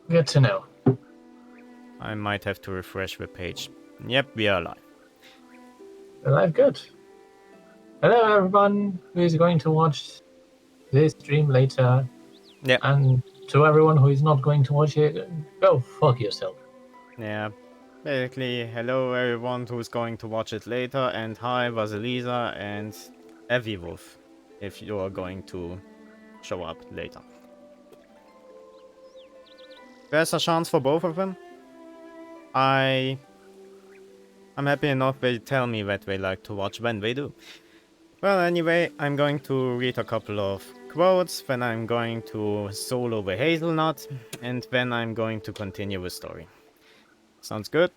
Good to know. I might have to refresh the page. Yep, we are live. Alive, good. Hello, everyone who is going to watch this stream later. Yep. And to everyone who is not going to watch it, go fuck yourself. Yeah. Basically, hello everyone who's going to watch it later, and hi Vasilisa and Evivolf, if you are going to show up later. There's a chance for both of them. I'm happy enough they tell me that they like to watch when they do. Well, anyway, I'm going to read a couple of quotes, then I'm going to solo the hazelnut, and then I'm going to continue the story. Sounds good?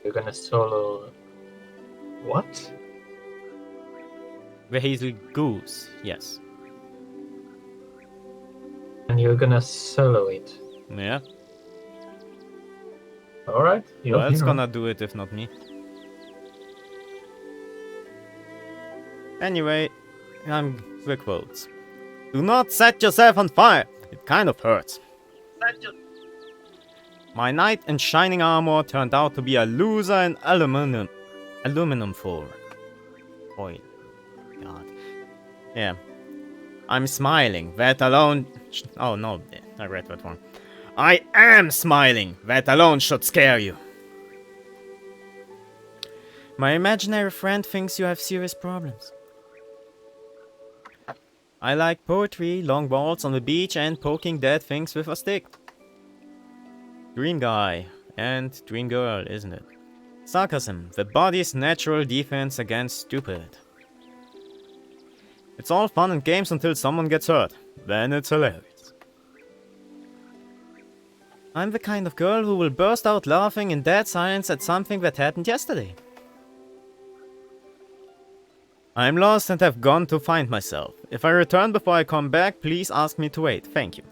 You're gonna solo. What? The Hazelgoose, yes. And you're gonna solo it. Yeah. Alright, Who else gonna do it if not me? Anyway, the quotes. Do not set yourself on fire. It kind of hurts. My knight in shining armor turned out to be a loser in aluminum foil. God. Yeah. I'm smiling. That alone... Oh no, I read that wrong. I am smiling. That alone should scare you. My imaginary friend thinks you have serious problems. I like poetry, long walks on the beach, and poking dead things with a stick. Dream guy and dream girl, isn't it? Sarcasm, the body's natural defense against stupid. It's all fun and games until someone gets hurt. Then it's hilarious. I'm the kind of girl who will burst out laughing in dead silence at something that happened yesterday. I'm lost and have gone to find myself. If I return before I come back, please ask me to wait. Thank you.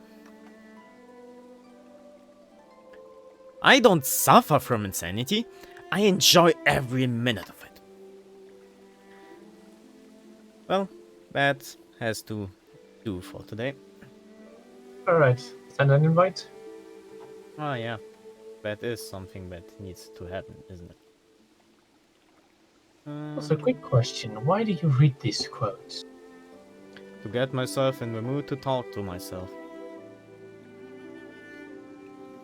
I don't suffer from insanity. I enjoy every minute of it. Well, that has to do for today. Alright, send an invite. Oh yeah, that is something that needs to happen, isn't it? Also, quick question. Why do you read these quotes? To get myself in the mood to talk to myself.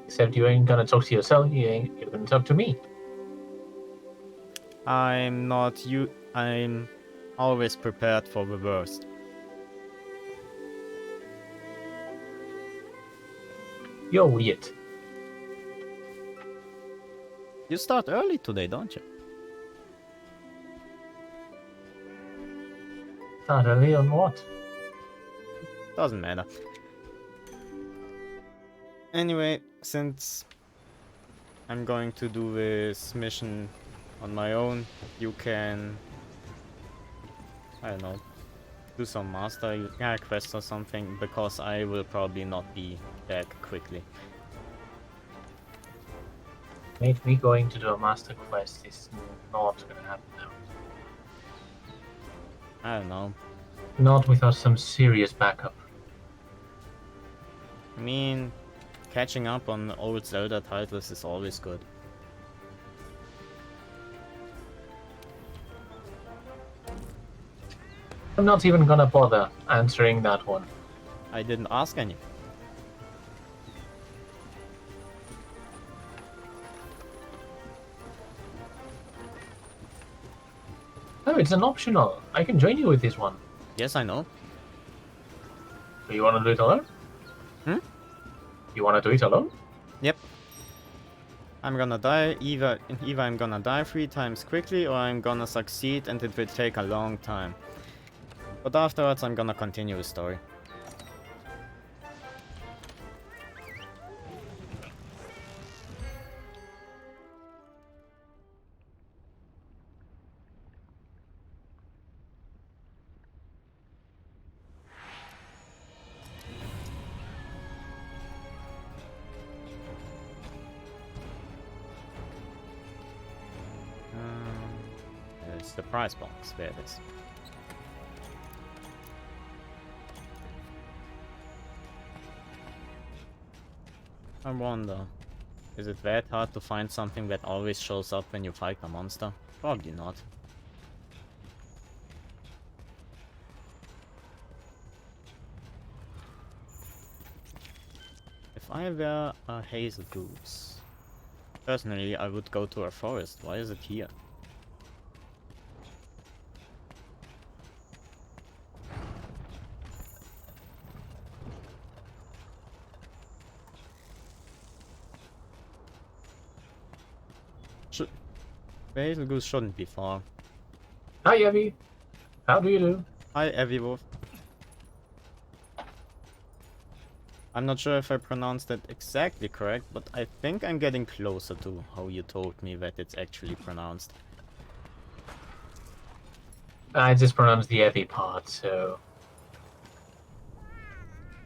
Except you ain't gonna talk to yourself, you're gonna talk to me. I'm always prepared for the worst. You're weird. You start early today, don't you? Start early on what? Doesn't matter. Anyway, since I'm going to do this mission on my own, you can, I don't know, do some master quest or something, because I will probably not be back quickly. Mate, me going to do a master quest is not gonna happen now. I don't know. Not without some serious backup. I mean, catching up on old Zelda titles is always good. I'm not even gonna bother answering that one. I didn't ask any. No, it's an optional. I can join you with this one. Yes, I know. So you wanna do it alone? You wanna do it alone? Yep. I'm gonna die, either I'm gonna die 3 times quickly, or I'm gonna succeed and it will take a long time. But afterwards I'm gonna continue the story. It's the prize box, there it is. I wonder. Is it that hard to find something that always shows up when you fight a monster? Probably not. If I were a Hazelgoose, personally I would go to a forest. Why is it here? The Hazelgoose shouldn't be far. Hi, Evie. How do you do? Hi, Evie. I'm not sure if I pronounced that exactly correct, but I think I'm getting closer to how you told me that it's actually pronounced. I just pronounced the Evie part, so...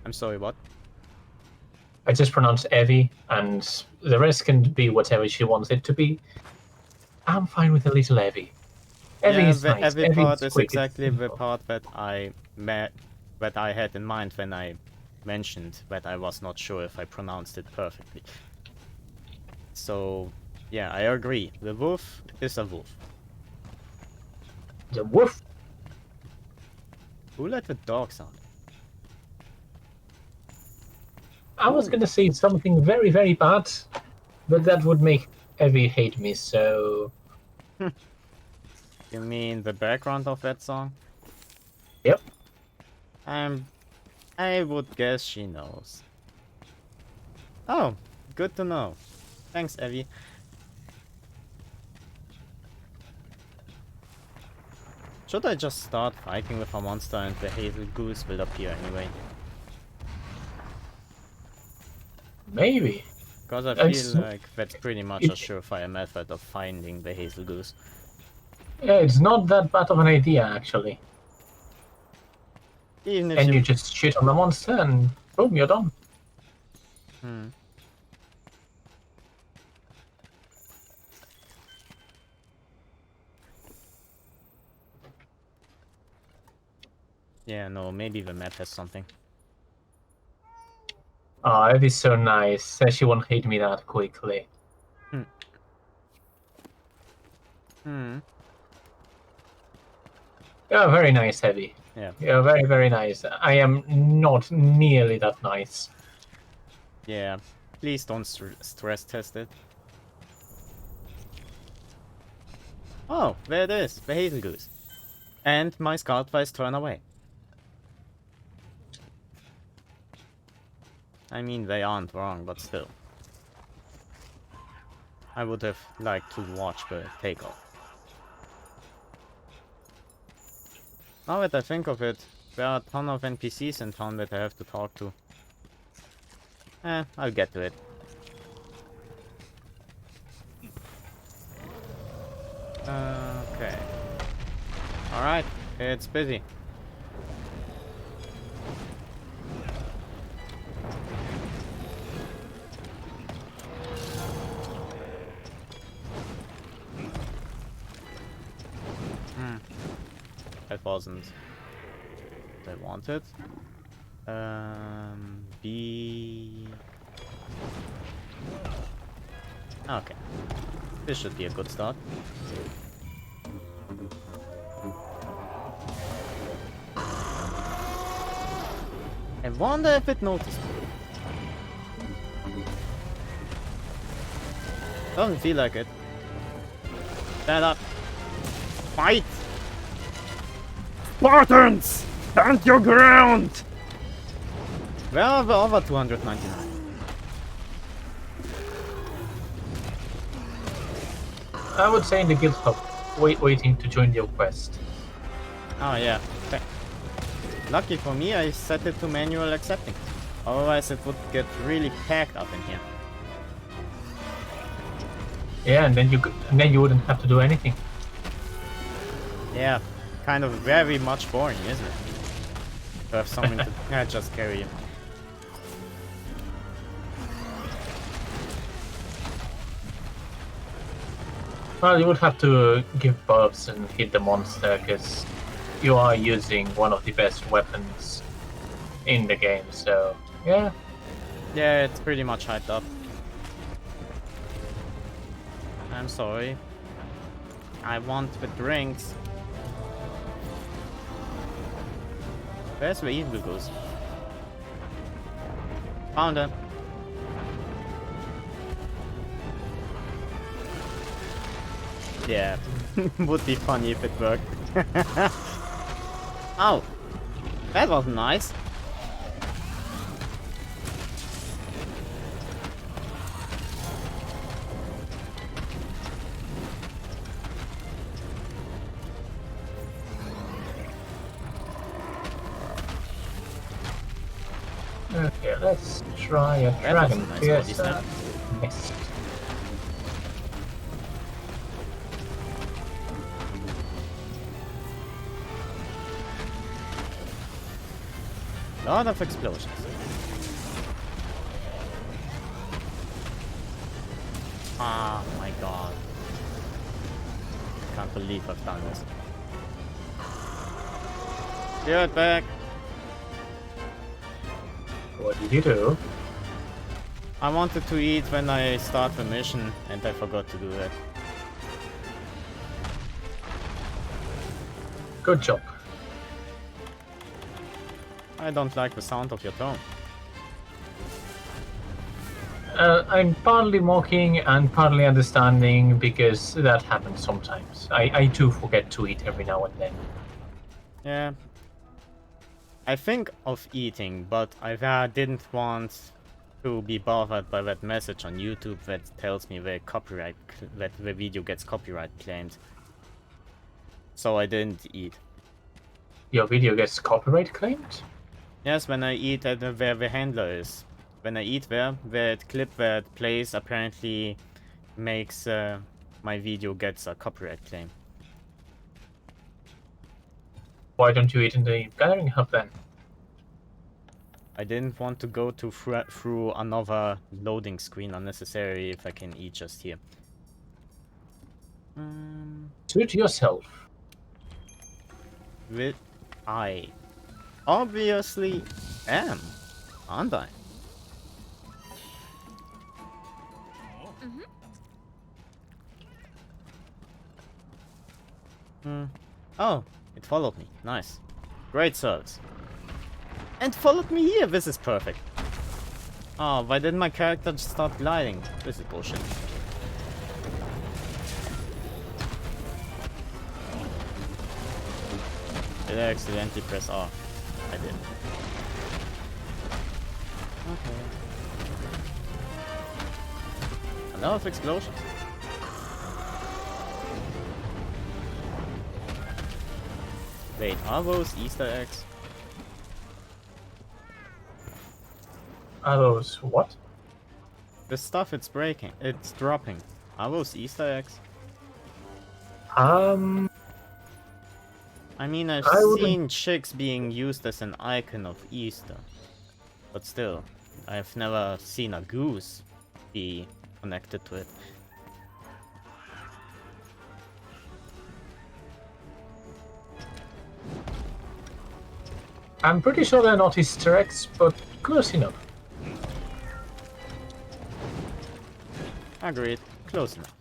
I'm sorry, what? I just pronounced Evie, and the rest can be whatever she wants it to be. I'm fine with a little Evie. Evie Yeah, is the nice. Evie Evie part is is quick, exactly it's the simple. part that I had in mind when I mentioned that I was not sure if I pronounced it perfectly. So, yeah, I agree. The wolf is a wolf. The wolf. Who let the dogs out? I was gonna say something very, very bad, but that would make Evie hate me, so... You mean the background of that song? Yep. I would guess she knows. Oh, good to know. Thanks, Evie. Should I just start fighting with a monster and the Hazelgoose will appear anyway? Maybe. Because I It's, feel like that's pretty much a surefire method of finding the Hazelgoose. yeah, it's not that bad of an idea, actually. Even if And you you... just shoot on the monster and boom, you're done. Hmm. Yeah, no, maybe the map has something. Oh, Evie's so nice. Says she won't hate me that quickly. Hmm. You're very nice, Evie. Yeah. You're very, very nice. I am not nearly that nice. Yeah. Please don't stress test it. Oh, there it is. The Hazelgoose. And my Scoutwise turn away. I mean, they aren't wrong, but still. I would have liked to watch the takeoff. Now that I think of it, there are a ton of NPCs in town that I have to talk to. I'll get to it. Okay. Alright, it's busy. That wasn't what I wanted. B... Okay. This should be a good start. I wonder if it noticed me. Doesn't feel like it. Stand up. Fight! Spartans! Stand your ground! Where are the other 299? I would say in the guild hub, waiting to join your quest. Oh yeah. Okay. Lucky for me, I set it to manual accepting. Otherwise it would get really packed up in here. Yeah, and then you wouldn't have to do anything. Yeah, kind of very much boring, isn't it? To have someone to just carry you. Well, you would have to give buffs and hit the monster, because you are using one of the best weapons in the game, so yeah. Yeah, it's pretty much hyped up. I'm sorry. I want the drinks. Where's the Hazelgoose? Found him. Yeah, would be funny if it worked. Oh, that was nice. Okay, let's try a That was a dragon nice piercer. body slam. Missed. Lot of explosions. Ah, my god. Can't believe I've done this. Be right back. What did you do? I wanted to eat when I start the mission and I forgot to do that. Good job. I don't like the sound of your tone. I'm partly mocking and partly understanding because that happens sometimes. I do forget to eat every now and then. Yeah. I think of eating, but I didn't want to be bothered by that message on YouTube that tells me that the video gets copyright claimed. So I didn't eat. Your video gets copyright claimed? Yes, when I eat at where the handler is. When I eat there, that clip that plays apparently makes my video gets a copyright claim. Why don't you eat in the gathering hub then? I didn't want to go through another loading screen unnecessarily if I can eat just here. Suit yourself. I obviously am, aren't I? Oh, it followed me. Nice. Great service. And followed me here. This is perfect. Oh, why didn't my character just start gliding? This is bullshit. Did I accidentally press R? I did. Okay. A lot of explosions. Wait, are those Easter eggs? Are those what? The stuff it's breaking, it's dropping. Are those Easter eggs? I mean, I've seen chicks being used as an icon of Easter. But still, I've never seen a goose be connected to it. I'm pretty sure they're not Easter eggs, but close enough. Agreed. Close enough.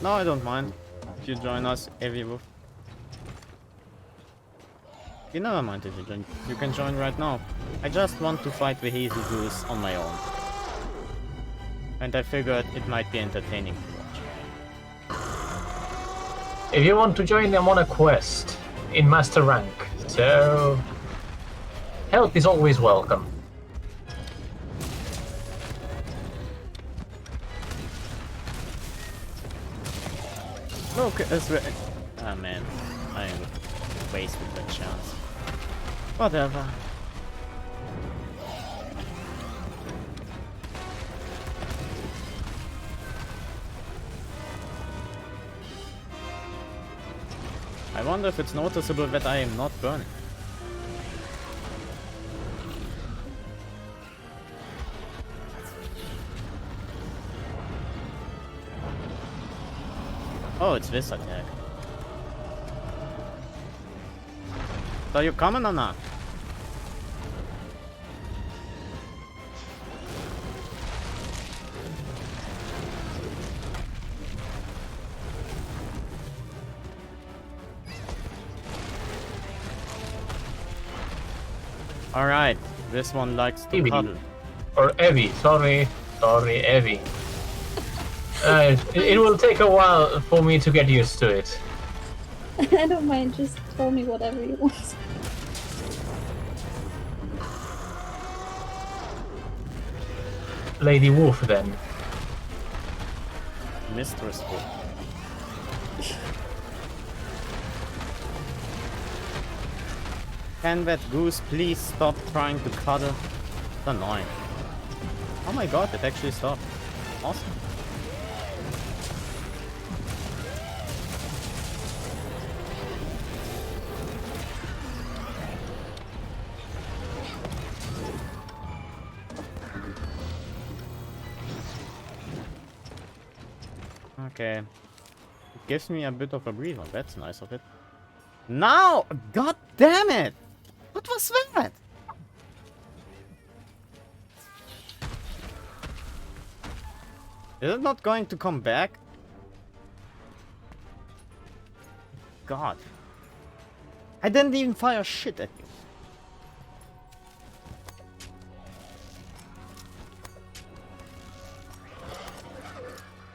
No, I don't mind if you join us, Eviwolf. You never mind if you join. You can join right now. I just want to fight the Hazelgoose on my own. And I figured it might be entertaining to watch. If you want to join them on a quest in Master Rank, so help is always welcome. Look, ah man, I wasted that chance. Whatever. I wonder if it's noticeable that I am not burning. Oh, it's this attack. Are you coming or not? Alright, this one likes to Evie. cuddle. Or Evie, sorry, Evie. It will take a while for me to get used to it. I don't mind, just tell me whatever you want. Lady Wolf, then. Mistress Wolf. Can that goose please stop trying to cuddle? It's annoying. Oh my god, it actually stopped. Awesome. Okay. It gives me a bit of a breather. That's nice of it. Now! God damn it! What was that? Is it not going to come back? God. I didn't even fire shit at you.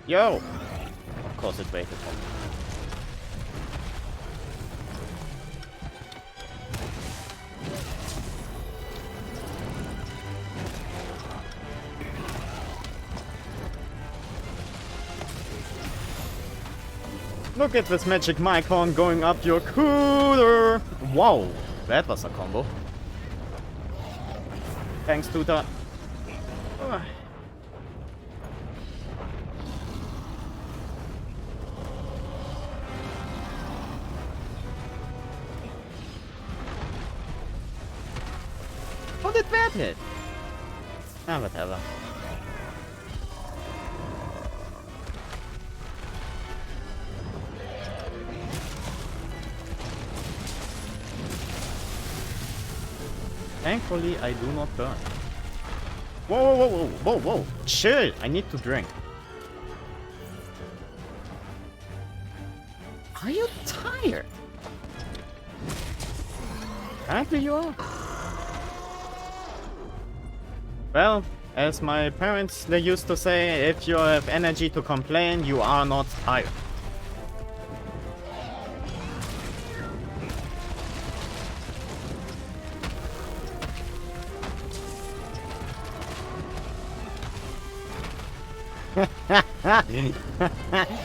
Yo! Of course it waited for me. Look at this magic mic horn going up your cooler! Wow, that was a combo. Thanks, Tuta. How did that hit? Ah, whatever. Thankfully, I do not burn. Whoa, whoa, whoa, whoa, whoa, whoa! Chill! I need to drink. Are you tired? Apparently you are. Well, as my parents, they used to say, if you have energy to complain, you are not tired.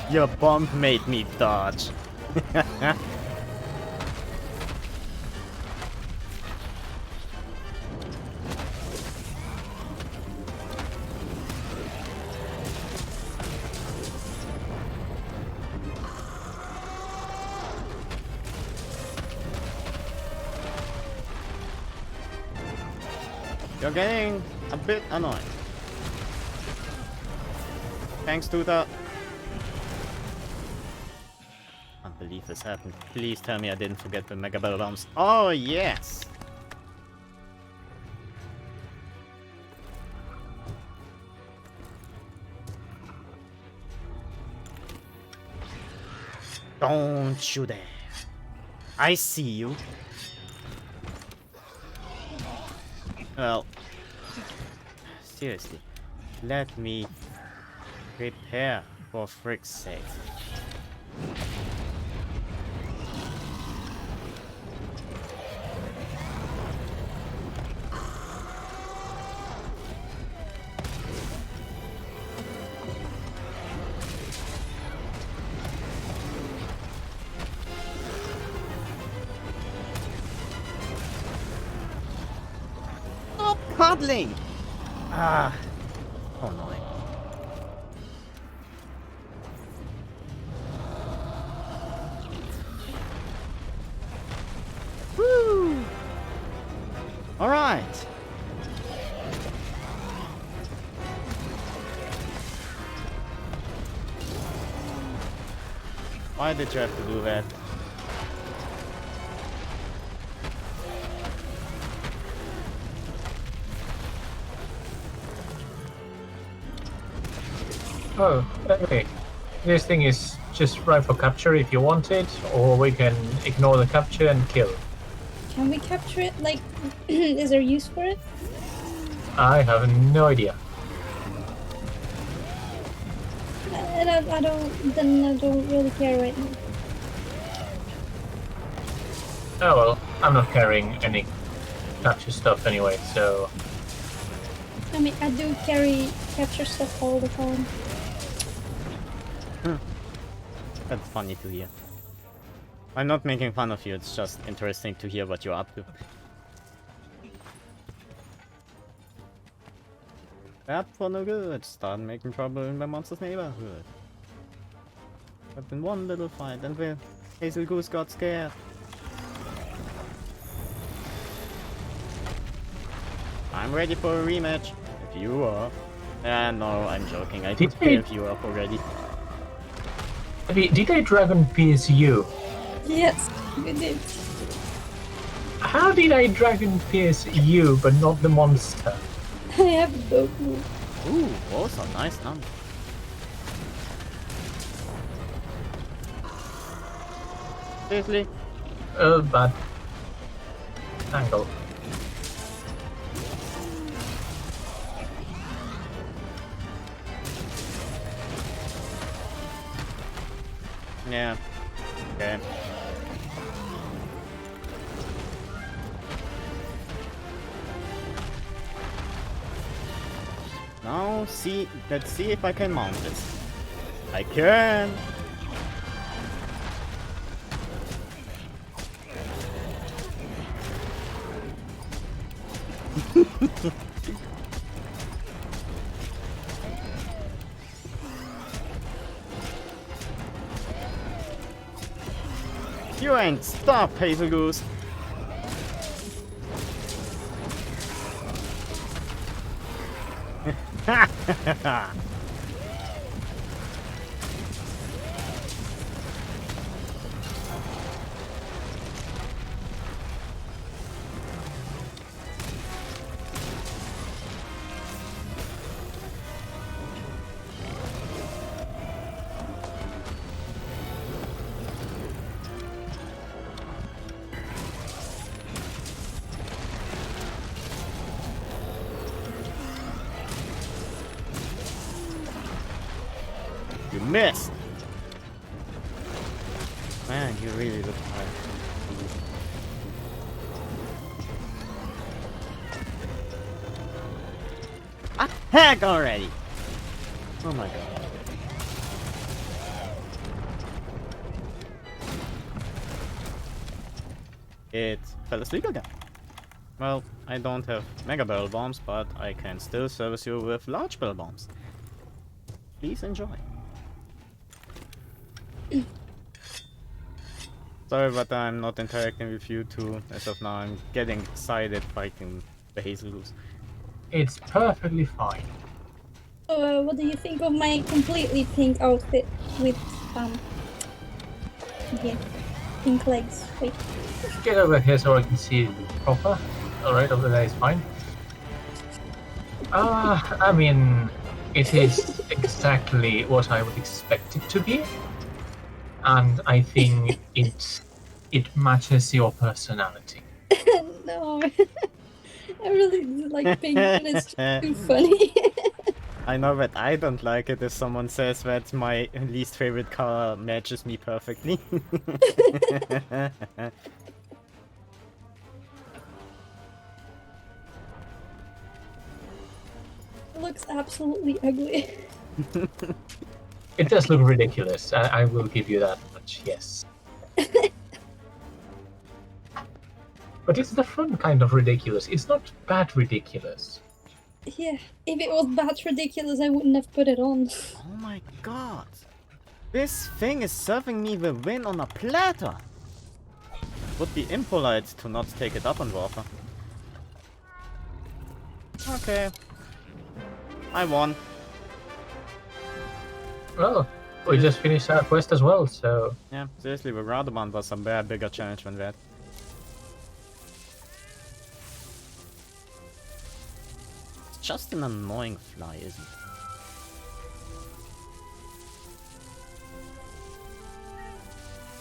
Your bomb made me dodge. You're getting a bit annoying. Thanks, Tuta. Can't believe this happened. Please tell me I didn't forget the Mega Bell Bombs. Oh, yes! Don't you dare. I see you. Well, seriously, let me prepare for frick's sake. Stop cuddling! Ah, oh annoying. Woo! All right. Why did you have to do that? Oh, okay. This thing is just right for capture if you want it, or we can ignore the capture and kill. Can we capture it? Like, is there use for it? I have no idea. I don't really care right now. Oh well, I'm not carrying any capture stuff anyway, so... I mean, I do carry capture stuff all the time. That's funny to hear. I'm not making fun of you, it's just interesting to hear what you're up to. Bad for no good. Start making trouble in my monster's neighborhood. But in one little fight, and the Hazelgoose got scared. I'm ready for a rematch. If you are. No, I'm joking. I took care of you up already. Did I Dragon Pierce you? Yes, we did. How did I Dragon Pierce you, but not the monster? I have a boat move. Ooh, also nice number. Seriously? Bad angle. Yeah. Okay. Now, let's see if I can mount this. I can! You ain't stop, Hazelgoose! You missed! Man, you really look tired. Ah, heck already! Oh my god. It fell asleep again. Well, I don't have mega barrel bombs, but I can still service you with large barrel bombs. Please enjoy. Sorry, but I'm not interacting with you two. As of now, I'm getting excited fighting the Hazelgoose. It's perfectly fine. What do you think of my completely pink outfit with, yeah, pink legs? Wait. Get over here so I can see it proper. Alright, over there is fine. I mean, it is exactly what I would expect it to be. And I think it matches your personality. No, I really do like pink, but it's too funny. I know that I don't like it if someone says that my least favorite color matches me perfectly. It looks absolutely ugly. It does look ridiculous. I will give you that much, yes. But it's the fun kind of ridiculous. It's not bad ridiculous. Yeah, if it was that ridiculous, I wouldn't have put it on. Oh my god. This thing is serving me the win on a platter. Would be impolite to not take it up on Warfare. Okay. I won. Well, We just finished our quest as well, so Yeah, seriously, the Radamant was a very bigger challenge than that. It's just an annoying fly, isn't it?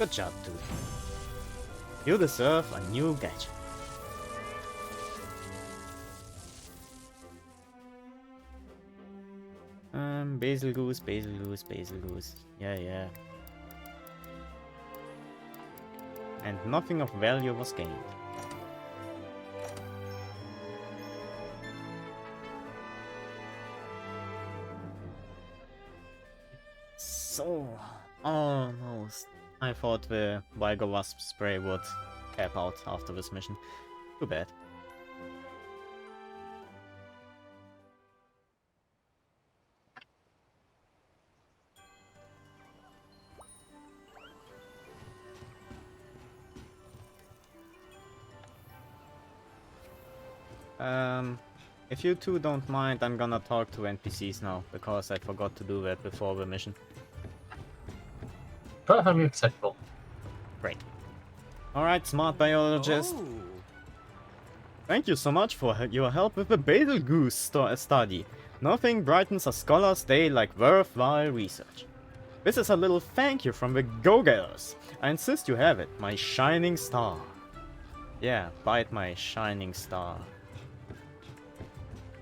Good job, dude. You deserve a new gadget. Hazelgoose, Hazelgoose, Hazelgoose. Yeah. And nothing of value was gained. So, almost. I thought the Vigo Wasp spray would cap out after this mission. Too bad. If you two don't mind, I'm gonna talk to NPCs now, because I forgot to do that before the mission. perfectly acceptable. Great. Alright, smart biologist. Oh. Thank you so much for your help with the Hazelgoose study. Nothing brightens a scholar's day like worthwhile research. This is a little thank you from the Go-Getters. I insist you have it, my shining star. Yeah, bite my shining star.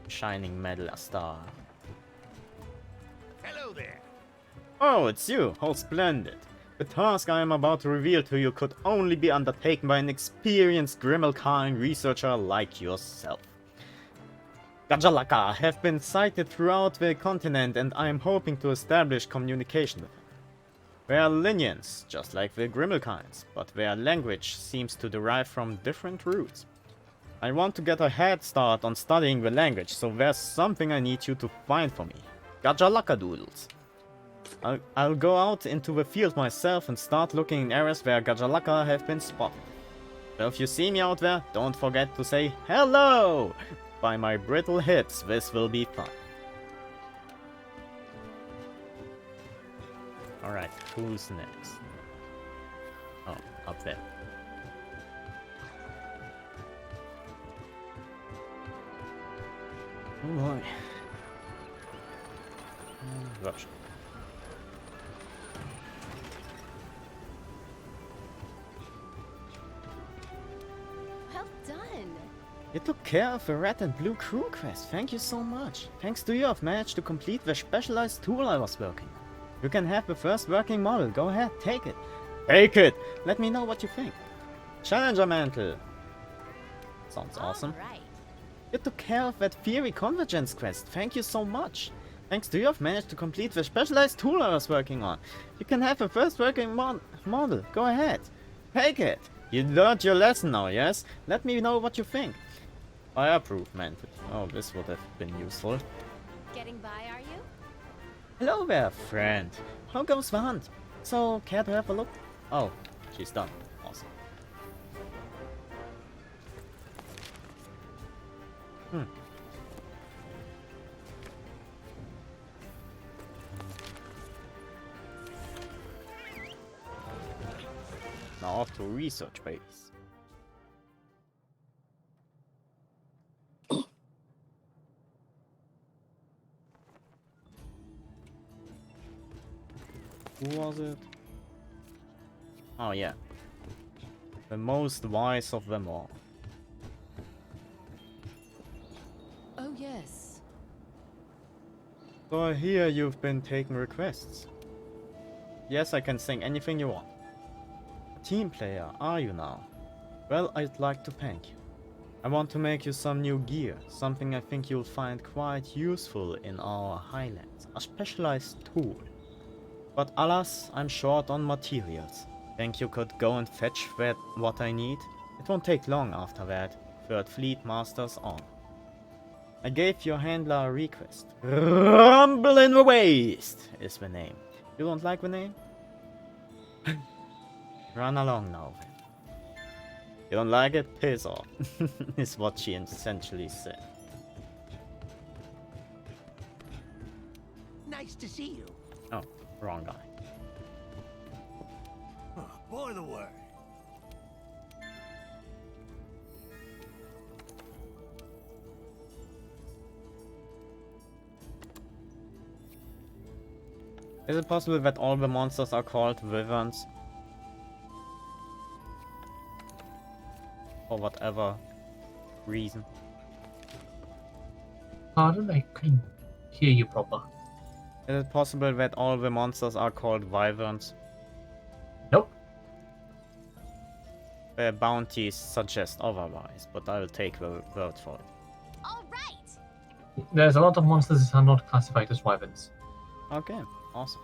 Shining metal star. Hello there. Oh, it's you. How splendid. The task I am about to reveal to you could only be undertaken by an experienced Grimalkine researcher like yourself. Gajalaka have been sighted throughout the continent, and I am hoping to establish communication with them. They are Linyans, just like the Grimalkines, but their language seems to derive from different roots. I want to get a head start on studying the language, so there's something I need you to find for me. Gajalaka doodles. I'll go out into the field myself and start looking in areas where Gajalaka have been spotted. So if you see me out there, don't forget to say hello! By my brittle hips, this will be fun. Alright, who's next? Oh, up there. Oh boy. Rush. Well done. You took care of the red and blue crew quest. Thank you so much. Thanks to you, I've managed to complete the specialized tool I was working on. You can have the first working model. Go ahead, take it. Take it! Let me know what you think. Challenger mantle. Sounds awesome. All right. You took care of that theory convergence quest. Thank you so much. Thanks to you, I've managed to complete the specialized tool I was working on. You can have the first working model. Go ahead. Take it. You learned your lesson now, yes? Let me know what you think. I approve, man. Oh, this would have been useful. Getting by, are you? Hello there, friend. How goes the hunt? So, care to have a look? Oh, she's done. Awesome. Now off to research base. Who was it? Oh yeah. The most wise of them all. Oh, yes. So I hear you've been taking requests. Yes, I can sing anything you want. A team player, are you now? Well, I'd like to thank you. I want to make you some new gear, something I think you'll find quite useful in our highlands. A specialized tool. But alas, I'm short on materials. Think you could go and fetch what I need? It won't take long after that. Third Fleet Master's on. I gave your handler a request. Rumble in the Waste is the name. You don't like the name? Run along now. You don't like it? Piss off. Is what she essentially said. Nice to see you. Oh, wrong guy. By the way, Is it possible that all the monsters are called wyverns? For whatever reason. Pardon, I couldn't hear you proper. Is it possible that all the monsters are called wyverns? Nope. The bounties suggest otherwise, but I will take the word for it. All right. There's a lot of monsters that are not classified as wyverns. Okay, awesome.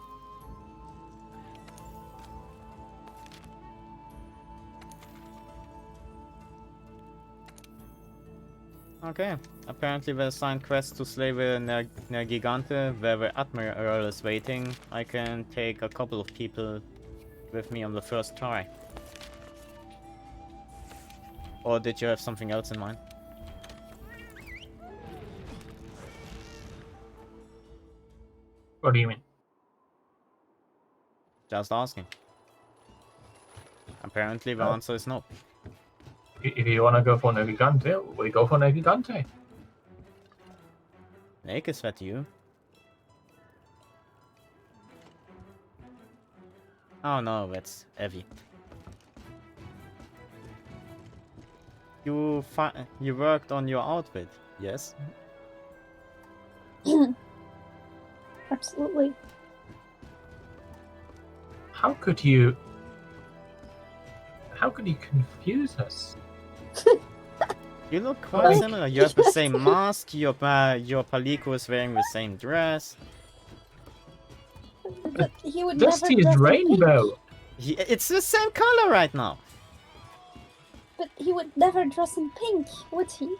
Okay, apparently the assigned quest to slay the nergigante, where the Admiral is waiting. I can take a couple of people with me on the first try. Or did you have something else in mind? What do you mean? Just asking. Apparently the answer is no. If you want to go for nergigante, we go for nergigante. Lake, is that you? Oh no, that's Evie. You worked on your outfit, yes? Absolutely. How could you confuse us? You look quite Like- similar. You have the same mask. Your Palico is wearing the same dress. But he would never Dusty is dress in rainbow. It's the same color right now. pink. But he would never dress in pink, would he?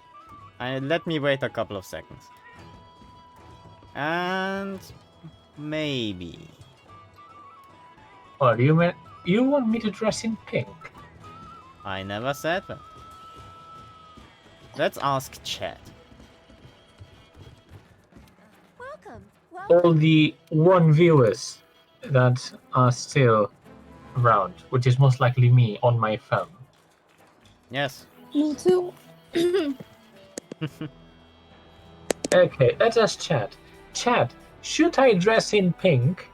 Let me wait a couple of seconds. And maybe. What do you mean? You want me to dress in pink? I never said that. Let's ask chat. Welcome. All Welcome. the one viewers that are still around, which is most likely me on my phone. Yes. Me too. Okay, let us chat. Chat, should I dress in pink?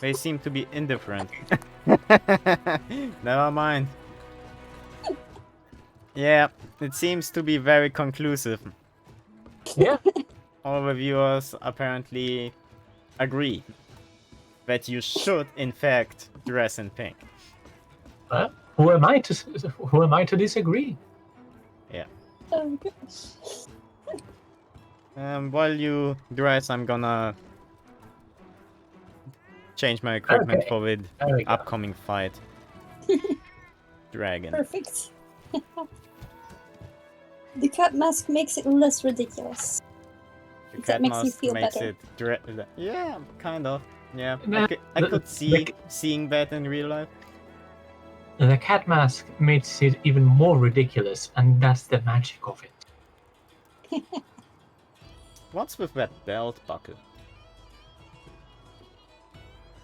They seem to be indifferent. Never mind. Yeah, it seems to be very conclusive. Yeah. All the viewers apparently agree that you should, in fact, dress in pink. Well, who am I to disagree? Oh gosh. While you dress, I'm gonna change my equipment Okay. for the There we go. upcoming fight. Dragon. Perfect. The cat mask makes it less ridiculous. The That cat makes you mask feel makes better. it yeah, kind of. Yeah, Nah, I the- could seeing that in real life. The cat mask makes it even more ridiculous, and that's the magic of it. What's with that belt buckle?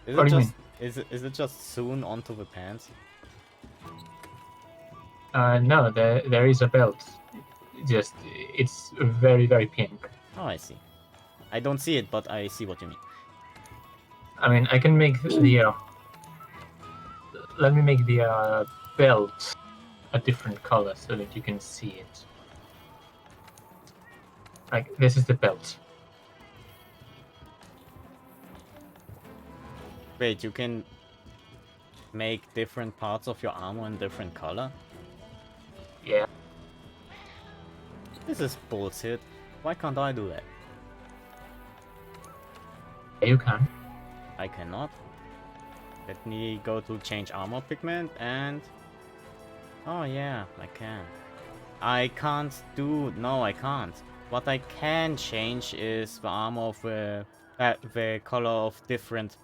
Is What it do you just is it just sewn onto the pants? No, there is a belt. Just it's very, very pink. Oh, I see. I don't see it, but I see what you mean. I mean, I can make the. Let me make the belt a different color so that you can see it. Like this is the belt. Wait, you can make different parts of your armor in different color? Yeah. This is bullshit. Why can't I do that? You can. I cannot. Let me go to change armor pigment and... Oh yeah, I can. I can't do... No, I can't. What I can change is the armor of the color of different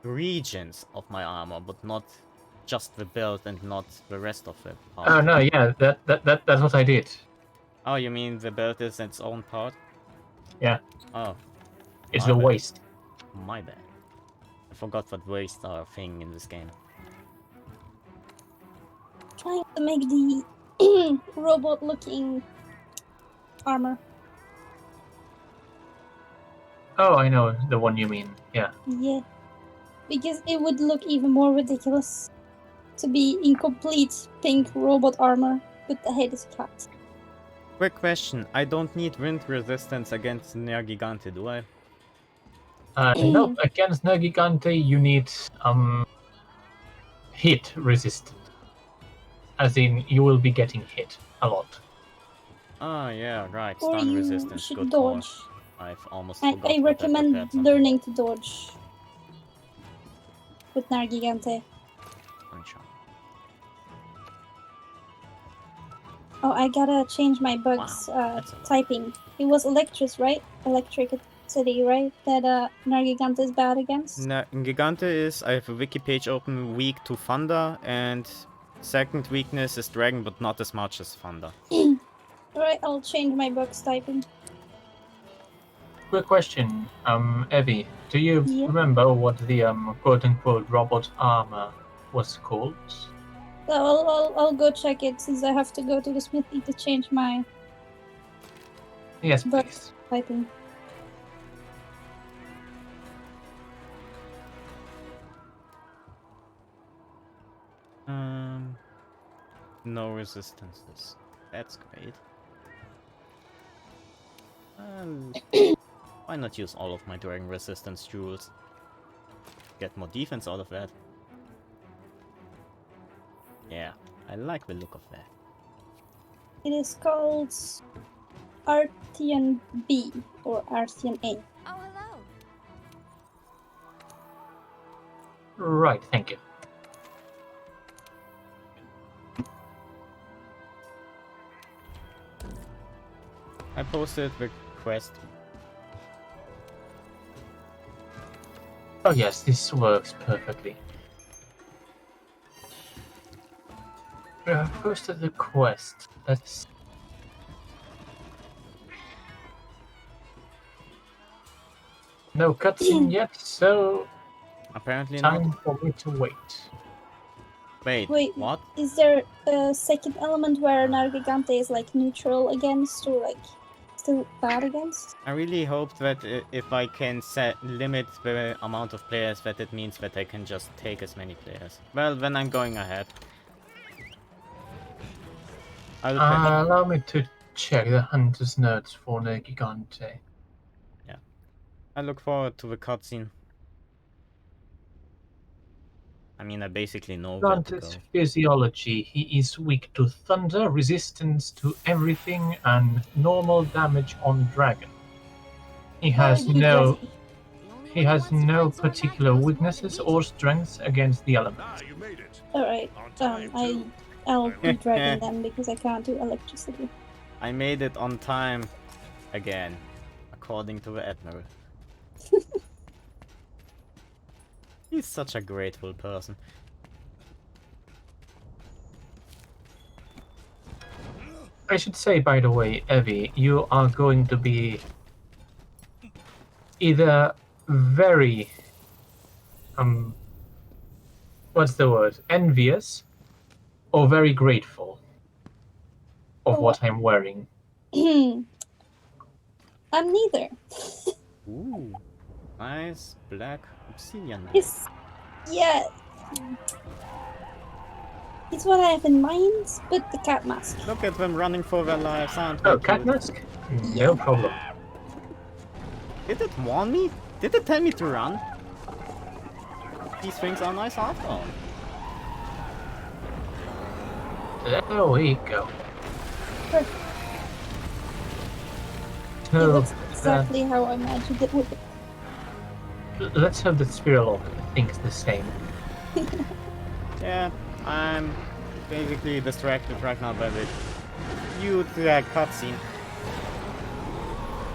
regions of my armor, but not just the belt and not the rest of it. Oh no, yeah, that's what I did. Oh, you mean the belt is its own part? Yeah, Oh, it's My the bad. waist. my bad. I forgot what wastes are a thing in this game. Trying to make the robot-looking armor. Oh, I know the one you mean. Yeah. Yeah, because it would look even more ridiculous to be in complete pink robot armor, but the head is cat. Quick question, I don't need wind resistance against nergigante, do I? Nope. Against nergigante, you need hit resistance. As in, you will be getting hit a lot. Ah, yeah, right, Or stun you resistance, should good call. dodge. I've almost I forgot that I recommend prepared something. learning to dodge with Nargigante. Sunshine. Oh, I gotta change my bugs that's a lot. typing. It was right? Electricity, right? That Nargigante is bad against? Gigante is, I have a wiki page open, weak to thunder, and second weakness is dragon, but not as much as thunder. Alright, I'll change my bugs typing. Quick question, Evie, do you Yeah. remember what the quote-unquote robot armor was called? So I'll go check it since I have to go to the smithy to change my Yes, But- please. typing. No resistances. That's great. Why not use all of my dragon resistance jewels? Get more defense out of that. Yeah, I like the look of that. It is called Artian B or Artian A. Oh, hello. Right, thank you. I posted the quest. Oh yes, this works perfectly. Posted the quest. That's no cutscene yet, so Apparently time not. for me to wait. Wait, Wait. what? Is there a second element where Nargigante is like neutral against or like still bad against? I really hope that if I can limit the amount of players, that it means that I can just take as many players. Well, then I'm going ahead. I'll Allow me to check the Hunter's notes for Nergigante. I look forward to the cutscene. I mean, I basically know where to go. Gigante's physiology. He is weak to thunder, resistance to everything, and normal damage on dragon. He has Oh, no The only he one who has wants to no find sword particular Magnus more weaknesses than or me. strengths against the elements. You made it. Alright, On time, too. I'll do dragon then because I can't do electricity. I made it on time again, according to the Admiral. He's such a grateful person. I should say, by the way, Evie, you are going to be either very what's the word? Envious or very grateful of Oh, what I'm wearing. I'm neither. Ooh, nice black obsidian. It's yeah. It's what I have in mind, but the cat mask. Look at them running for their lives, aren't Oh, they cat cute? mask? No problem. Did it warn me? Did it tell me to run? These things are nice after all. There we go. Perfect. It So, looks exactly how I imagined it would. let's hope that Spiralok thinks the same. Yeah, I'm basically distracted right now by the huge cutscene.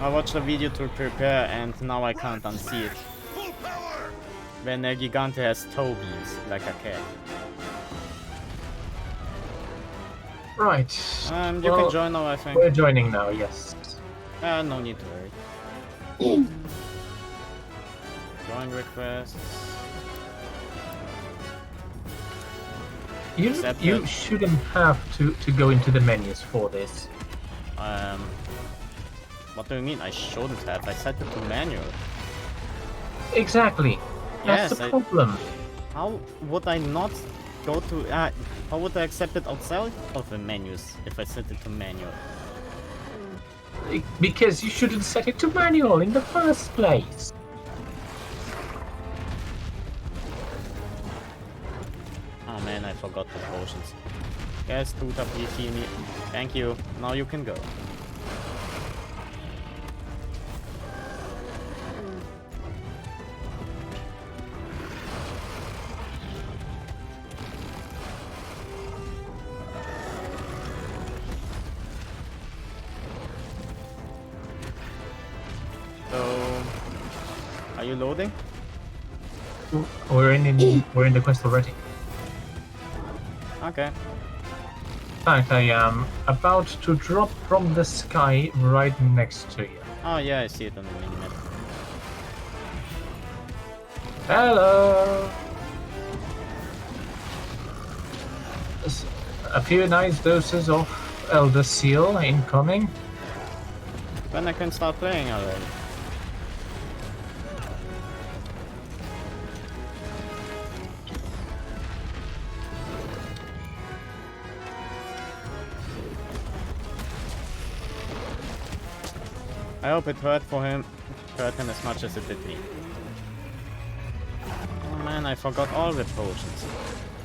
I watched a video to prepare and now I can't unsee it. Full power! When a Gigante has toe beams, like a cat. Right. You Well, can join now, I think. We're joining now, yes. No need to worry. Join requests. You Accepted. shouldn't have to go into the menus for this. What do you mean? I shouldn't have. I set it to manual. Exactly. That's Yes, the problem. How would I not go to... how would I accept it outside of the menus if I set it to manual? Because you shouldn't set it to manual in the first place. Oh man, I forgot the potions. Yes, Tuta, please heal me. Thank you. Now you can go. So, are you loading? We're in the quest already. Okay. In fact, I am about to drop from the sky right next to you. Oh yeah, I see it on the minimap. Hello. A few nice doses of Elder Seal incoming. Then I can start playing already. I hope it hurt him as much as it did me. Oh man, I forgot all the potions.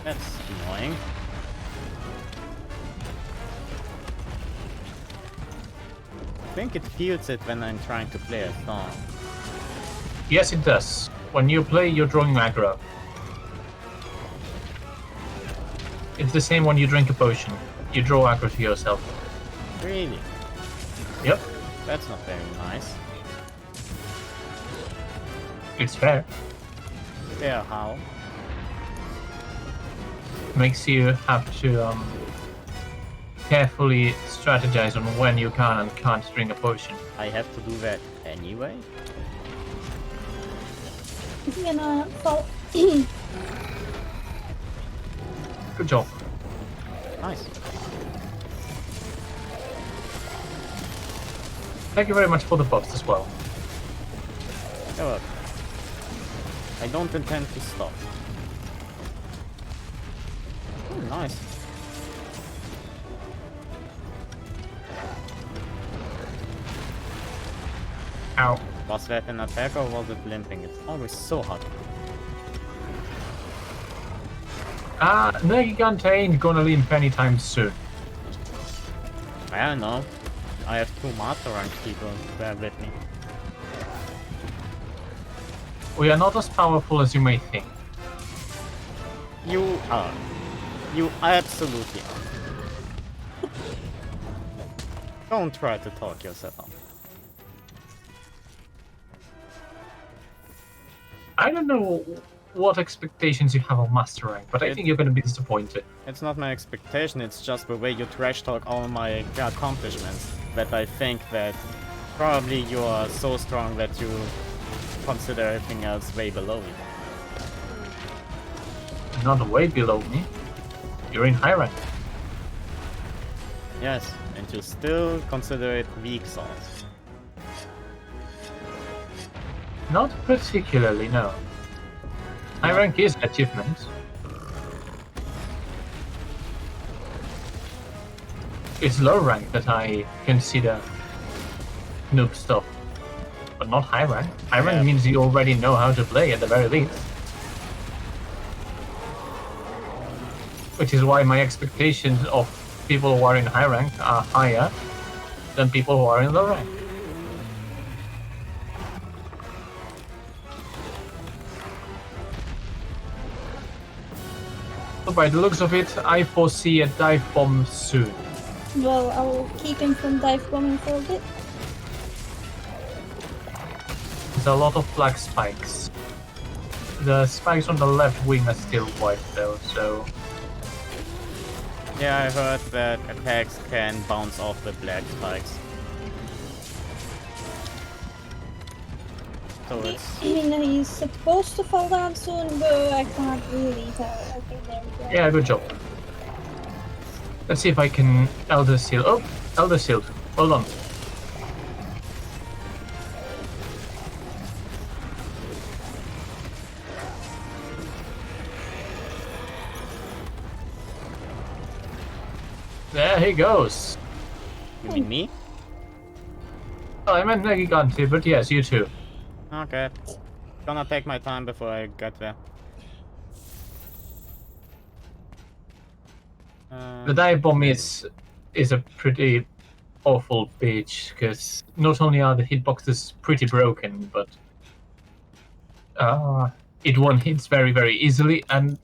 That's annoying. I think it feels it when I'm trying to play a song. Yes, it does. When you play, you're drawing aggro. It's the same when you drink a potion. You draw aggro to yourself. Really? Yep, That's not very nice. it's fair. Fair how? Makes you have to carefully strategize on when you can and can't drink a potion. I have to do that anyway? I'm gonna fall. Good job. Nice. Thank you very much for the buffs as well. You're welcome. I don't intend to stop. Oh, nice. Ow. Was that an attack or was it limping? It's always so hot. Nergigante ain't gonna limp anytime soon. I don't know. I have 2 master rank people there with me. We are not as powerful as you may think. You are. You absolutely are. Don't try to talk yourself up. I don't know what expectations you have of Master Rank, but I think you're gonna be disappointed. It's not my expectation, it's just the way you trash talk all my accomplishments. That I think that probably you are so strong that you consider everything else way below you. Not way below me. You're in high rank. Yes, and you still consider it weak sauce. Not particularly, no. High rank is an achievement. It's low rank that I consider noob stuff, but not high rank. High rank Yeah. means you already know how to play at the very least. Which is why my expectations of people who are in high rank are higher than people who are in low rank. So by the looks of it, I foresee a dive bomb soon. Well, I'll keep him from dive bombing for a bit. There's a lot of black spikes. The spikes on the left wing are still white though, so Yeah, I heard that attacks can bounce off the black spikes. So it's... He's supposed to fall down soon, but I can't really tell. Okay, there we go. Yeah, good job. Let's see if I can Elder Seal. Oh, Elder Seal. Hold on. There he goes. You mean me? Oh, I meant nergigante, but yes, you too. Okay. Gonna take my time before I get there. The dive bomb is a pretty awful bitch, because not only are the hitboxes pretty broken, but it one hits very, very easily, and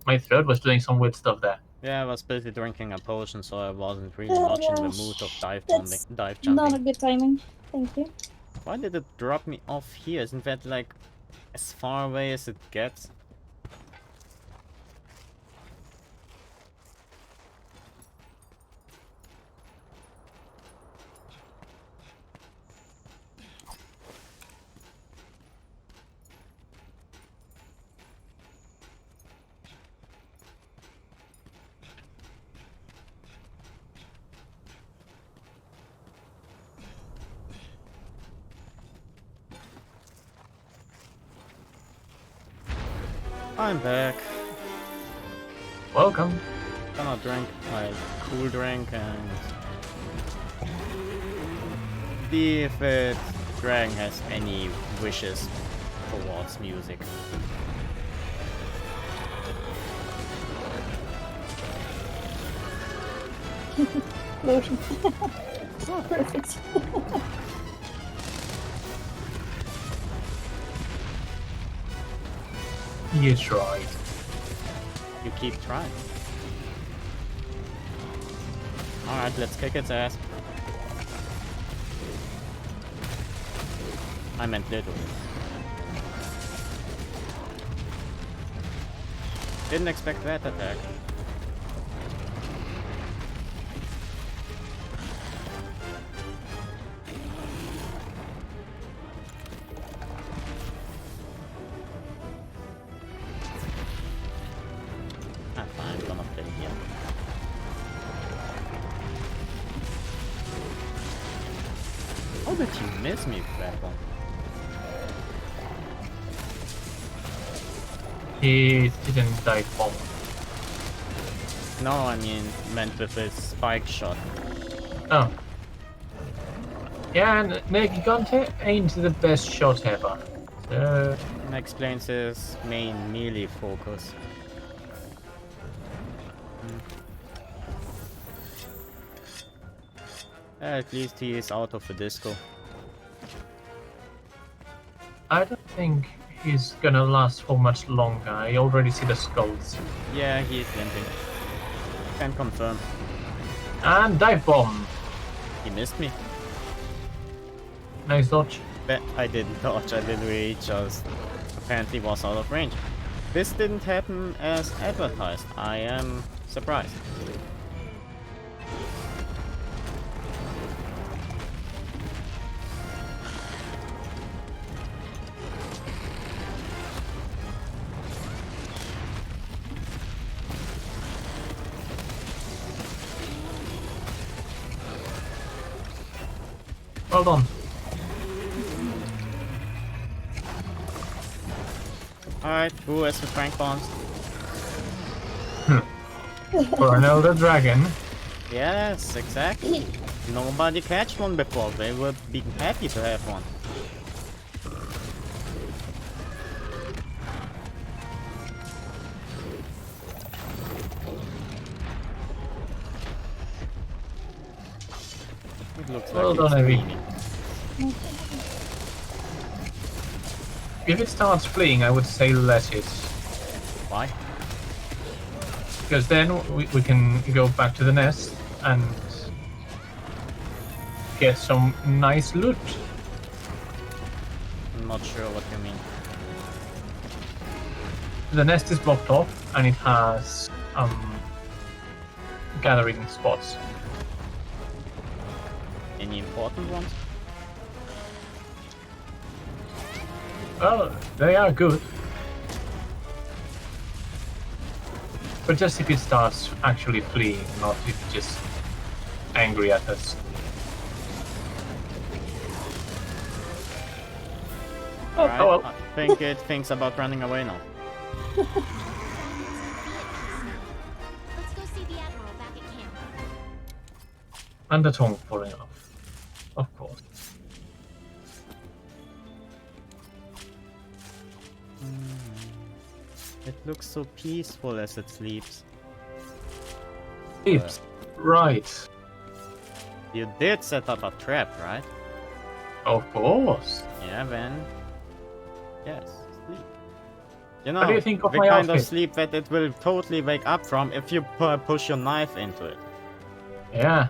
my throat was doing some weird stuff there. Yeah, I was busy drinking a potion, so I wasn't really Oh, watching the gosh. mood of dive That's jumping. not a good timing. Thank you. Why did it drop me off here? Isn't that like as far away as it gets? I'm back. Welcome. Gonna drink my cool drink and see if the dragon has any wishes towards music. Lotion. Perfect. You tried. You keep trying. Alright, let's kick its ass. I meant little. Didn't expect that attack. Ah, fine, I'm gonna play here. How did you miss me with that one? He didn't dive bomb. No, I mean, meant with his spike shot. Oh. Yeah, and nergigante ain't the best shot ever. So, And explains his main melee focus. At least he is out of the disco. I don't think he's gonna last for much longer. I already see the skulls. Yeah, he is limping. Can confirm. And dive bomb. He missed me. Nice dodge. But I didn't dodge, I literally just apparently was out of range. This didn't happen as advertised. I am surprised. Well done. Alright, who has the crank bombs? For an elder dragon. Yes, exactly. Nobody catched one before. They would be happy to have one. It looks Well like it's done, Evie. cleaning. If it starts fleeing, I would say let it. Why? Because then we can go back to the nest and get some nice loot. I'm not sure what you mean. The nest is blocked off and it has gathering spots. Any important ones? Well, they are good. But just if it starts actually fleeing, not if it's just angry at us. Alright, oh well. I think it thinks about running away now. Let's go see the Admiral back at camp. And the tongue falling off. Of course. It looks so peaceful as it sleeps. Sleeps. Right. You did set up a trap, right? Of course. Yeah, then. Yes, sleep. You know, What do you think of the my kind of outfit? sleep that it will totally wake up from if you push your knife into it. Yeah.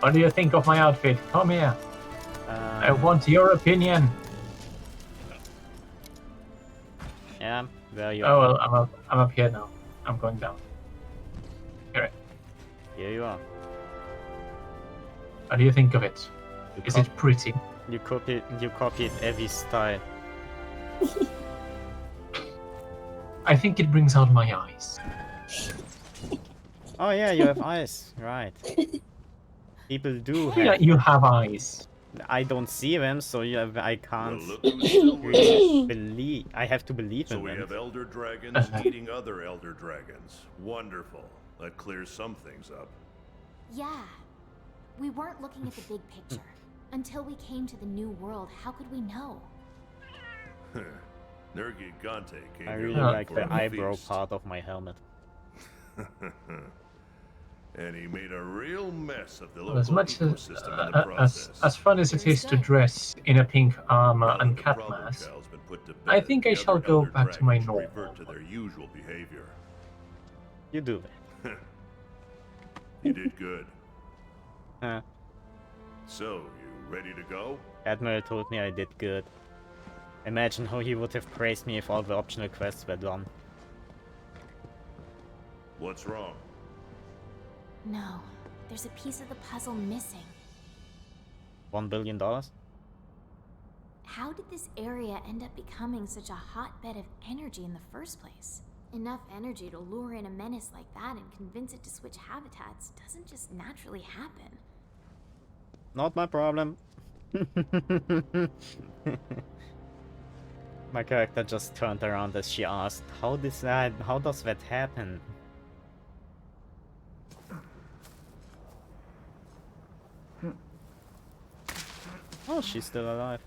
What do you think of my outfit? Come here. I want your opinion. Yeah, there you Oh are. well, I'm up here now. I'm going down. Here. Here you are. What do you think of it? You Is it pretty? You copied Evie's style. I think it brings out my eyes. Oh yeah, you have eyes, right? People do have. Yeah, you have eyes. I don't see them, so yeah, I can't Well, look who's still with us. really believe. I have to believe So in we them. have elder dragons eating other elder dragons. Wonderful. That clears some things up. Yeah. We weren't looking at the big picture. Until we came to the new world, how could we know? Nergigante came I here really looking like for the a eyebrow feast. part of my helmet. And he made a real mess of the Well, as local much as ecosystem in the process. as fun as it is to dress in a pink armor and cat mask, I think I shall go back to my normal. Revert to their usual behavior. You do that. You did good. Huh. So, you ready to go? Admiral told me I did good. Imagine how he would have praised me if all the optional quests were done. What's wrong? No. There's a piece of the puzzle missing. $1 billion? How did this area end up becoming such a hotbed of energy in the first place? Enough energy to lure in a menace like that and convince it to switch habitats doesn't just naturally happen. Not my problem. My character just turned around as she asked, how does that happen? Oh, she's still alive.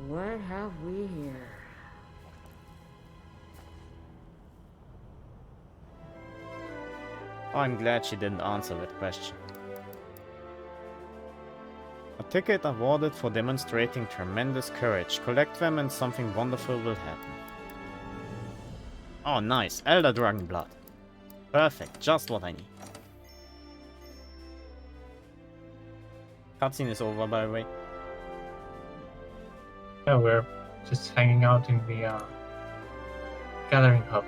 What have we here? Oh, I'm glad she didn't answer that question. A ticket awarded for demonstrating tremendous courage. Collect them and something wonderful will happen. Oh, nice. Elder Dragon Blood. Perfect. Just what I need. Cutscene is over, by the way. Yeah, we're just hanging out in the gathering hub.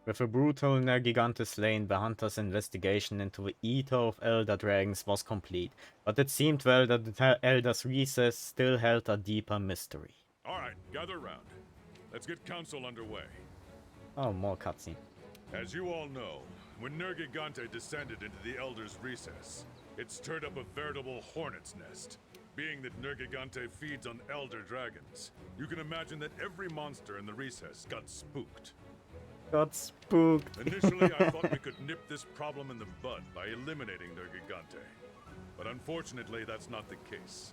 With a brutal nergigante slain, the hunter's investigation into the Eater of Elder Dragons was complete, but it seemed well that the Elder's recess still held a deeper mystery. Alright, gather round. Let's get council underway. Oh, more cutscene. As you all know, when Nergigante descended into the Elder's recess, it stirred up a veritable hornet's nest. Being that Nergigante feeds on Elder Dragons, you can imagine that every monster in the recess got spooked. Got spooked. Initially, I thought we could nip this problem in the bud by eliminating Nergigante. But unfortunately, that's not the case.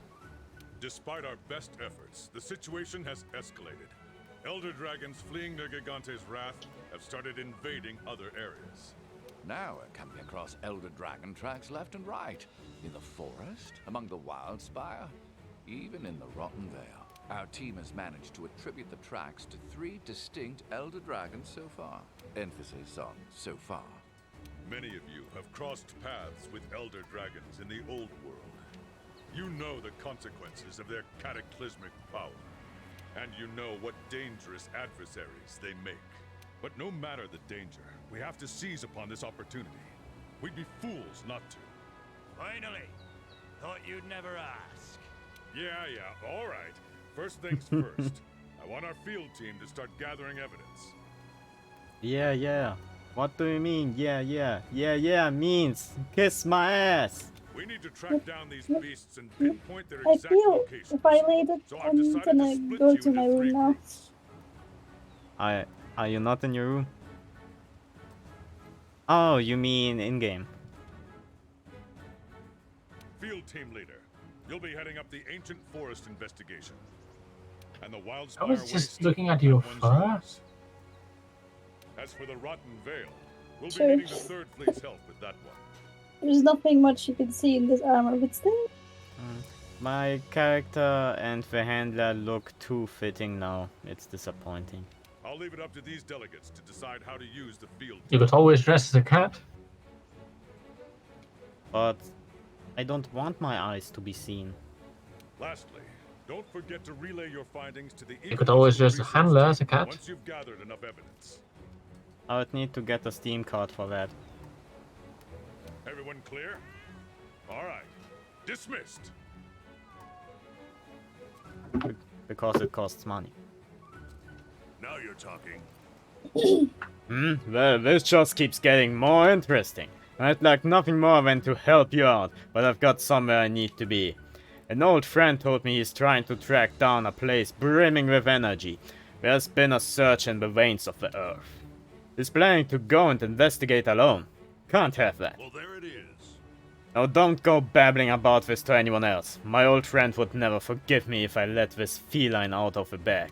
Despite our best efforts, the situation has escalated. Elder dragons fleeing Nergigante's wrath have started invading other areas. Now we're coming across elder dragon tracks left and right. In the forest, among the wildspire, even in the Rotten Vale. Our team has managed to attribute the tracks to 3 distinct elder dragons so far. Emphasis on so far. Many of you have crossed paths with Elder Dragons in the old world. You know the consequences of their cataclysmic power. And you know what dangerous adversaries they make. But no matter the danger, we have to seize upon this opportunity. We'd be fools not to. Finally! Thought you'd never ask. Yeah, all right. First things first. I want our field team to start gathering evidence. Yeah. What do you mean? Yeah means kiss my ass. We need to track down these beasts and pinpoint their I exact feel locations. violated. So I've I'm decided gonna to split go you to into my 3 room now. groups. Are you not in your room? Oh, you mean in-game. Field team leader, you'll be heading up the ancient forest investigation. And the Wildspire I was just Waste, looking at your that one's fur. yours. As for the Rotten Vale, we'll Sure. be needing the Third Fleet's help with that one. There's nothing much you can see in this armor, but still. My character and the handler look too fitting now. It's disappointing. I'll leave it up to these delegates to decide how to use the field. You could always dress as a cat. But I don't want my eyes to be seen. Lastly, don't forget to relay your findings to the. You could always dress as a research handler team as a cat. Once you've gathered enough evidence. I would need to get a Steam card for that. Everyone clear? All right. Dismissed. Because it costs money. Now you're talking. Well, this just keeps getting more interesting. I'd like nothing more than to help you out, but I've got somewhere I need to be. An old friend told me he's trying to track down a place brimming with energy. There's been a search in the veins of the earth. He's planning to go and investigate alone. Can't have that. Well, there it is. Now don't go babbling about this to anyone else. My old friend would never forgive me if I let this feline out of the bag.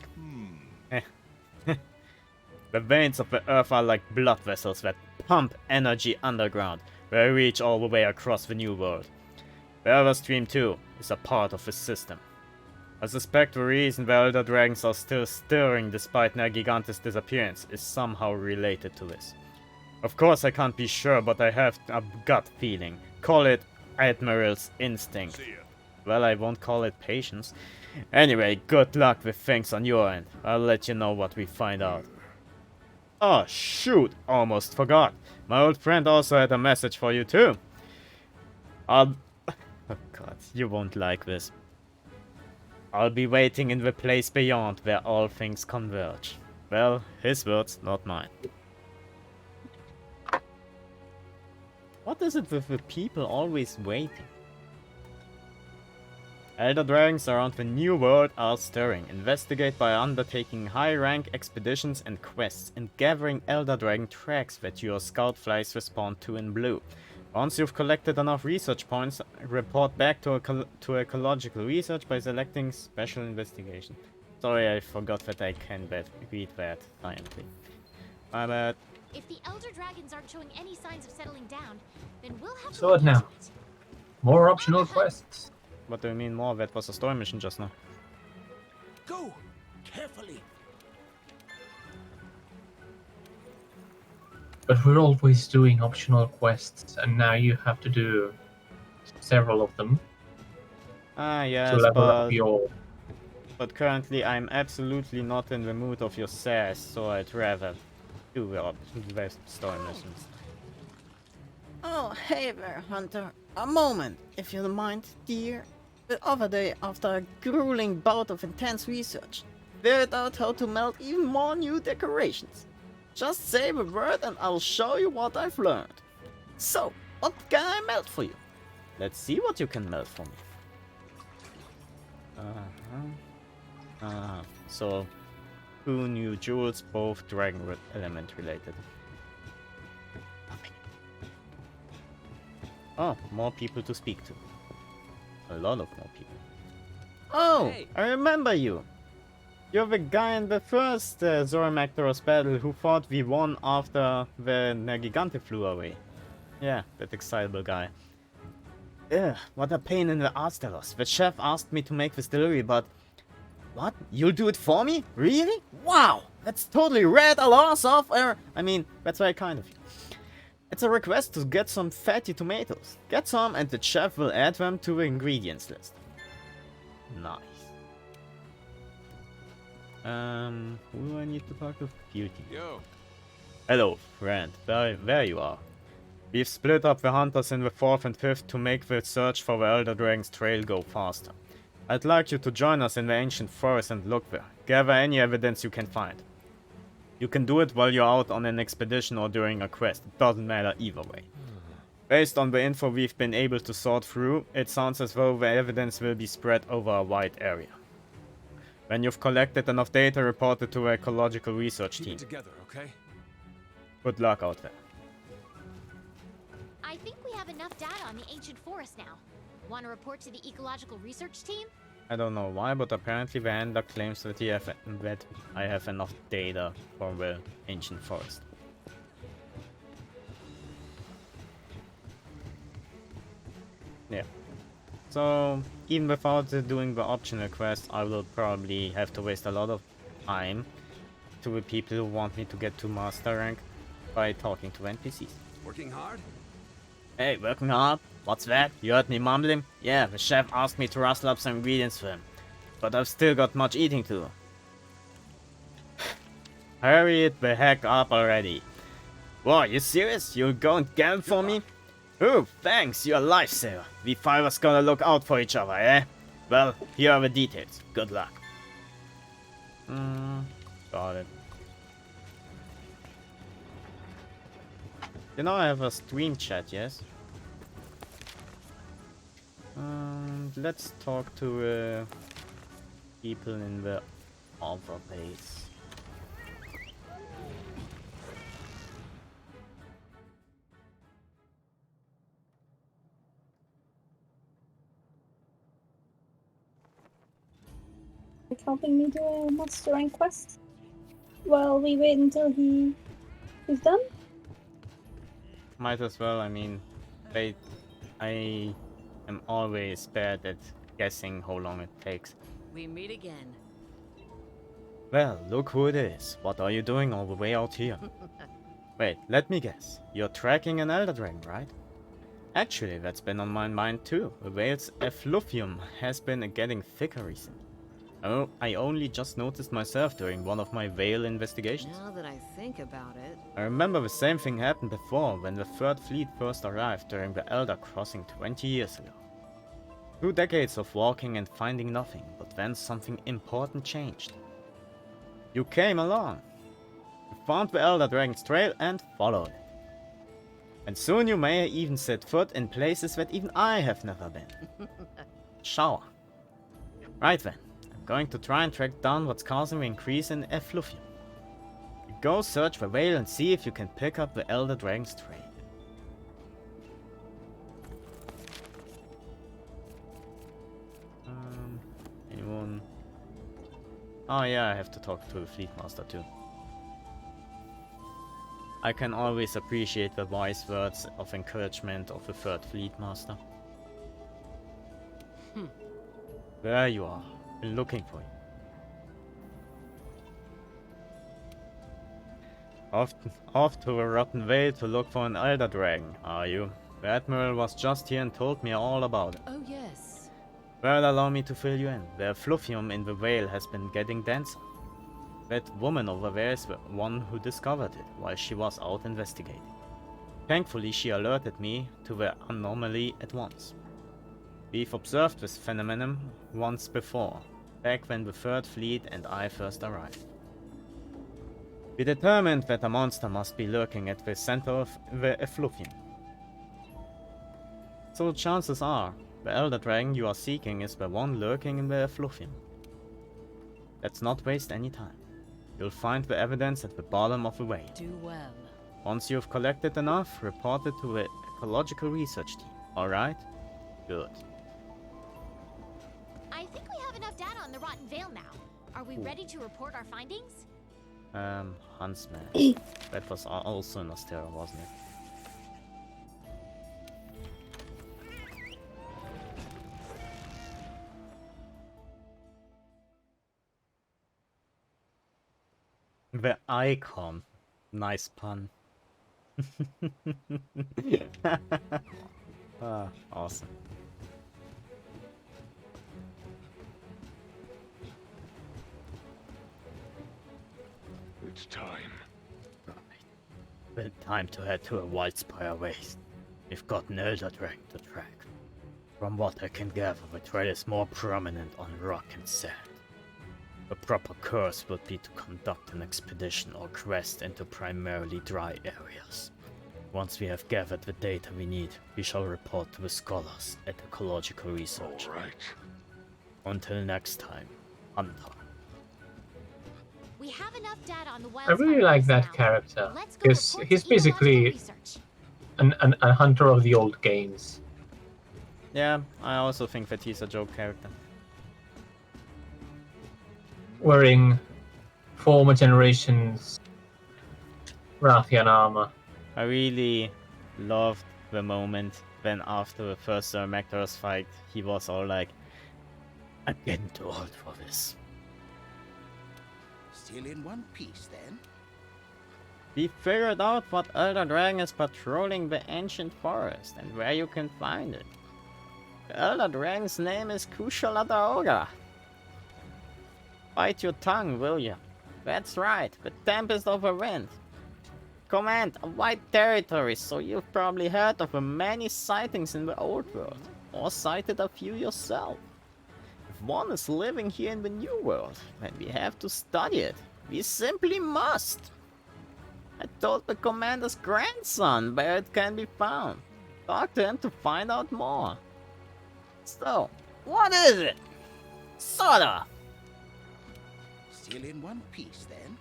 The veins of the earth are like blood vessels that pump energy underground, where they reach all the way across the new world. The Everstream 2 is a part of this system. I suspect the reason the Elder Dragons are still stirring despite Nergigante's disappearance is somehow related to this. Of course I can't be sure, but I have a gut feeling. Call it Admiral's instinct. See ya. Well, I won't call it patience. Anyway, good luck with things on your end. I'll let you know what we find out. Oh shoot, almost forgot. My old friend also had a message for you too. Oh god, you won't like this. I'll be waiting in the place beyond where all things converge. Well, his words, not mine. What is it with the people always waiting? Elder Dragons around the New World are stirring. Investigate by undertaking high-rank expeditions and quests and gathering Elder Dragon tracks that your scout flies respond to in blue. Once you've collected enough research points, report back to ecological research by selecting special investigation. Sorry, I forgot that I can read that silently. My bad. If the Elder Dragons aren't showing any signs of settling down, then we'll have to So look what now? into it. More optional quests. What do you mean more? That was a story mission just now. Go! Carefully! But we're always doing optional quests, and now you have to do several of them Ah, to yes, level up your. but currently I'm absolutely not in the mood of your sass, so I'd rather do the story missions. Oh, hey there, Hunter. A moment, if you don't mind, dear. The other day, after a grueling bout of intense research, figured out how to melt even more new decorations. Just say the word and I'll show you what I've learned. So, what can I melt for you? Let's see what you can melt for me. So, 2 new jewels, both dragon element related. Oh, more people to speak to. A lot of more people. Oh, Hey. I remember you. You're the guy in the first Zoramaktaros battle who thought we won after the Nergigante flew away. Yeah, that excitable guy. Ugh, what a pain in the ass that was. The chef asked me to make this delivery, but... What? You'll do it for me? Really? Wow! That's totally rad, a loss of... I mean, that's very kind of you. It's a request to get some fatty tomatoes. Get some and the chef will add them to the ingredients list. Nice. Who do I need to talk to? Beauty. Yo. Hello, friend. There you are. We've split up the hunters in the 4th and 5th to make the search for the Elder Dragon's trail go faster. I'd like you to join us in the ancient forest and look there. Gather any evidence you can find. You can do it while you're out on an expedition or during a quest. It doesn't matter either way. Based on the info we've been able to sort through, it sounds as though the evidence will be spread over a wide area. When you've collected enough data, report it to the ecological research team. Keep it together, okay? Good luck out there. I think we have enough data on the ancient forest now. Want to report to the ecological research team? I don't know why, but apparently the handler claims that I have enough data for the ancient forest. Yeah. So, even without doing the optional quest, I will probably have to waste a lot of time to the people who want me to get to master rank by talking to NPCs. Working hard? Hey, working hard? What's that? You heard me mumbling? Yeah, the chef asked me to rustle up some ingredients for him. But I've still got much eating to do. Hurry it the heck up already. Whoa, you serious? You'll go and gamble for me? Oh, thanks, you're a lifesaver. We five us gotta look out for each other, eh? Well, here are the details. Good luck. Got it. You know I have a stream chat, yes? Let's talk to people in the other base. Like helping me do a master rank quest? While we wait until he's done? Might as well, I mean, I am always bad at guessing how long it takes. We meet again. Well, look who it is. What are you doing all the way out here? Wait, let me guess. You're tracking an Elder Dragon, right? Actually, that's been on my mind too. The whale's effluvium has been getting thicker recently. Oh, I only just noticed myself during one of my whale investigations. Now that I think about it, I remember the same thing happened before when the Third Fleet first arrived during the Elder Crossing 20 years ago. 2 decades of walking and finding nothing, but then something important changed. You came along. You found the Elder Dragon's trail and followed it. And soon you may even set foot in places that even I have never been. Shower. Right then, I'm going to try and track down what's causing the increase in effluvium. You go search the whale and see if you can pick up the Elder Dragon's trail. Anyone? Oh yeah, I have to talk to the Fleet Master too. I can always appreciate the wise words of encouragement of the Third Fleet Master. There you are. Been looking for you. Off to a rotten whale to look for an Elder Dragon, are you? The Admiral was just here and told me all about it. oh yes. Well, allow me to fill you in. The effluvium in the whale has been getting denser. That woman over there is the one who discovered it while she was out investigating. Thankfully, she alerted me to the anomaly at once. We've observed this phenomenon once before, back when the Third Fleet and I first arrived. We determined that a monster must be lurking at the center of the effluvium. So chances are, the Elder Dragon you are seeking is the one lurking in the effluvium. Let's not waste any time. You'll find the evidence at the bottom of the whale. Do well. Once you've collected enough, report it to the ecological research team. Alright? Good. I think we have enough data on the Rotten Vale now. Are we ready to report our findings? Huntsman. That was also in Astera, wasn't it? The icon. Nice pun. Ah, awesome. It's time. Well, time to head to a Wildspire waste. We've got an Elder Dragon to track. From what I can gather, the trail is more prominent on rock and sand. A proper course would be to conduct an expedition or quest into primarily dry areas. Once we have gathered the data we need, we shall report to the scholars at Ecological Research. All right. Until next time, Hunter. We have enough data on the I really like that character because he's basically a hunter of the old games. Yeah, I also think that he's a joke character. Wearing former generations Rathian armor. I really loved the moment when after the first Zermector's fight, he was all like, I'm getting too old for this. Still in one piece, then? We figured out what Elder Dragon is patrolling the ancient forest and where you can find it. The Elder Dragon's name is Kushaladaora. Bite your tongue, will ya? That's right, the Tempest of the Wind. Command a wide territory, so you've probably heard of the many sightings in the old world, or sighted a few yourself. If one is living here in the new world, then we have to study it. We simply must. I told the commander's grandson where it can be found. Talk to him to find out more. So, what is it? Sort of. Still in one piece, then?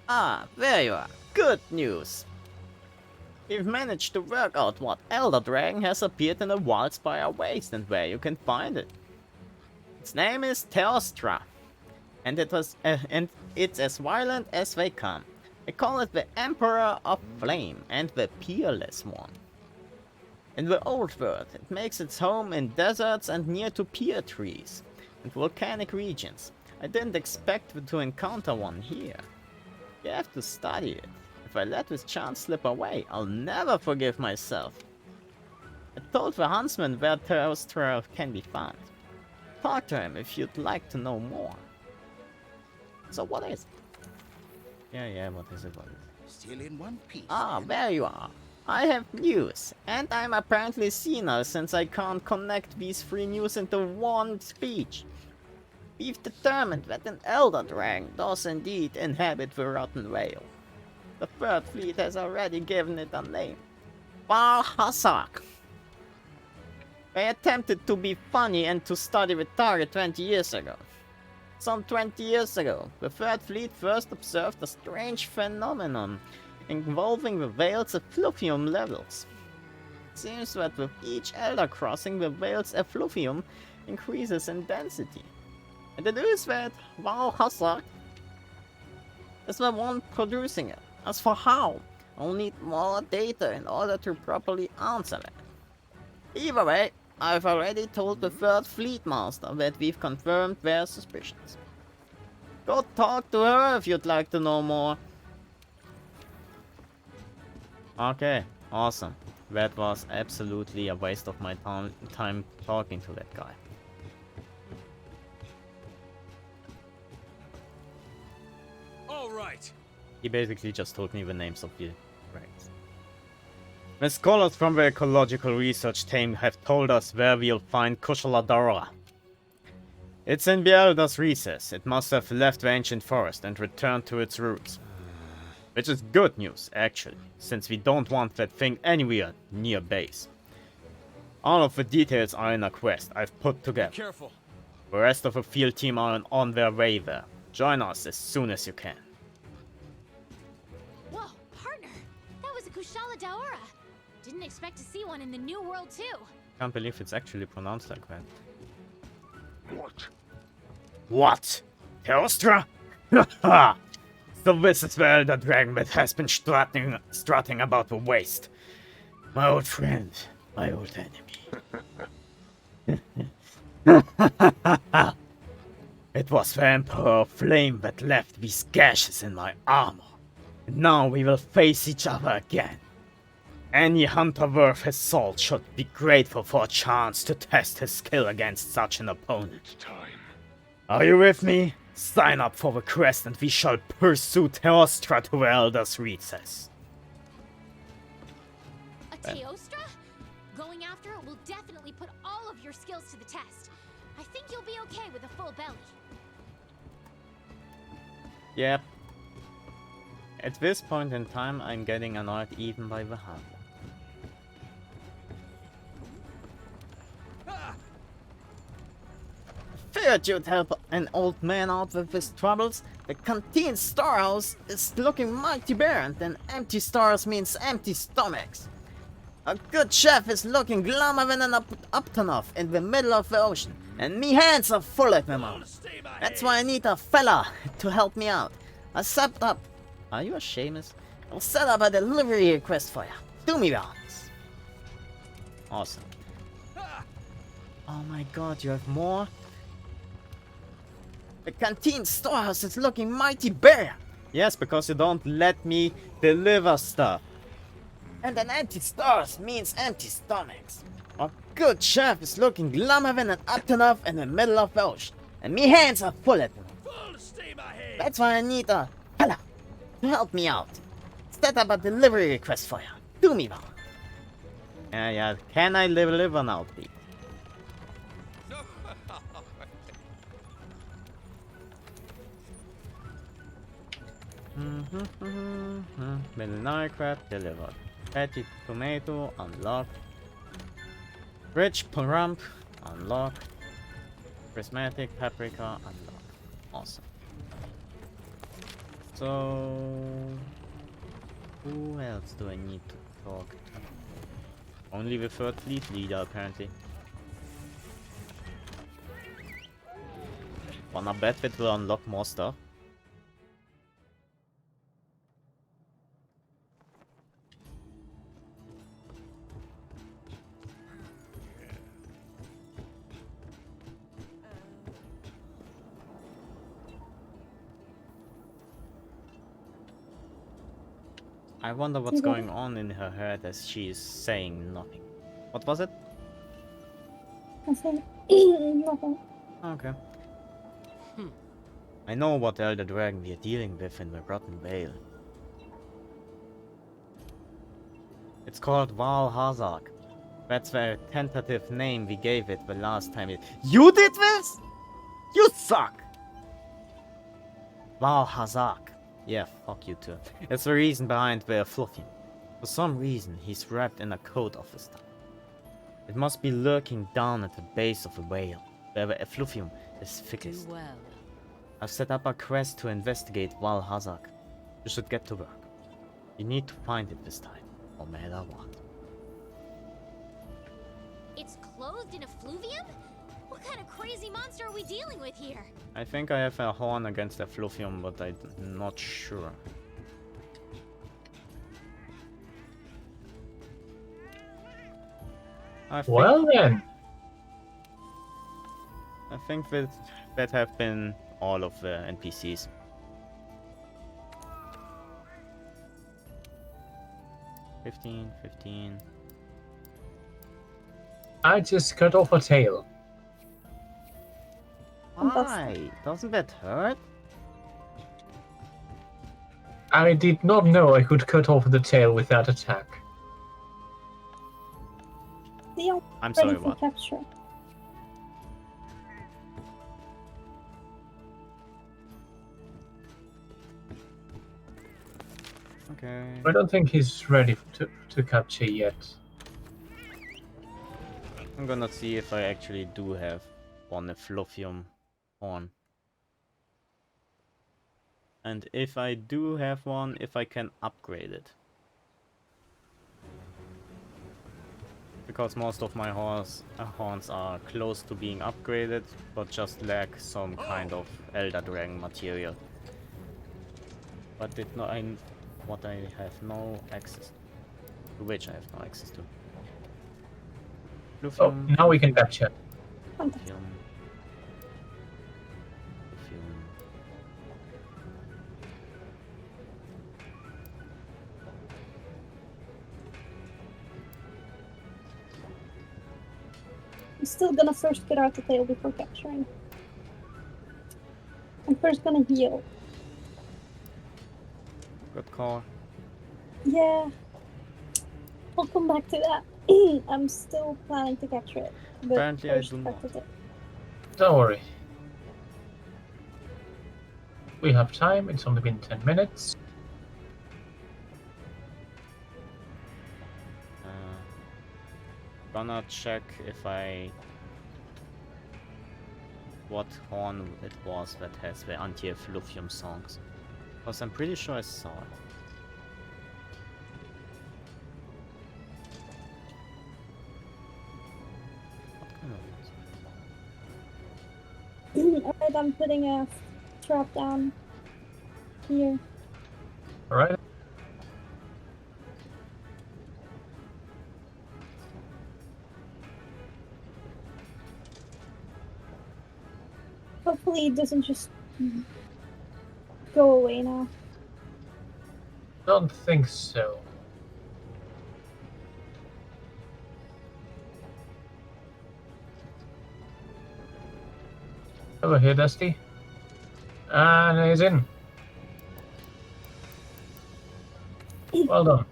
Ah, there you are. Good news. We've managed to work out what Elder Dragon has appeared in the Wildspire Waste and where you can find it. Its name is Teostra, and it's as violent as they come. I call it the Emperor of Flame and the Peerless One. In the old world, it makes its home in deserts and near to pear trees and volcanic regions. I didn't expect to encounter one here. You have to study it. If I let this chance slip away, I'll never forgive myself. I told the huntsman where Teostra can be found. Talk to him if you'd like to know more. So what is it? Yeah, what is it? Still in one piece. Ah, there you are. I have news, and I'm apparently senile since I can't connect these three news into one speech. We've determined that an Elder Dragon does indeed inhabit the Rotten Vale. The Third Fleet has already given it a name. Valhazak. They attempted to be funny and to study the target 20 years ago. Some 20 years ago, the Third Fleet first observed a strange phenomenon involving the Vale's effluvium levels. It seems that with each Elder crossing, the Vale's effluvium increases in density. And it is that Valhazak is the one producing it. As for how, I'll need more data in order to properly answer it. Either way, I've already told the Third Fleet Master that we've confirmed their suspicions. Go talk to her if you'd like to know more. Okay, awesome. That was absolutely a waste of my time talking to that guy. All right. He basically just told me the names of the dragons. The scholars from the ecological research team have told us where we'll find Kushaladora. It's in the Elder's recess. It must have left the ancient forest and returned to its roots. Which is good news, actually, since we don't want that thing anywhere near base. All of the details are in a quest I've put together. Be careful. The rest of the field team are on their way there. Join us as soon as you can. Whoa, partner! That was a Kushala Daora! Didn't expect to see one in the New World, too. Can't believe it's actually pronounced like that. What? What? Teostra? Haha! So this is the Elder Dragon that has been strutting about the waste. My old friend, my old enemy. It was the Emperor of Flame that left these gashes in my armor. And now we will face each other again. Any hunter worth his salt should be grateful for a chance to test his skill against such an opponent. Time. Are you with me? Sign up for the quest and we shall pursue Teostra to the Elder's recess. A Teostra? Going after it will definitely put all of your skills to the test. I think you'll be okay with a full belly. Yep. At this point in time, I'm getting annoyed even by the hunter. Feared you'd help an old man out with his troubles. The canteen storehouse is looking mighty barren, and empty stores means empty stomachs. A good chef is looking glummer than an Uptonov in the middle of the ocean, and me hands are full at the moment. That's why I need a fella to help me out. I set up... Are you a Seamus? I'll set up a delivery request for you. Do me the honors. Awesome. Oh my god, you have more? The canteen storehouse is looking mighty bare. Yes, because you don't let me deliver stuff. And an empty stores means empty stomachs. A good chef is looking glummer than an Uptonov in the middle of the ocean, and me hands are full at the moment. That's why I need a fella to help me out. Set up a delivery request for you. Do me one. Yeah. Can I deliver now, please? Middle crab delivered. Fatty tomato unlocked. Rich plump unlocked. Prismatic paprika unlocked. Awesome. So who else do I need to talk to? Only the third fleet leader apparently. Wanna bet that will unlock more stuff? I wonder what's going on in her head as she is saying nothing. What was it? Nothing. Okay. I know what Elder Dragon we are dealing with in the Rotten Vale. It's called Valhazak. That's the tentative name we gave it the last time it... You did this?! You suck! Valhazak. Yeah, fuck you too. It's the reason behind the effluvium. For some reason, he's wrapped in a coat of this type. It must be lurking down at the base of the whale, where the effluvium is thickest. Do well. I've set up a quest to investigate Valhazak. You should get to work. You need to find it this time, no matter what. It's clothed in effluvium? What kind of crazy monster are we dealing with here? I think I have a horn against effluvium, but I'm not sure. Well then. I think that have been all of the NPCs. $15. I just cut off a tail. Why? Doesn't that hurt? I did not know I could cut off the tail without attack. I'm sorry, Ready for what? capture. Okay. I don't think he's ready to capture yet. I'm gonna see if I actually do have one effluvium horn. And if I do have one, if I can upgrade it. Because most of my horns are close to being upgraded, but just lack some kind of Elder Dragon material. But what I have no access to, which I have no access to. Oh, now we can capture. still gonna first get out the tail before capturing. I'm first gonna heal. Good call. Yeah. I'll come back to that. I'm still planning to capture it. But Apparently I first do back not. to the tail. Don't worry. We have time. It's only been 10 minutes. Gonna check if what horn it was that has the anti-effluvium songs. Because I'm pretty sure I saw it. What kind of music? Alright, I'm putting a trap down here. Alright. Hopefully it doesn't just go away now. Don't think so. Over here, Dusty. And he's in. Well done.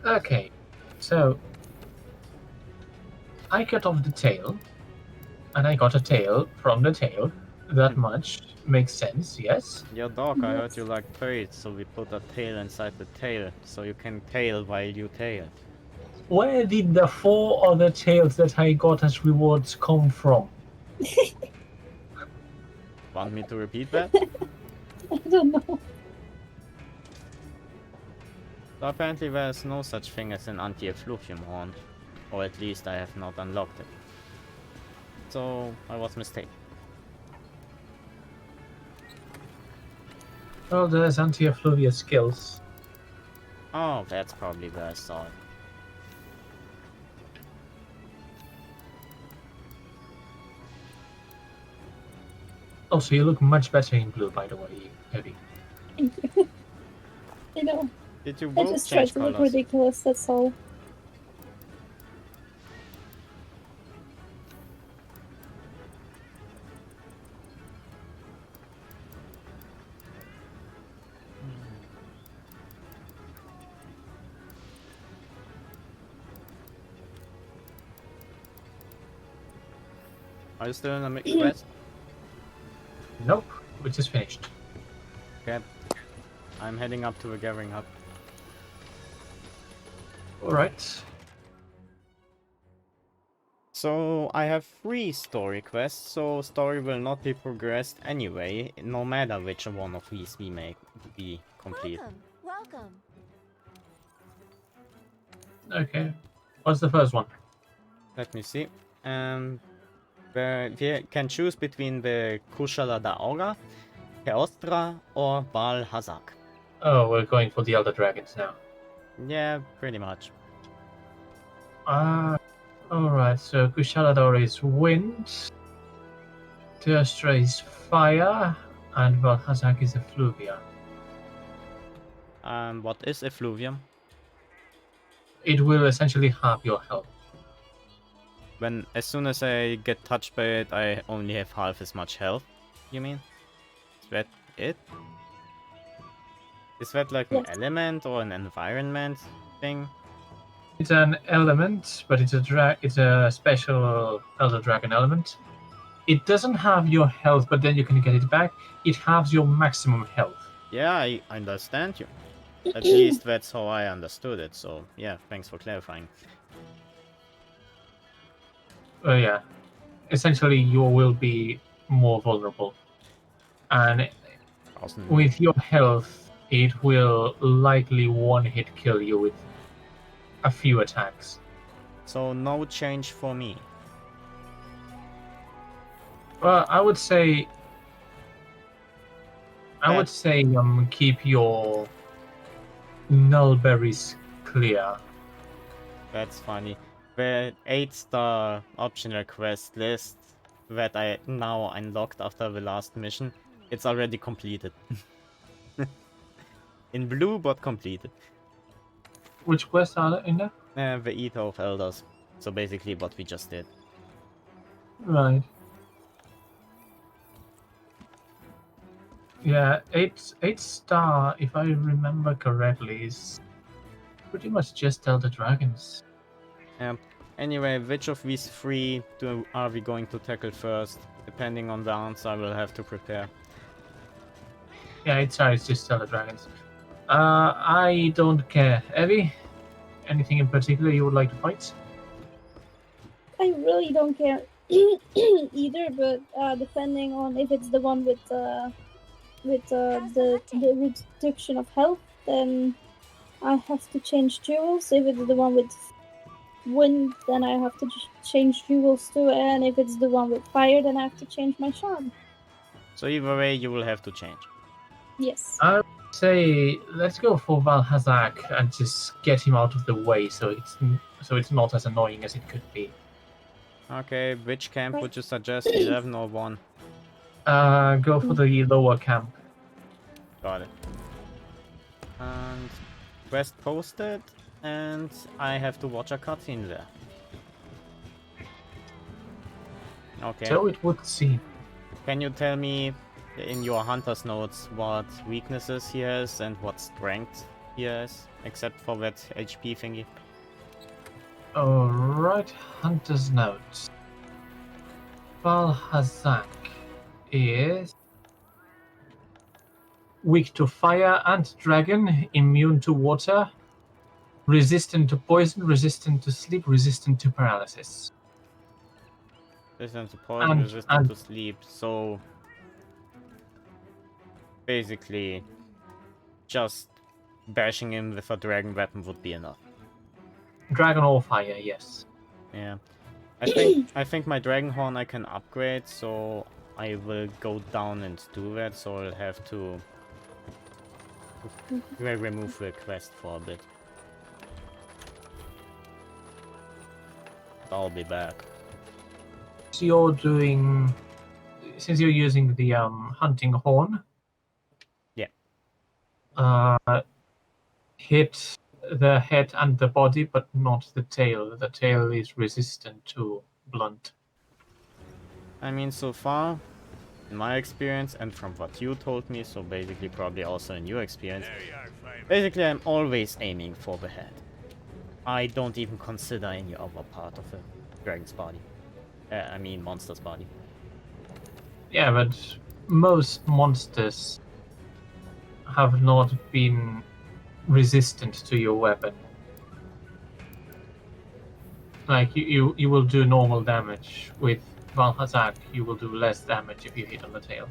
Okay, so I cut off the tail, and I got a tail from the tail. That much makes sense, yes? Your dog, I heard you like birds, so we put a tail inside the tail, so you can tail while you tail. Where did the 4 other tails that I got as rewards come from? Want me to repeat that? I don't know. So apparently there's no such thing as an anti-effluvium horn. Or at least I have not unlocked it. So I was mistaken. Oh, there's anti-effluvia skills. Oh, that's probably where I saw it. Oh, so you look much better in blue, by the way, Heavy. Thank you. You know, Did you I both just tried change to look colors? ridiculous, that's all. Are you still in a mixed quest? Nope, we just finished. Okay. I'm heading up to the gathering hub. Alright. So I have 3 story quests, so story will not be progressed anyway, no matter which one of these we complete. Welcome. Okay. What's the first one? Let me see. We can choose between the Kushala da Aura, Keostra, or Baal Hazak. Oh, we're going for the Elder Dragons now. Yeah, pretty much. Alright, so Kushalador is wind, Teostra is fire, and Valhazak is effluvia. What is effluvium? It will essentially halve your health. As soon as I get touched by it, I only have half as much health, you mean? Is that it? Is that like an element or an environment thing? It's an element, but it's a special Elder Dragon element. It doesn't have your health, but then you can get it back. It halves your maximum health. Yeah, I understand you. At least that's how I understood it, so yeah, thanks for clarifying. Yeah. Essentially, you will be more vulnerable. And with your health, it will likely one-hit kill you with a few attacks. So no change for me. Well, I would say keep your null berries clear. That's funny. The 8-star optional quest list that I now unlocked after the last mission, it's already completed. In blue, but completed. Which quests are in there? The Ether of Elders. So basically what we just did. Right. Yeah, 8-star, if I remember correctly, is pretty much just Elder Dragons. Anyway, which of these three are we going to tackle first? Depending on the answer, I will have to prepare. Yeah, it's just Elder Dragons. I don't care. Evie, anything in particular you would like to fight? I really don't care either, but depending on if it's the one with the reduction of health, then I have to change jewels. If it's the one with wind, then I have to change jewels too, and if it's the one with fire, then I have to change my charm. So either way, you will have to change. Yes. I would say let's go for Valhazak and just get him out of the way, so it's not as annoying as it could be. Okay, which camp would you suggest? 11 or 1? Go for the lower camp. Got it. And quest posted, and I have to watch a cutscene there. Okay. So it would seem. Can you tell me in your hunter's notes what weaknesses he has and what strength he has, except for that HP thingy? Alright, Hunter's Notes. Valhazak is weak to fire and dragon, immune to water, resistant to poison, resistant to sleep, resistant to paralysis. Resistant to poison, resistant to sleep, so basically just bashing him with a dragon weapon would be enough. Dragon or fire, yes. Yeah. I think my dragon horn I can upgrade, so I will go down and do that, so I'll have to remove the quest for a bit. I'll be back. So you're doing, since you're using the hunting horn. Yeah. Hit the head and the body, but not the tail. The tail is resistant to blunt. I mean, so far, in my experience, and from what you told me, so basically probably also in your experience, basically I'm always aiming for the head. I don't even consider any other part of the dragon's body. I mean, monster's body. Yeah, but most monsters have not been resistant to your weapon. Like, you will do normal damage. With Valhazak, you will do less damage if you hit on the tail.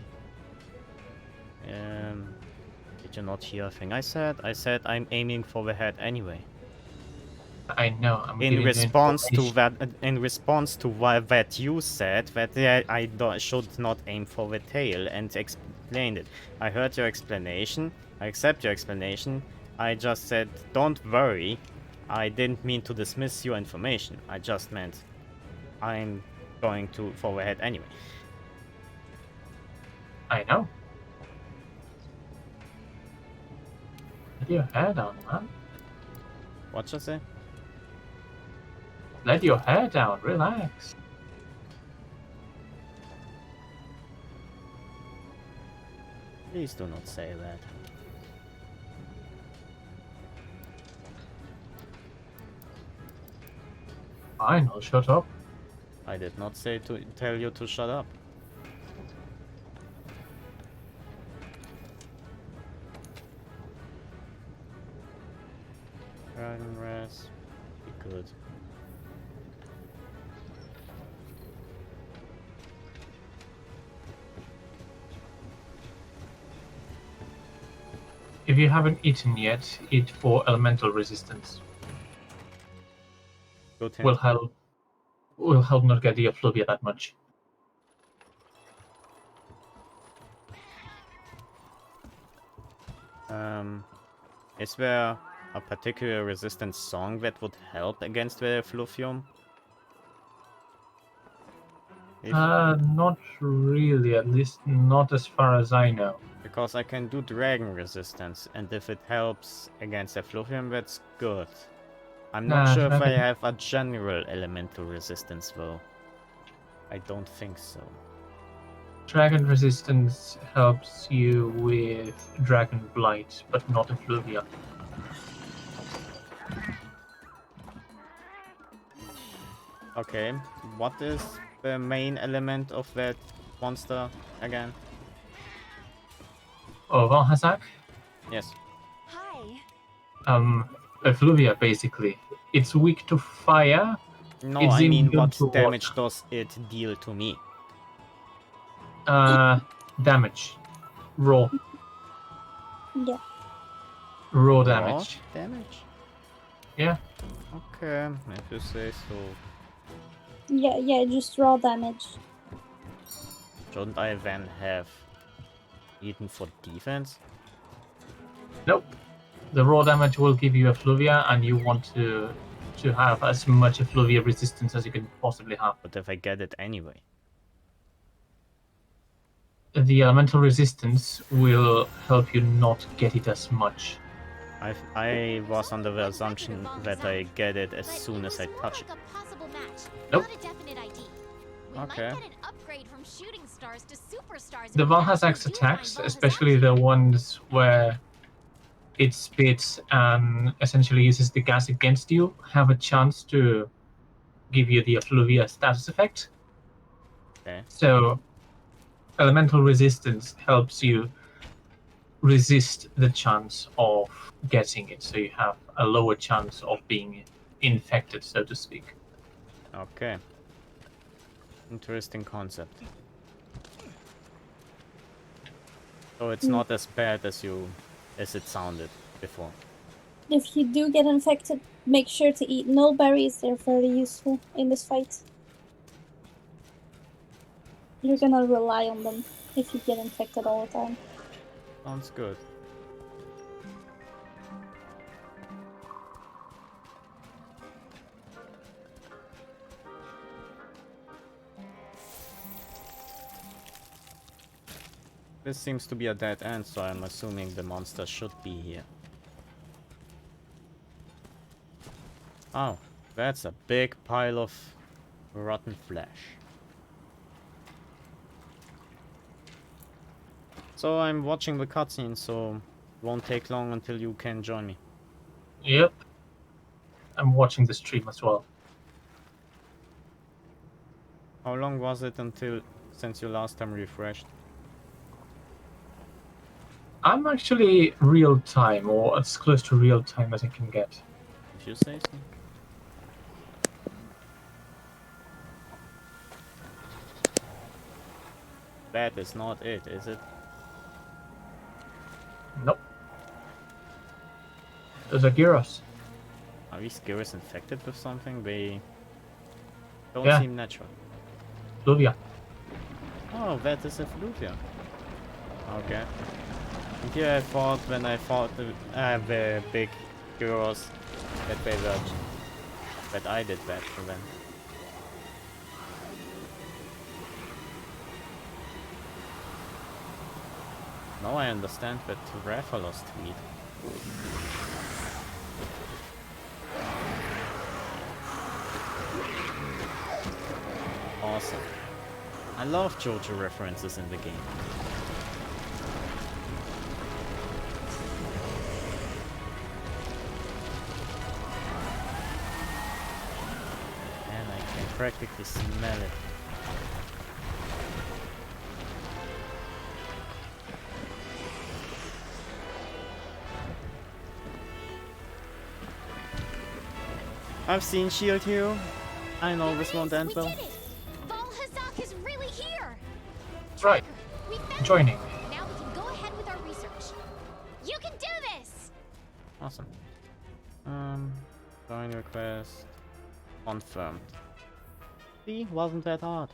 Did you not hear a thing I said? I said I'm aiming for the head anyway. I know. In response to what that you said, that I should not aim for the tail, and explained it. I heard your explanation. I accept your explanation. I just said, don't worry. I didn't mean to dismiss your information. I just meant I'm going for the head anyway. I know. Let your hair down, man. What you say? Let your hair down. Relax. Please do not say that. Fine, I'll shut up. I did not say to tell you to shut up. Dragon Res. Be good. If you haven't eaten yet, eat for elemental resistance. Good hint. will help not get the effluvia that much. Is there a particular resistance song that would help against the effluvium? Not really, at least not as far as I know. Because I can do dragon resistance, and if it helps against effluvium, that's good. I'm not sure if I have a general elemental resistance though. I don't think so. Dragon resistance helps you with dragon blight, but not effluvia. Okay, what is the main element of that monster again? Oh, Valhazak? Yes. Hi. Effluvia, basically. It's weak to fire. No, It's I mean, immune what to damage water. does it deal to me? Damage. Raw. Yeah. Raw damage. Raw damage? Yeah. Okay, if you say so. Yeah, just raw damage. Shouldn't I then have eaten for defense? Nope. The raw damage will give you effluvia, and you want to have as much effluvia resistance as you can possibly have. But if I get it anyway? The elemental resistance will help you not get it as much. I was under the assumption that I get it as soon as I touch it. Nope. Okay. The Valhazak's attacks, especially the ones where it spits and essentially uses the gas against you, have a chance to give you the effluvia status effect. Okay. So elemental resistance helps you resist the chance of getting it, so you have a lower chance of being infected, so to speak. Okay. Interesting concept. So it's not as bad as it sounded before. If you do get infected, make sure to eat null berries. They're very useful in this fight. You're gonna rely on them if you get infected all the time. Sounds good. This seems to be a dead end, so I'm assuming the monster should be here. Oh, that's a big pile of rotten flesh. So I'm watching the cutscene, so it won't take long until you can join me. Yep. I'm watching the stream as well. How long was it since you last time refreshed? I'm actually real time, or as close to real time as I can get. If you say so. That is not it, is it? Nope. Those are gyros. Are these gyros infected with something? They don't Yeah. seem natural. Effluvia. Oh, that is effluvia. Okay. And here I thought when I fought the big gyros that I did bad for them. Now I understand that Rathalos tweet. Awesome. I love JoJo references in the game. And I can practically smell it. I've seen Shield Hero. I know this won't end well. Valhazak is really here. That's right. We found Joining. it. Now we can go ahead with our research. You can do this. Awesome. Join request. Confirmed. See, wasn't that hard.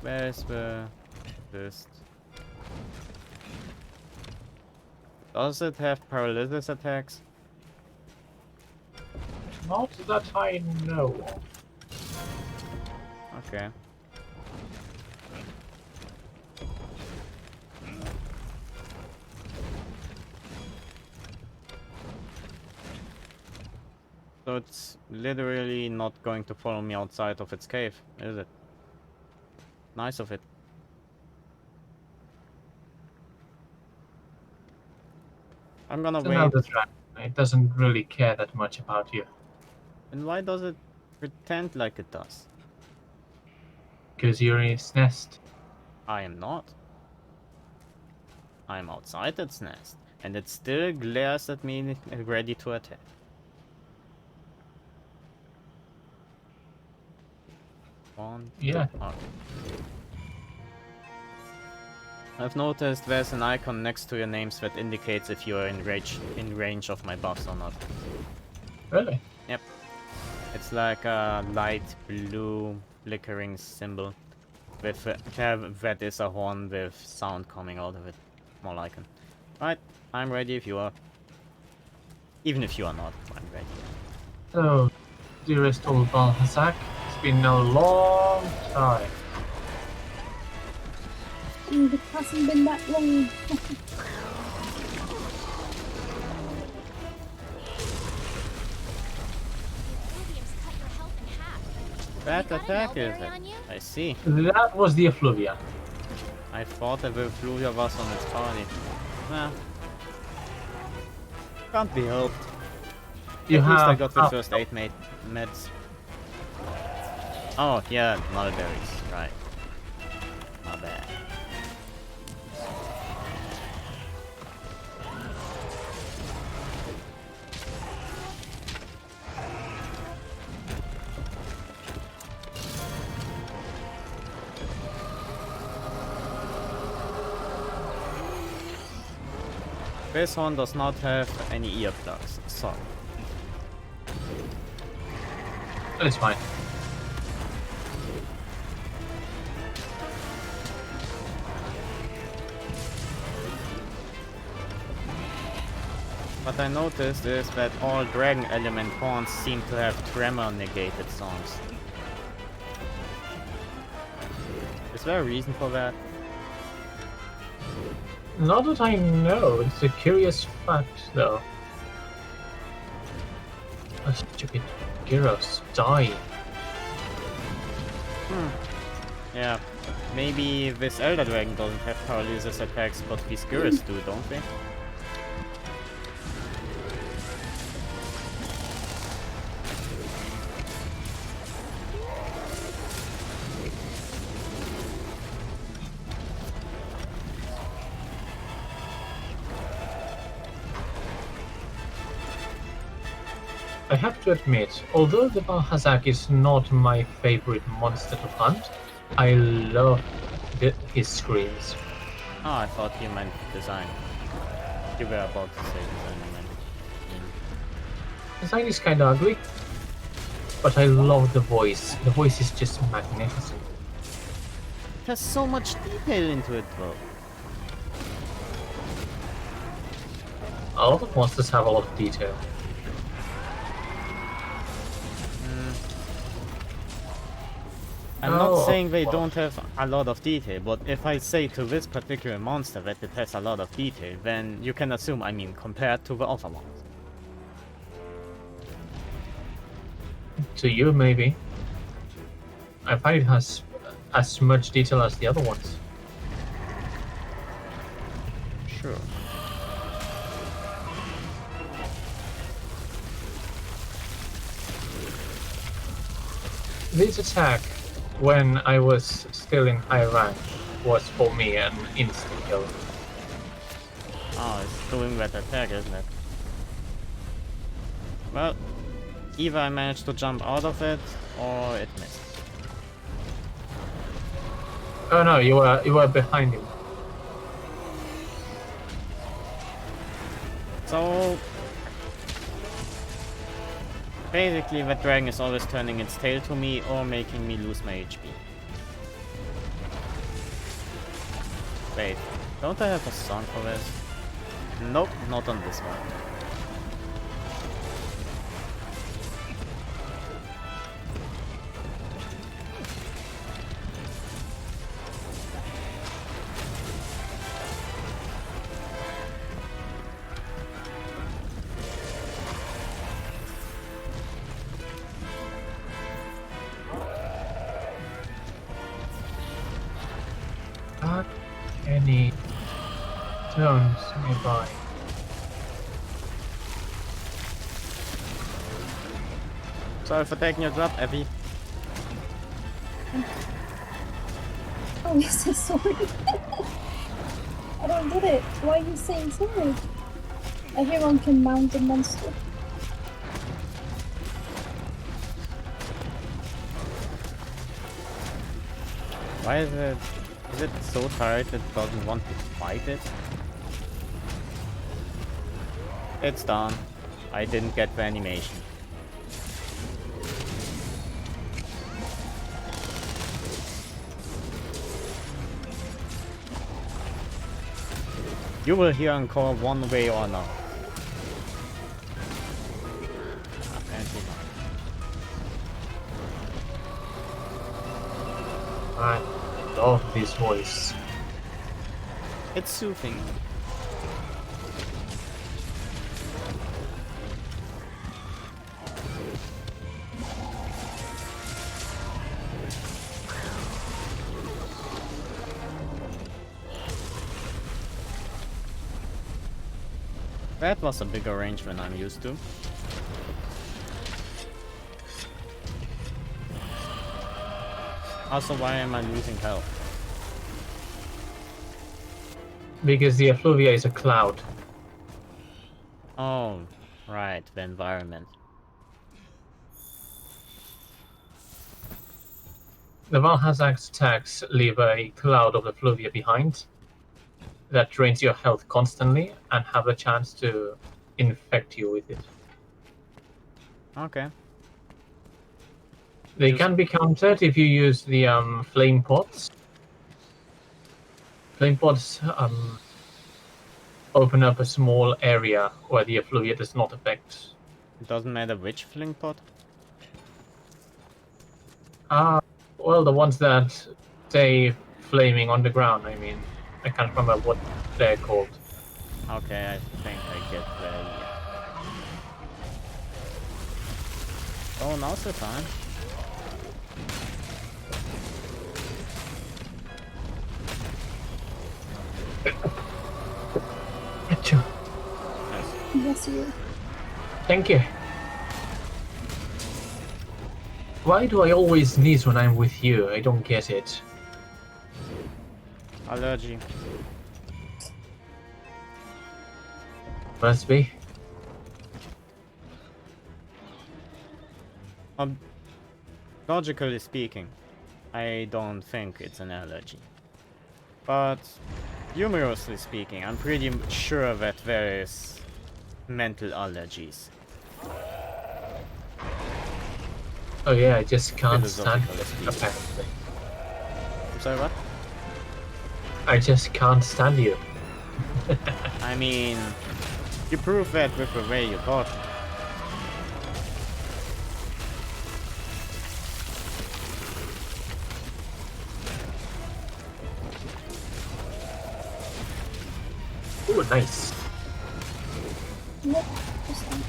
Where's the list? Does it have paralysis attacks? Not that I know of. Okay. So it's literally not going to follow me outside of its cave, is it? Nice of it. I'm gonna It's an wait. elder dragon. It doesn't really care that much about you. And why does it pretend like it does? Because you're in its nest. I am not. I am outside its nest, and it still glares at me ready to attack. One, Yeah. okay. I've noticed there's an icon next to your names that indicates if you are in range of my buffs or not. Really? Yep. It's like a light blue flickering symbol with that is a horn with sound coming out of it. Small icon. Right, I'm ready if you are. Even if you are not, I'm ready. So, dearest old Balhazak, it's been a long time. It hasn't been that long. That attack is it? I see. That was the effluvia. I thought the Fluvia was on its body. Nah. Can't be helped. You At least I have got the first aid meds. Oh, yeah, mulberries, right. My bad. This one does not have any earplugs, so. It's fine. What I noticed is that all dragon element horns seem to have tremor negated songs. Is there a reason for that? Not that I know. It's a curious fact, though. A stupid Gyros die. Yeah. Maybe this Elder Dragon doesn't have paralysis attacks, but these Gyros do, don't they? I have to admit, although the Balhazak is not my favorite monster to hunt, I love his screams. Oh, I thought you meant design. You were about to say design, I meant. Design is kinda ugly, but I love the voice. The voice is just magnificent. It has so much detail into it, though. A lot of monsters have a lot of detail. I'm not saying they don't have a lot of detail, but if I say to this particular monster that it has a lot of detail, then you can assume I mean compared to the other ones. To you, maybe. I find it has as much detail as the other ones. Sure. This attack, when I was still in high rank, was for me an instant kill. Oh, it's doing that attack, isn't it? Well, either I managed to jump out of it, or it missed. Oh no, you were behind him. So basically that dragon is always turning its tail to me or making me lose my HP. Wait, don't I have a song for this? Nope, not on this one. Not any stones nearby. Sorry for taking your drop, Evie. Oh, yes, I'm sorry. I don't get it. Why are you saying sorry? Everyone can mount a monster. Why is it so tired it doesn't want to fight it? It's done. I didn't get the animation. You will hear encore one way or another. Apparently not. I love this voice. It's soothing. That was a bigger range than I'm used to. Also, why am I losing health? Because the effluvia is a cloud. Oh, right, the environment. The Valhazak's attacks leave a cloud of effluvia behind that drains your health constantly and have a chance to infect you with it. Okay. They can be countered if you use the flame pots. Flame pots open up a small area where the effluvia does not affect. It doesn't matter which fling pot. Well, the ones that stay flaming on the ground, I mean. I can't remember what they're called. Okay, I think I get the... Oh, now's the time. Achoo. Yes, you. Thank you. Why do I always sneeze when I'm with you? I don't get it. Allergy. Must be. Logically speaking, I don't think it's an allergy. But humorously speaking, I'm pretty sure that there is mental allergies. Oh yeah, I just can't stand Philosophically you, speaking. apparently. I'm sorry, what? I just can't stand you. I mean, you prove that with the way you talk. Ooh, nice. Yep, just fine.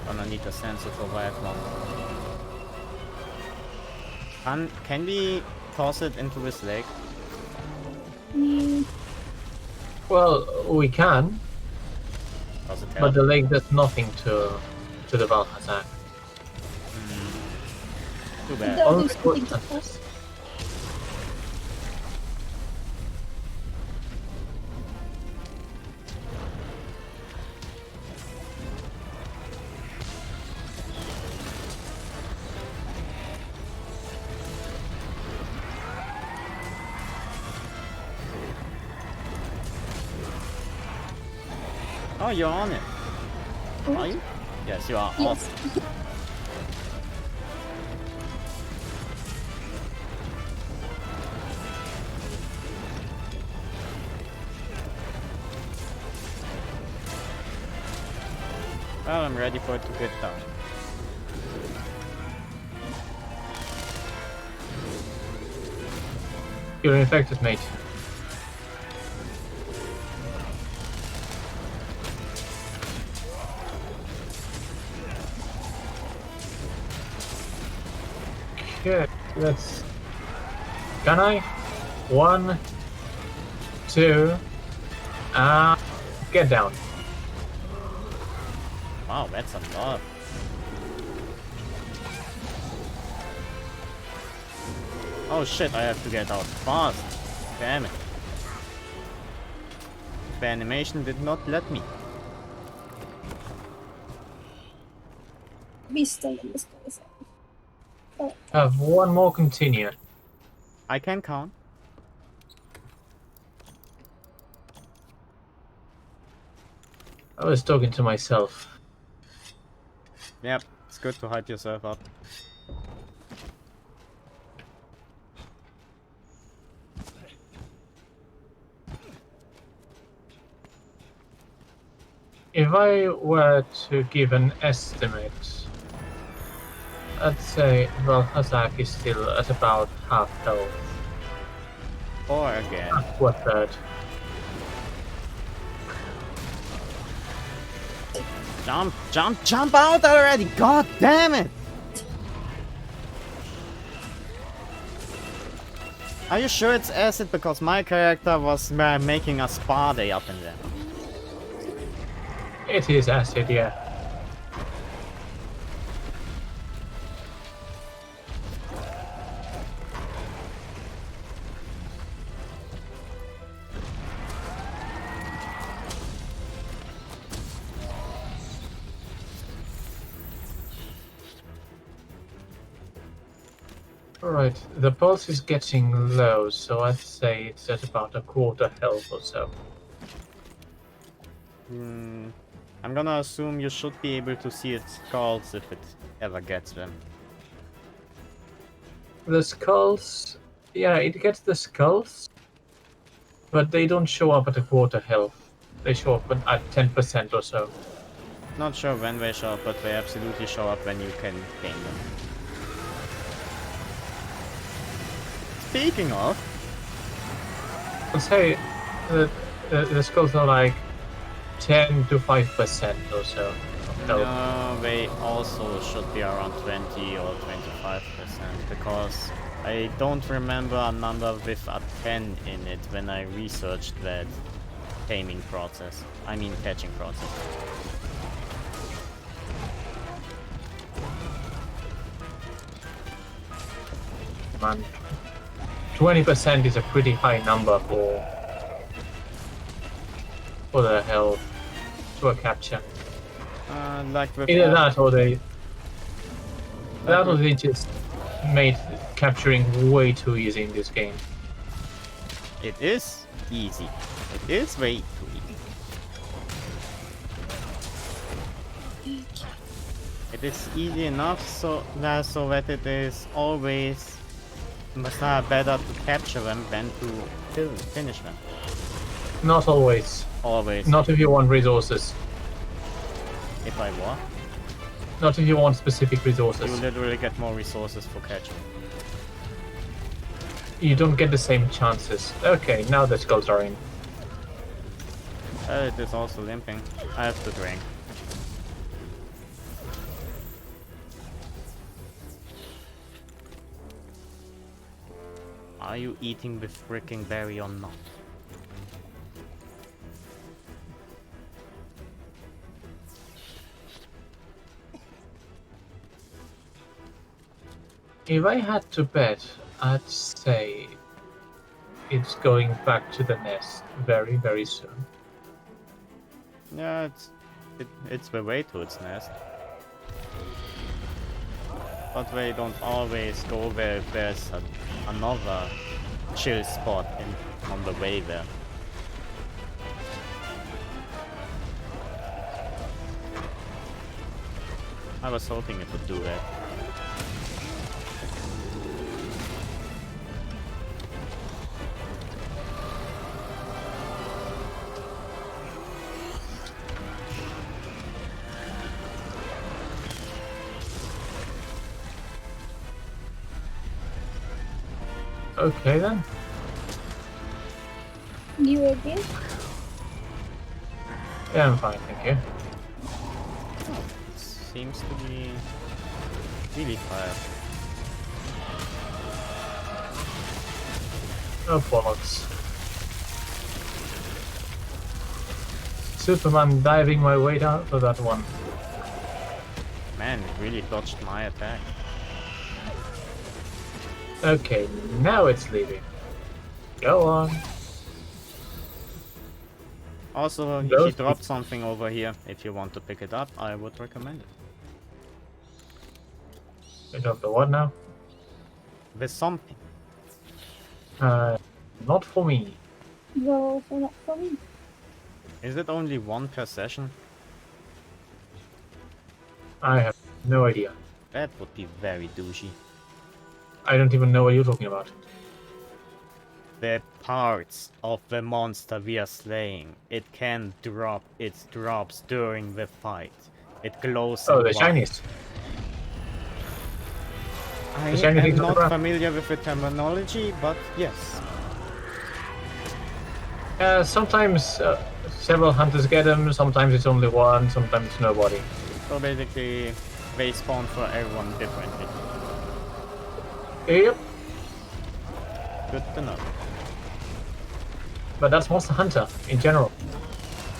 Gonna need a sensor for that one. Can we toss it into this lake? Well, we can, Does it help? but the lake does nothing to the Valhazak. Too bad. Don't Only do something to what- us. Oh, you're on it. Are you? Yes, you are. Yes. Awesome. Well, I'm ready for it to get down. You're infected, mate. Okay, let's... Can I? 1, 2... get down. Wow, that's a lot. Oh shit, I have to get out fast. Damn it. The animation did not let me. Be still in this place. Have one more continue. I can count. I was talking to myself. Yep, it's good to hype yourself up. If I were to give an estimate, I'd say, well, Hazak is still at about half health. Or again. What third? Jump, jump, jump out already! God damn it! Are you sure it's acid? Because my character was making a spa day up in there. It is acid, yeah. Alright, the pulse is getting low, so I'd say it's at about a quarter health or so. I'm gonna assume you should be able to see its skulls if it ever gets them. The skulls... yeah, it gets the skulls, but they don't show up at a quarter health. They show up at 10% or so. Not sure when they show up, but they absolutely show up when you can gain them. Speaking of... I'd say the skulls are like 10 to 5% or so of health. No, they also should be around 20 or 25%, because I don't remember a number with a 10 in it when I researched that taming process. I mean catching process. Man, 20% is a pretty high number for the health to a capture. Like with Either that or they just made capturing way too easy in this game. It is easy. It is way too easy. It is easy enough so that it is always better to capture them than to finish them. Not always. Always. Not if you want resources. If I what? Not if you want specific resources. You literally get more resources for catching. You don't get the same chances. Okay, now the skulls are in. It is also limping. I have to drink. Are you eating the freaking berry or not? If I had to bet, I'd say it's going back to the nest very, very soon. Yeah, it's the way to its nest. But they don't always go where there's another chill spot on the way there. I was hoping it would do that. Okay then. You okay? Yeah, I'm fine, thank you. Seems to be really fire. No bollocks. Superman diving my way down for that one. Man, it really dodged my attack. Okay, now it's leaving. Go on. Also, if Those you dropped something over here, if you want to pick it up, I would recommend it. Pick up the what now? With something. Not for me. Well, also not for me. Is it only one per session? I have no idea. That would be very douchey. I don't even know what you're talking about. The parts of the monster we are slaying, it can drop its drops during the fight. It glows Oh, in the white. shinies. I The shiny am things on the not ground. familiar with the terminology, but yes. Sometimes several hunters get them, sometimes it's only one, sometimes it's nobody. So basically, they spawn for everyone differently. Yep, Good to know. but that's Monster Hunter in general.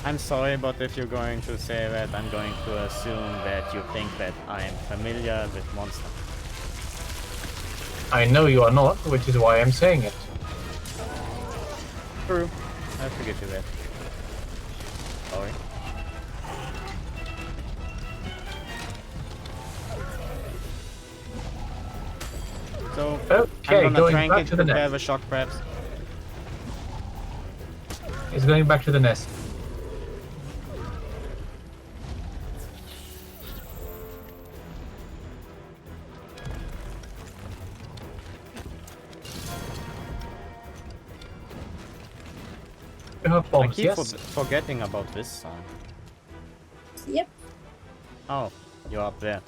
I'm sorry, but if you're going to say that, I'm going to assume that you think that I am familiar with Monster. I know you are not, which is why I'm saying it. True. I forget you that. Sorry. So, Okay, I'm gonna going trank back it, to the prepare nest. the shock crabs. It's going back to the nest. You have I bombs, keep yes? forgetting about this song. Yep. Oh, you're up there.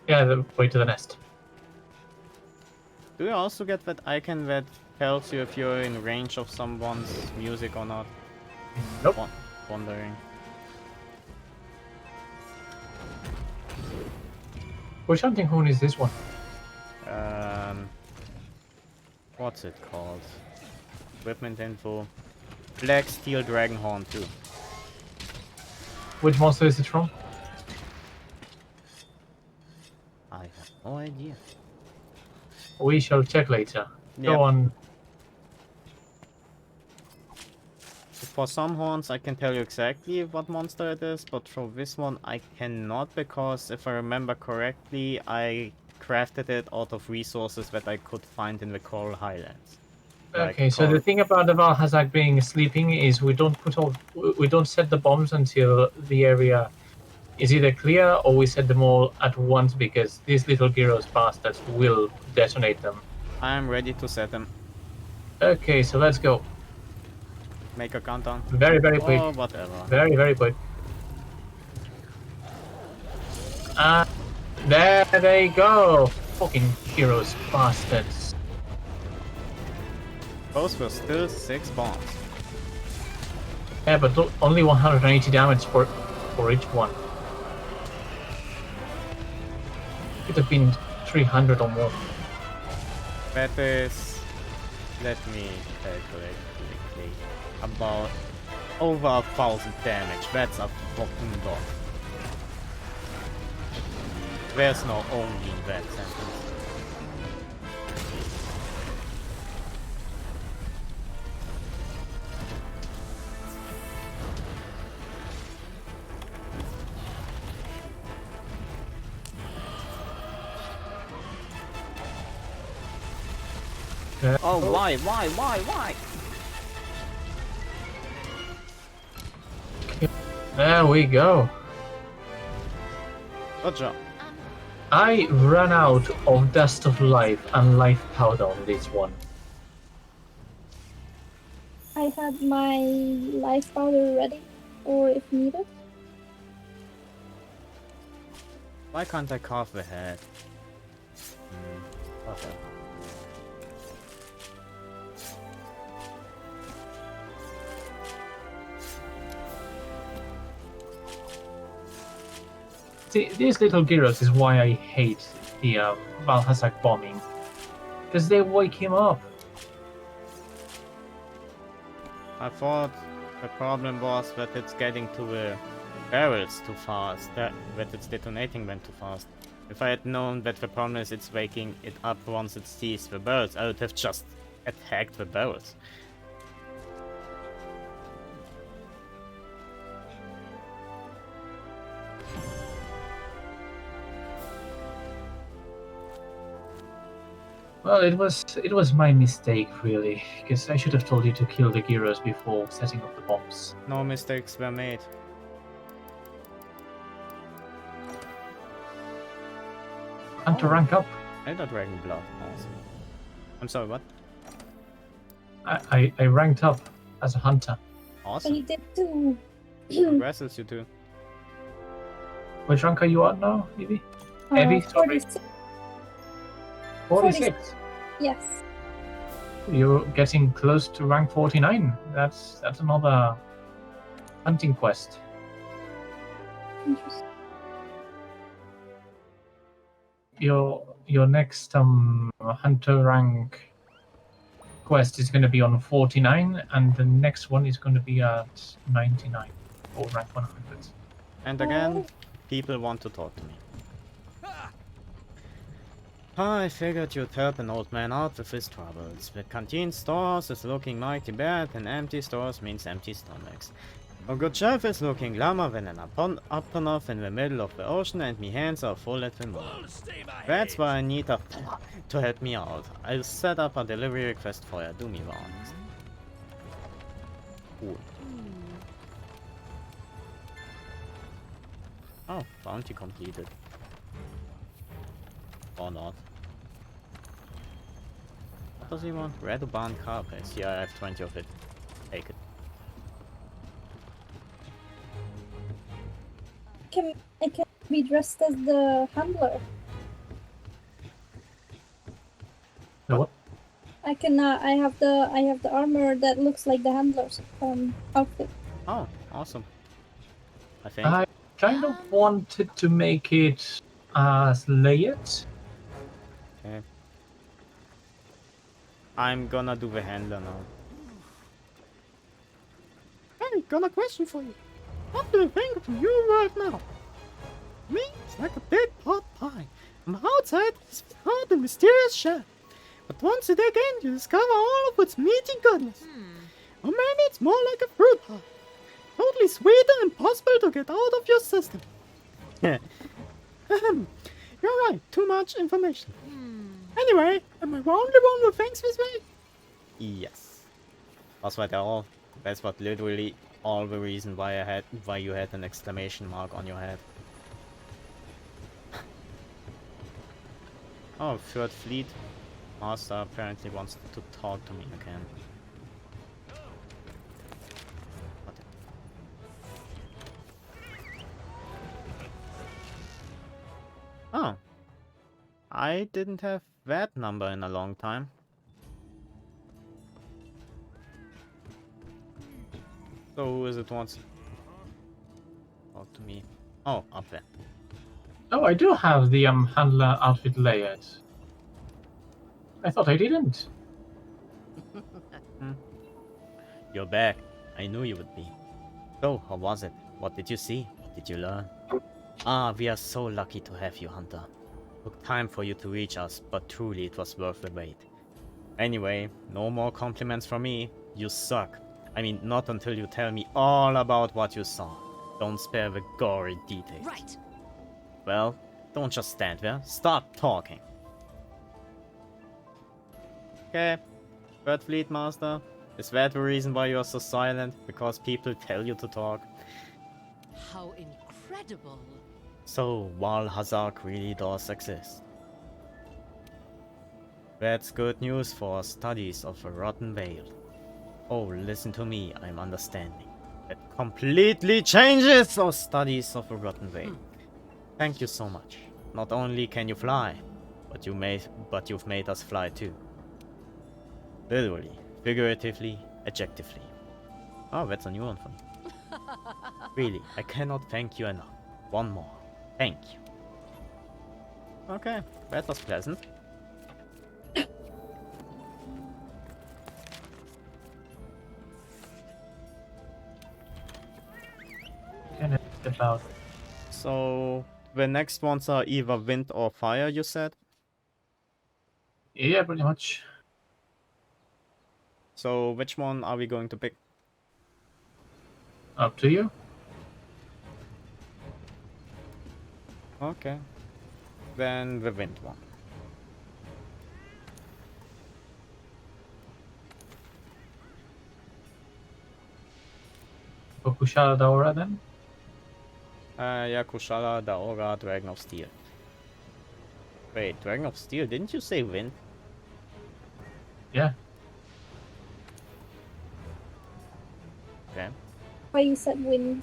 Yeah, the way to the nest. Do you also get that icon that tells you if you're in range of someone's music or not? Nope. Wondering. Which hunting horn is this one? What's it called? Equipment info. Black Steel Dragon Horn 2. Which monster is it from? I have no idea. We shall check later. Yep. Go on. For some horns I can tell you exactly what monster it is, but for this one I cannot, because if I remember correctly, I crafted it out of resources that I could find in the Coral Highlands. Okay, so the thing about the Valhazak being sleeping is we don't set the bombs until the area is either clear or we set them all at once, because these little gyros bastards will detonate them. I am ready to set them. Okay, so let's go. Make a countdown. Very, very quick. Or whatever. Very, very quick. There they go! Fucking gyros bastards. Those were still 6 bombs. Yeah, but only 180 damage for each one. Could have been 300 or more. That is... Let me calculate quickly. About over 1,000 damage. That's a fucking lot. There's no only in that sentence. Oh, why? There we go. Good job. I ran out of Dust of Life and Life Powder on this one. I had my life powder ready, or if needed. Why can't I carve the head? Okay. See, these little gyros is why I hate the Valhazak bombing. Because they wake him up. I thought the problem was that it's getting to the barrels too fast, that it's detonating them too fast. If I had known that the problem is it's waking it up once it sees the barrels, I would have just attacked the barrels. Well, it was my mistake, really, because I should have told you to kill the gyros before setting up the bombs. No mistakes were made. And to rank up. Elder Dragon Blood, awesome. I'm sorry, what? I ranked up as a hunter. Awesome. He did too. Congratulations, you two. Which rank are you at now, Evie? Evie, sorry. 46. Yes. You're getting close to rank 49. That's another hunting quest. Interesting. Your next hunter rank quest is going to be on 49, and the next one is going to be at 99 or rank 100. And again, people want to talk to me. I figured you'd help an old man out with his troubles. The canteen stores is looking mighty bad, and empty stores means empty stomachs. A good chef is looking glummer than an Aptonov in the middle of the ocean, and me hands are full at the moment. That's why I need a to help me out. I'll set up a delivery request for you, do me the honest. Cool. Oh, bounty completed. Or not. What does he want? Red Uban carpets. Yeah, I have 20 of it. Take it. I can be dressed as the handler. The what? I can. I have the armor that looks like the handler's outfit. Oh, awesome. I think. I kind of wanted to make it as layered. Okay. I'm gonna do the handler now. Hey, got a question for you. What do you think of your world now? Me, it's like a big pot pie. On the outside, it's hard and mysterious shell. But once you dig in, you discover all of its meaty goodness. Or maybe it's more like a fruit pie. Totally sweet and impossible to get out of your system. You're right, too much information. Anyway, am I the only one who thinks this way? Yes. That's what all. That's what literally all the reason why you had an exclamation mark on your head. Oh, Third Fleet Master apparently wants to talk to me again. What the- Oh. I didn't have that number in a long time. So who is it wants to talk to me? Oh, up there. Oh, I do have the handler outfit layered. I thought I didn't. You're back. I knew you would be. So, how was it? What did you see? What did you learn? Ah, we are so lucky to have you, Hunter. Took time for you to reach us, but truly it was worth the wait. Anyway, no more compliments from me. You suck. I mean, not until you tell me all about what you saw. Don't spare the gory details. Right. Well, don't just stand there. Start talking. Okay. Third Fleet Master. Is that the reason why you are so silent? Because people tell you to talk? How incredible. So, Wal Hazak really does exist. That's good news for studies of a rotten whale. Oh, listen to me, I'm understanding. That completely changes our studies of a rotten whale. Thank you so much. Not only can you fly, but you've made us fly too. Literally, figuratively, adjectively. Oh, that's a new one for me. Really, I cannot thank you enough. One more. Thank you. Okay, that was pleasant. Kind of about. So, the next ones are either wind or fire, you said? Yeah, pretty much. So, which one are we going to pick? Up to you. Okay. Then the wind one. Kushala Daora then. Yeah, Kushala, Daora, Dragon of Steel. Wait, Dragon of Steel, didn't you say wind? Yeah. Okay. Why you said wind?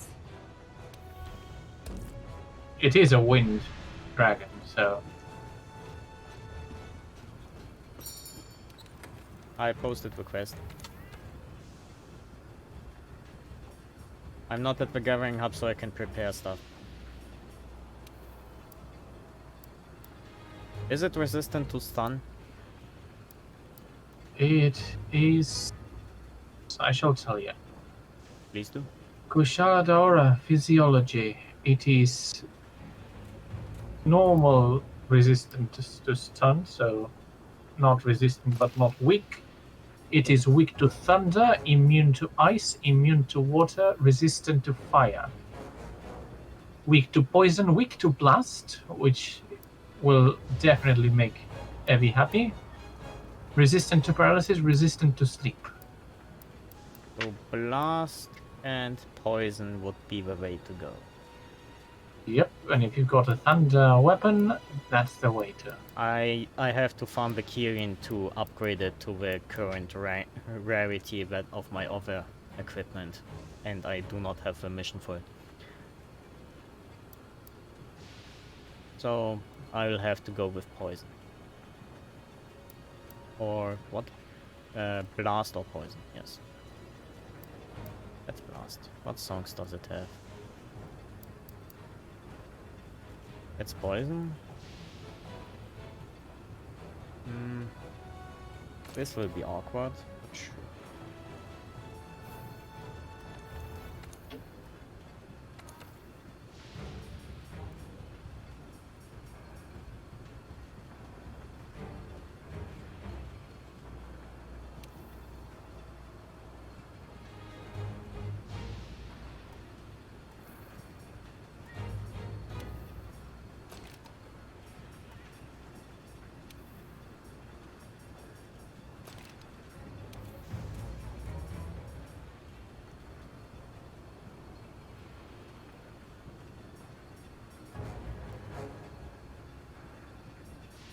It is a wind dragon, so. I posted request. I'm not at the gathering hub, so I can prepare stuff. Is it resistant to stun? It is. I shall tell you. Please do. Kushala Daora physiology. It is normal resistant to stun, so not resistant but not weak. It is weak to thunder, immune to ice, immune to water, resistant to fire. Weak to poison, weak to blast, which will definitely make Evie happy. Resistant to paralysis, resistant to sleep. So blast and poison would be the way to go. Yep, and if you've got a thunder weapon, that's the way to. I have to farm the Kirin to upgrade it to the current rarity of my other equipment, and I do not have a mission for it. So I will have to go with poison. Or what? Blast or poison, yes. Let's blast. What songs does it have? It's poison. This will be awkward. Sure.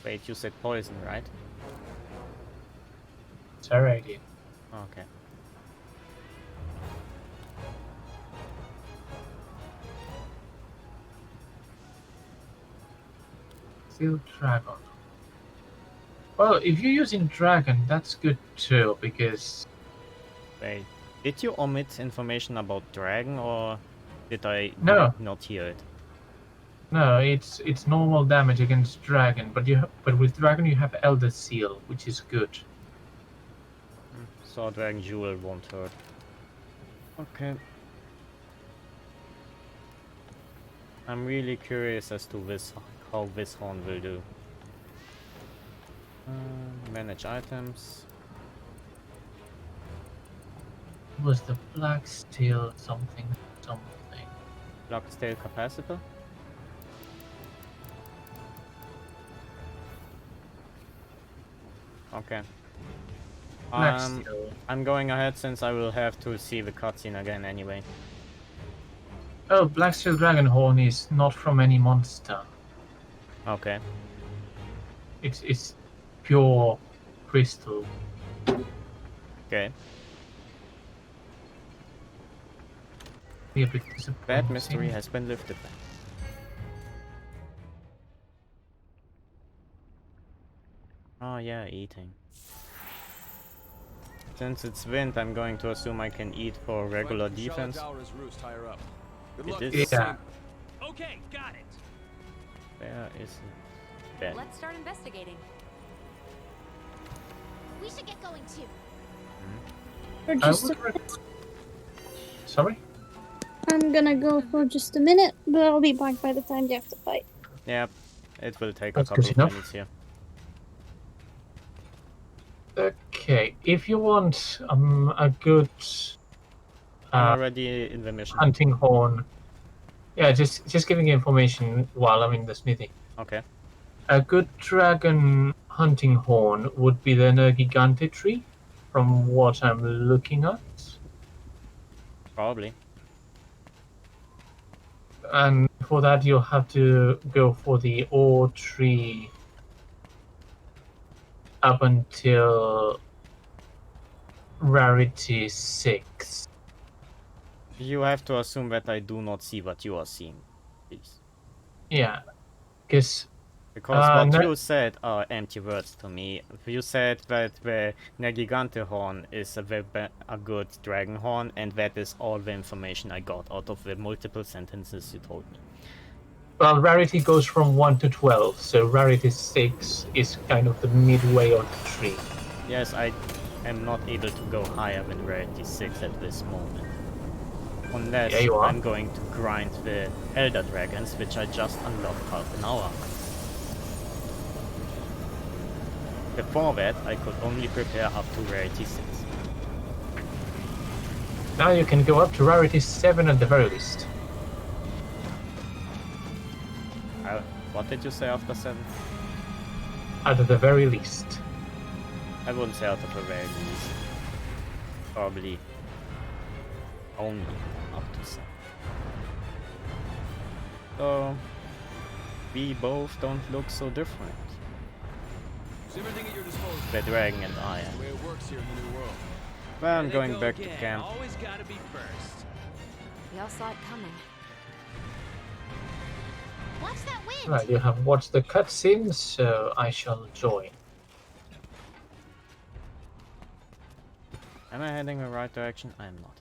Wait, you said poison, right? It's alrighty. Okay. Steel dragon. Well, if you're using dragon, that's good too, because. Wait, did you omit information about dragon, or did I not hear it? No, it's normal damage against dragon, but with dragon you have Elder Seal, which is good. So Dragon Jewel won't hurt. Okay. I'm really curious as to how this horn will do. Manage items. Was the black steel something? Black steel capacitor? Okay. I'm going ahead since I will have to see the cutscene again anyway. Oh, Blacksteel Dragonhorn is not from any monster. Okay. It's pure crystal. Okay. Be a bit disappointing. That mystery has been lifted. Oh yeah, eating. Since it's wind, I'm going to assume I can eat for regular defense. It is. Yeah. Okay, got it. Where is it? Bed. Let's start investigating. We should get going too. For I just would Sorry? I'm gonna go for just a minute, but I'll be back by the time they have to fight. Yep. It will take That's a couple good of enough. minutes here. Okay, if you want a good I'm already in the mission. hunting horn, yeah, just giving you information while I'm in the smithy. Okay. A good dragon hunting horn would be the nergigante tree, from what I'm looking at. Probably. And for that, you'll have to go for the ore tree up until rarity 6. You have to assume that I do not see what you are seeing, please. Yeah, because Because what you said are empty words to me. You said that the nergigante horn is a good dragon horn, and that is all the information I got out of the multiple sentences you told me. well, rarity goes from 1 to 12, so rarity 6 is kind of the midway of the tree. Yes, I am not able to go higher than rarity 6 at this moment. Unless Yeah, you are. I'm going to grind the elder dragons, which I just unlocked half an hour ago. Before that, I could only prepare up to rarity 6. Now you can go up to rarity 7 at the very least. What did you say after 7? At the very least. I wouldn't say out of the very least. Probably only up to 7. So, we both don't look so different. Everything at your disposal. The dragon and I am. The way it works here in the new world. Well, I'm There they going go back to again. camp. Always gotta be first. We all saw it coming. Watch that wind! Right, you have watched the cutscene, so I shall join. Am I heading the right direction? I am not.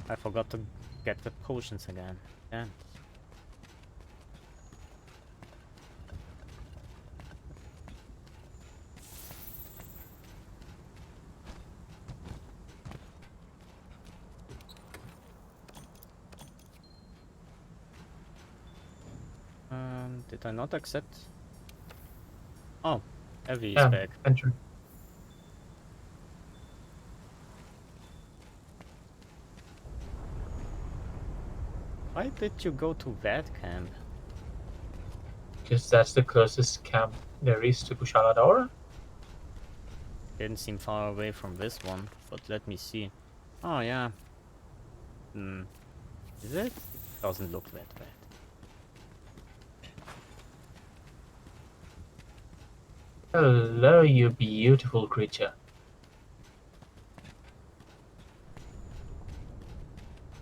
I forgot to get the potions again. Damn. Did I not accept? Oh, Evie is back. Enter. Why did you go to that camp? Because that's the closest camp there is to Kushala. Didn't seem far away from this one, but let me see. Oh yeah. Is it? Doesn't look that bad. Hello, you beautiful creature.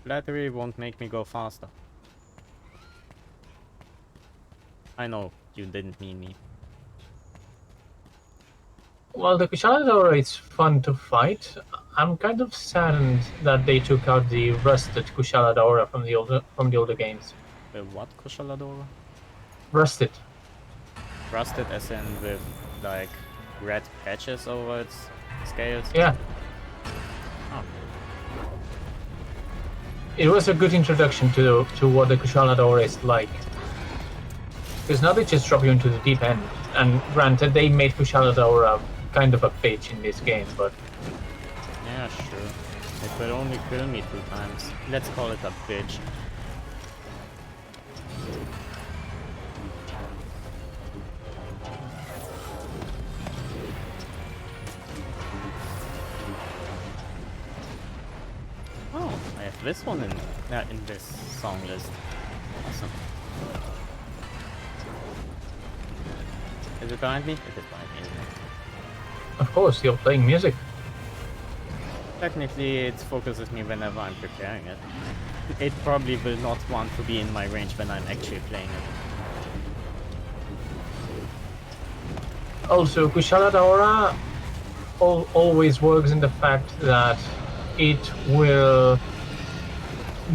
Flattery won't make me go faster. I know, you didn't mean me. Well, the Kushala is fun to fight. I'm kind of saddened that they took out the rusted Kushala from the older games. The what Kushaladora? Rusted. Rusted as in with like red patches over its scales? Yeah. Oh. It was a good introduction to what the Kushala is like. Because now they just drop you into the deep end. And granted, they made Kushala kind of a bitch in this game, but... Yeah, sure. It will only kill me 2 times. Let's call it a bitch. this one in this song list. Awesome. Is it behind me? It is behind me, isn't it? Of course, you're playing music. Technically, it focuses me whenever I'm preparing it. It probably will not want to be in my range when I'm actually playing it. Also, Kushala Daora always works in the fact that it will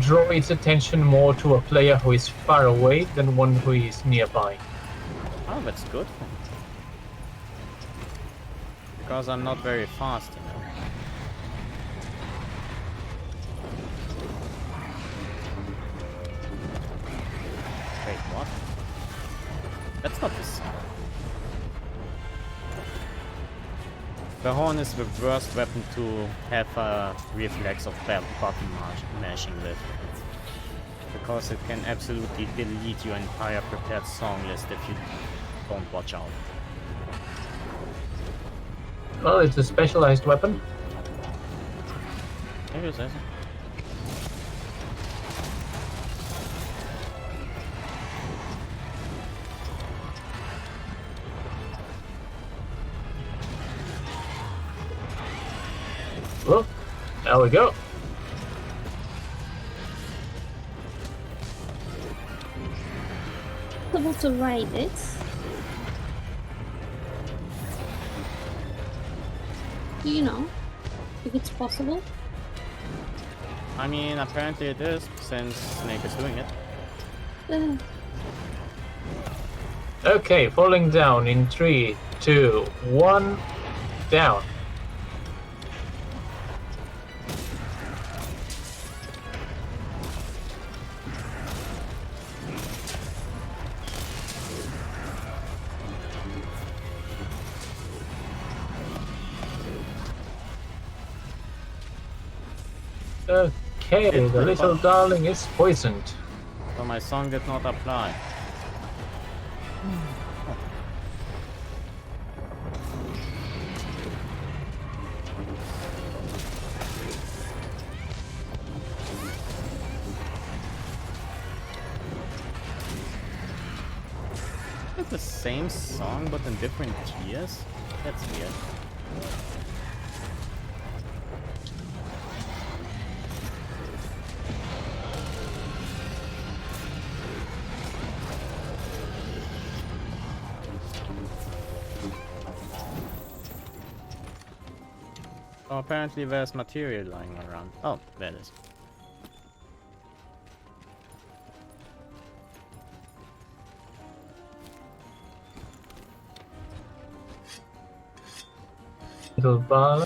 draw its attention more to a player who is far away than one who is nearby. Oh, that's good. Because I'm not very fast, you know. Wait, what? That's not the song. The horn is the worst weapon to have a reflex of button mashing with. Because it can absolutely delete your entire prepared song list if you don't watch out. Well, it's a specialized weapon. Maybe it says. Look, there we go. Able to ride it. Do you know if it's possible? I mean, apparently it is, since Snake is doing it. Okay, falling down in 3, 2, 1, down. Okay, the little darling is poisoned. So my song did not apply. It's the same song but in different keys? That's weird. Oh, apparently there's material lying around. Oh, there it is. Little ball.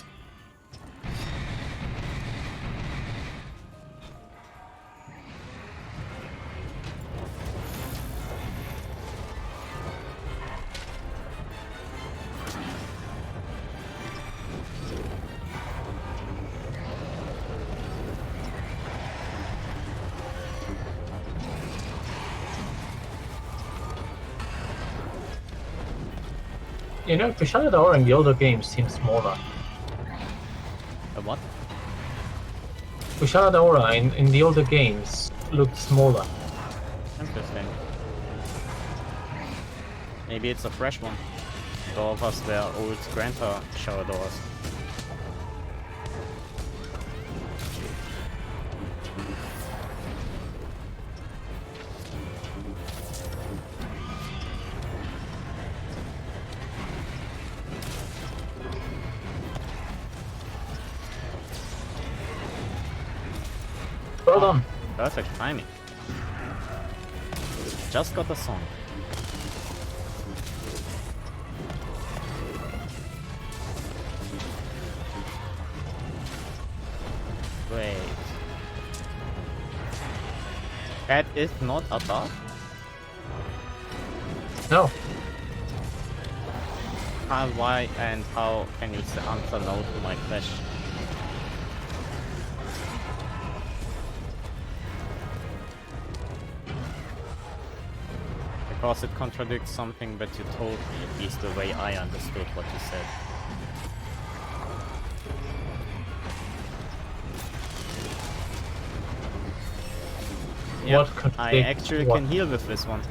You know, Kushala Daora in the older games seems smaller. A what? Kushala Daora in the older games looked smaller. Interesting. Maybe it's a fresh one. All of us were old grandpa shower doors. Well done. Perfect timing. Just got the song. Wait. That is not a dog? No. Why and how can you answer no to my question? Because it contradicts something that you told me, at least the way I understood what you said. Yep, What could I they- actually what? can heal with this one.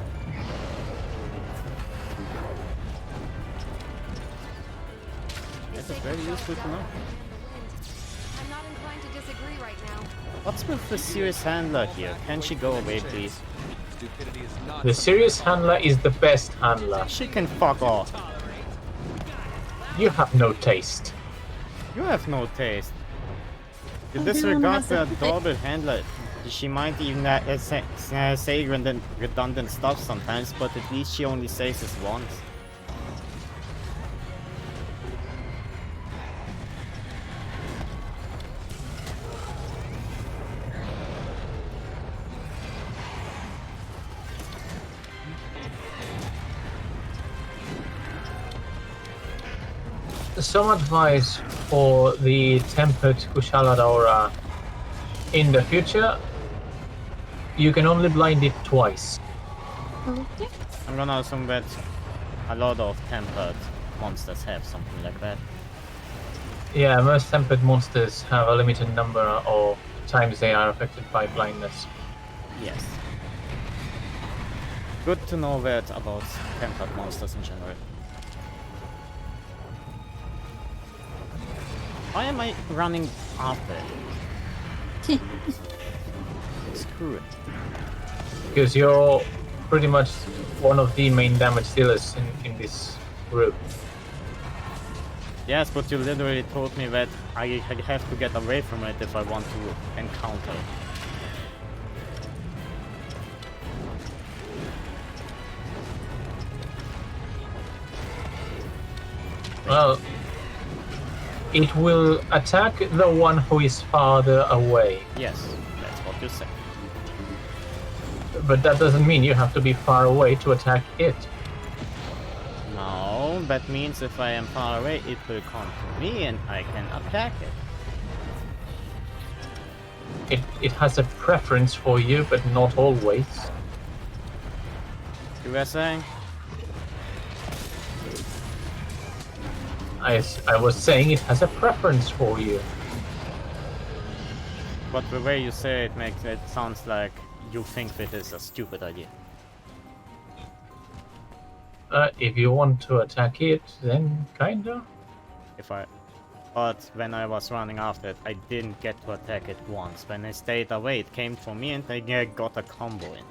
That is very useful to know. I'm not inclined to disagree right now. What's with the serious handler here? Can she go away, please? Stupidity is not The serious handler is the best handler. She can fuck off. You have no taste. You have no taste. You Everyone disregard has the a adorable handler. She might even say redundant stuff sometimes, but at least she only says this once. Some advice for the tempered Kushaladora in the future: you can only blind it twice. Okay. I'm gonna assume that a lot of tempered monsters have something like that. Yeah, most tempered monsters have a limited number of times they are affected by blindness. Yes. Good to know that about tempered monsters in general. Why am I running after it? Screw it. Because you're pretty much one of the main damage dealers in this group. Yes, but you literally told me that I have to get away from it if I want to encounter it. Well, it will attack the one who is farther away. Yes, that's what you said. But that doesn't mean you have to be far away to attack it. No, that means if I am far away, it will come to me and I can attack it. It has a preference for you, but not always. You were saying? I was saying it has a preference for you. But the way you say it makes it sounds like you think that is a stupid idea. If you want to attack it, then kinda. But when I was running after it, I didn't get to attack it once. When I stayed away, it came for me and I got a combo in.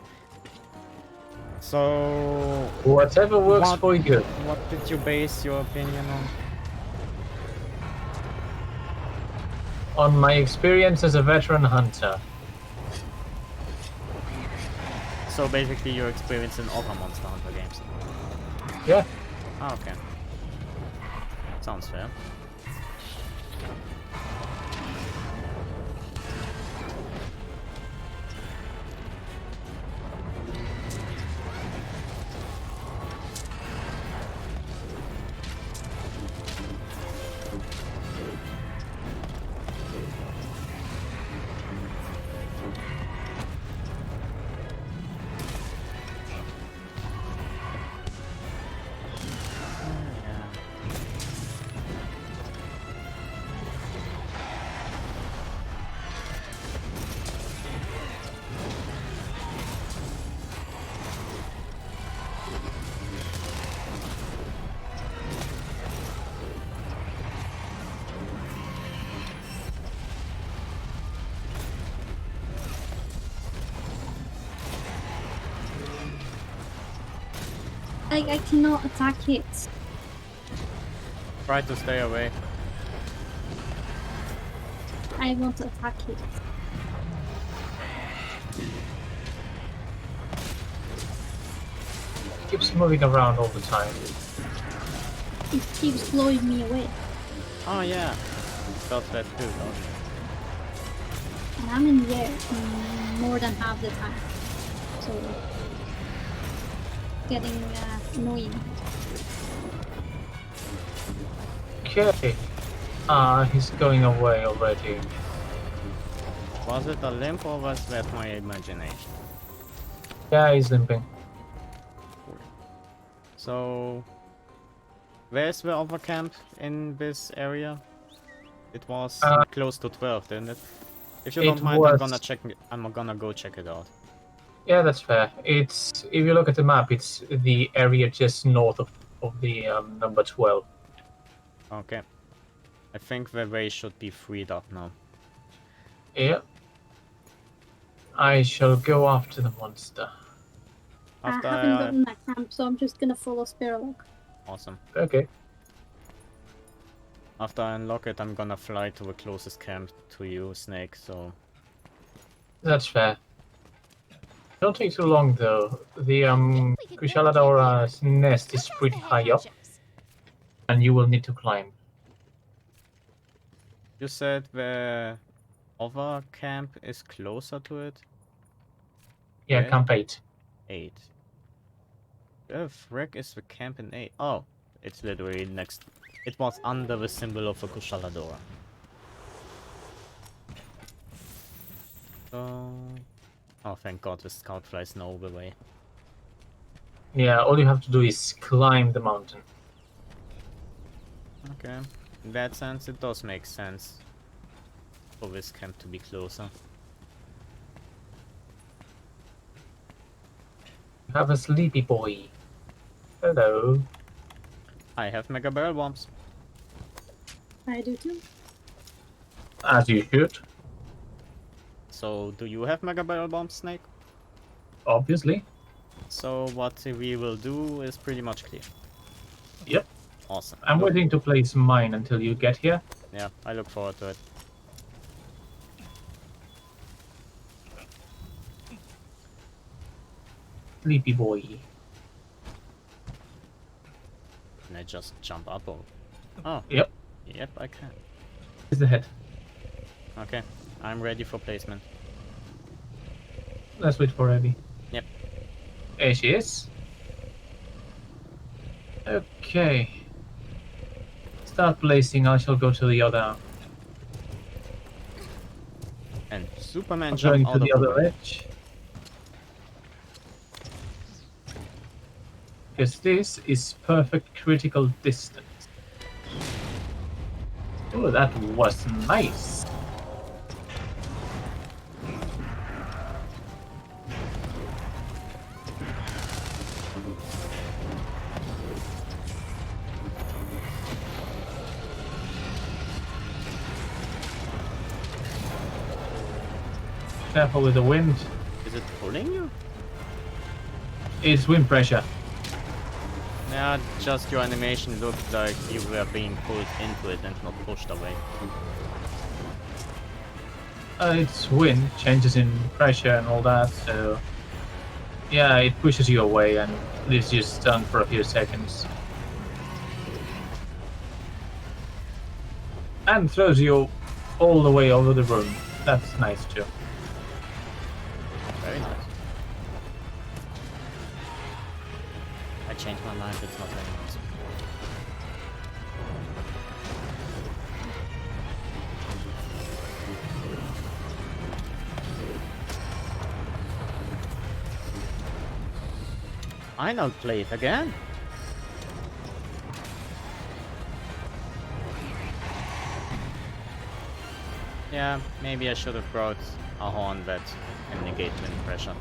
So... Whatever works for you. What did you base your opinion on? On my experience as a veteran hunter. So basically your experience in other Monster Hunter games? Yeah. Ah, okay. Sounds fair. I cannot attack it. Try to stay away. I want to attack it. It keeps moving around all the time. It keeps blowing me away. Oh yeah. Does that too, don't it? And I'm in the air more than half the time. So... getting annoying. Okay. He's going away already. Was it a limp or was that my imagination? Yeah, he's limping. So... where's the other camp in this area? It was close to 12, didn't it? If you don't mind, was- I'm gonna go check it out. Yeah, that's fair. It's if you look at the map, it's the area just north of the number 12. Okay. I think the way should be freed up now. Yeah. I shall go after the monster. After I haven't gotten that camp, so I'm just gonna follow Spiralok. Awesome. Okay. After I unlock it, I'm gonna fly to the closest camp to you, Snake, so... That's fair. Don't take too long though. The Kushaladora nest is pretty high up, and you will need to climb. You said the other camp is closer to it? Yeah, Where? Camp 8. 8. Where the frick is the camp in 8? Oh, it's literally next. It was under the symbol of the Kushaladora. So... Oh, thank god, the scout flies no the way. Yeah, all you have to do is climb the mountain. Okay. In that sense, it does make sense for this camp to be closer. You have a sleepy boy. Hello. I have mega barrel bombs. I do too. As you should. So, do you have mega barrel bombs, Snake? Obviously. So, what we will do is pretty much clear. Yep. Awesome. I'm waiting to place mine until you get here. Yeah, I look forward to it. Sleepy boy. Can I just jump up or... Oh. Yep. Yep, I can. Is the head. Okay, I'm ready for placement. Let's wait for Abby. Yep. There she is. Okay. Start placing, I shall go to the other... And Superman I'm jump going out to of the the other way. edge. Because this is perfect critical distance. Oh, that was nice. Careful with the wind. Is it pulling you? It's wind pressure. Yeah, just your animation looked like you were being pulled into it and not pushed away. It's wind, changes in pressure and all that, so... Yeah, it pushes you away and leaves you stunned for a few seconds. And throws you all the way over the room. That's nice too. Very nice. I changed my mind, it's not very nice. I now play it again. Yeah, maybe I should have brought a horn that can negate wind pressure.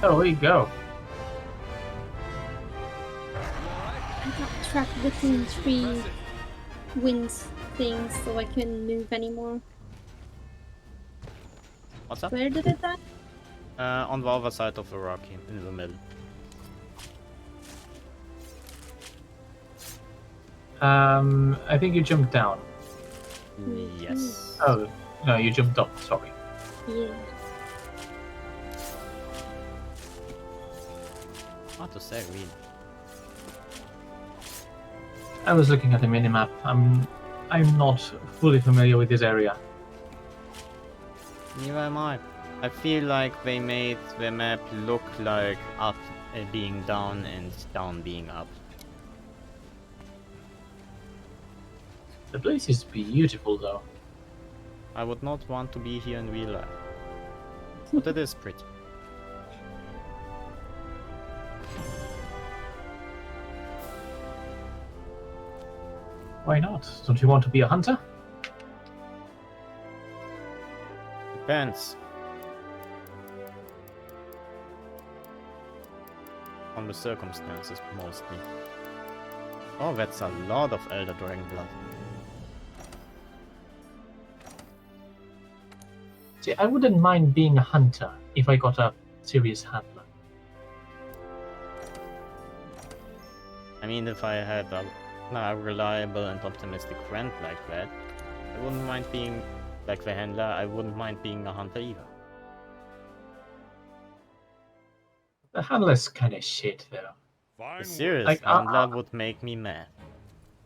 Oh, we go. I got trapped between 3 winds things, so I couldn't move anymore. What's up? Where did it die? On the other side of the rock in the middle. I think you jumped down. Yes. Oh, no, you jumped up, sorry. Yeah. Hard to say, really. I was looking at the minimap. I'm not fully familiar with this area. Neither am I. I feel like they made the map look like up being down and down being up. The place is beautiful though. I would not want to be here in real life. But it is pretty. Why not? Don't you want to be a hunter? Depends. On the circumstances, mostly. Oh, that's a lot of Elder Dragon blood. See, I wouldn't mind being a hunter if I got a serious handler. I mean, if I had a reliable and optimistic friend like that, I wouldn't mind being like the handler. I wouldn't mind being a hunter either. The handler's kind of shit though. A serious handler would make me mad.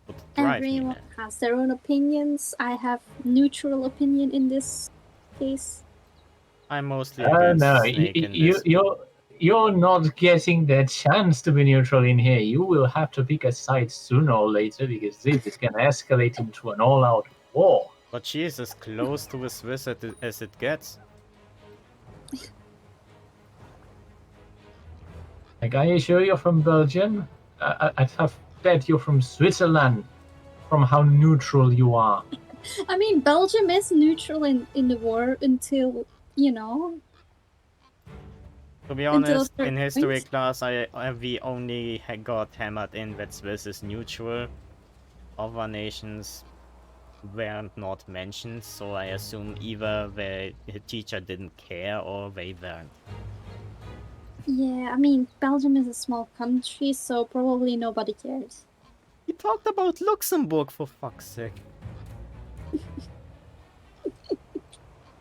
Would drive me Everyone mad. has their own opinions. I have neutral opinion in this case. I'm mostly against No, Snake in this. you're not getting the chance to be neutral in here. You will have to pick a side sooner or later because this is gonna escalate into an all-out war. But she is as close to the Swiss as it gets. Like, are you sure you're from Belgium? I'd have bet you're from Switzerland, from how neutral you are. I mean, Belgium is neutral in the war until, you know. To be Until honest, certain in history points. class, we only got hammered in that Swiss is neutral. Other nations were not mentioned, so I assume either the teacher didn't care or they weren't. Yeah, I mean, Belgium is a small country, so probably nobody cares. He talked about Luxembourg, for fuck's sake.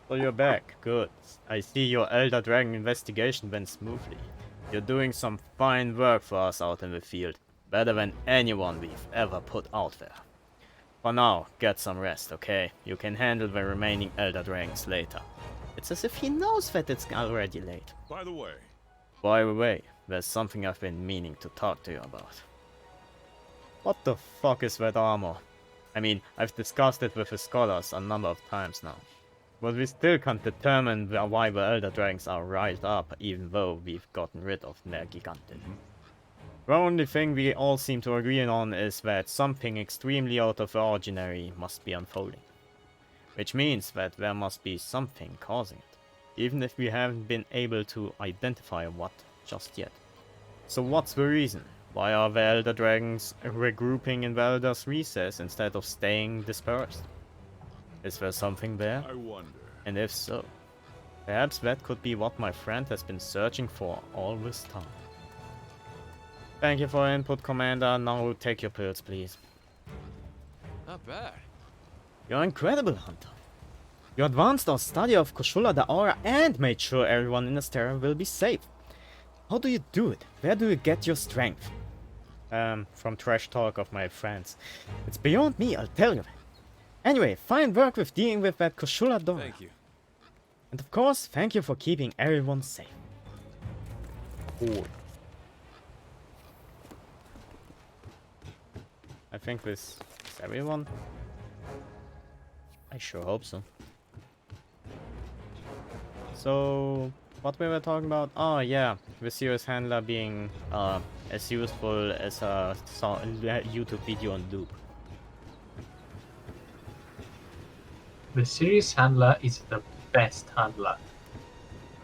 So you're back, good. I see your Elder Dragon investigation went smoothly. You're doing some fine work for us out in the field. Better than anyone we've ever put out there. For now, get some rest, okay? You can handle the remaining Elder Dragons later. It's as if he knows that it's already late. By the way, there's something I've been meaning to talk to you about. What the fuck is that armor? I mean, I've discussed it with the scholars a number of times now. But we still can't determine why the Elder Dragons are riled up, even though we've gotten rid of nergigante. The only thing we all seem to agree on is that something extremely out of the ordinary must be unfolding. Which means that there must be something causing it, even if we haven't been able to identify what just yet. So what's the reason? Why are the Elder Dragons regrouping in the Elder's Recess instead of staying dispersed? Is there something there? I wonder. And if so, perhaps that could be what my friend has been searching for all this time. Thank you for input, Commander. Now take your pills, please. Not bad. You're incredible, Hunter. You advanced our study of Koshula the Aura and made sure everyone in Astera will be safe. How do you do it? Where do you get your strength? From trash talk of my friends. It's beyond me, I'll tell you. Anyway, fine work with dealing with that Koshula Dora. Thank you. And of course, thank you for keeping everyone safe. Cool. I think this is everyone. I sure hope so. So, what we were talking about? Oh yeah, the serious handler being as useful as a YouTube video on loop. The serious handler is the best handler.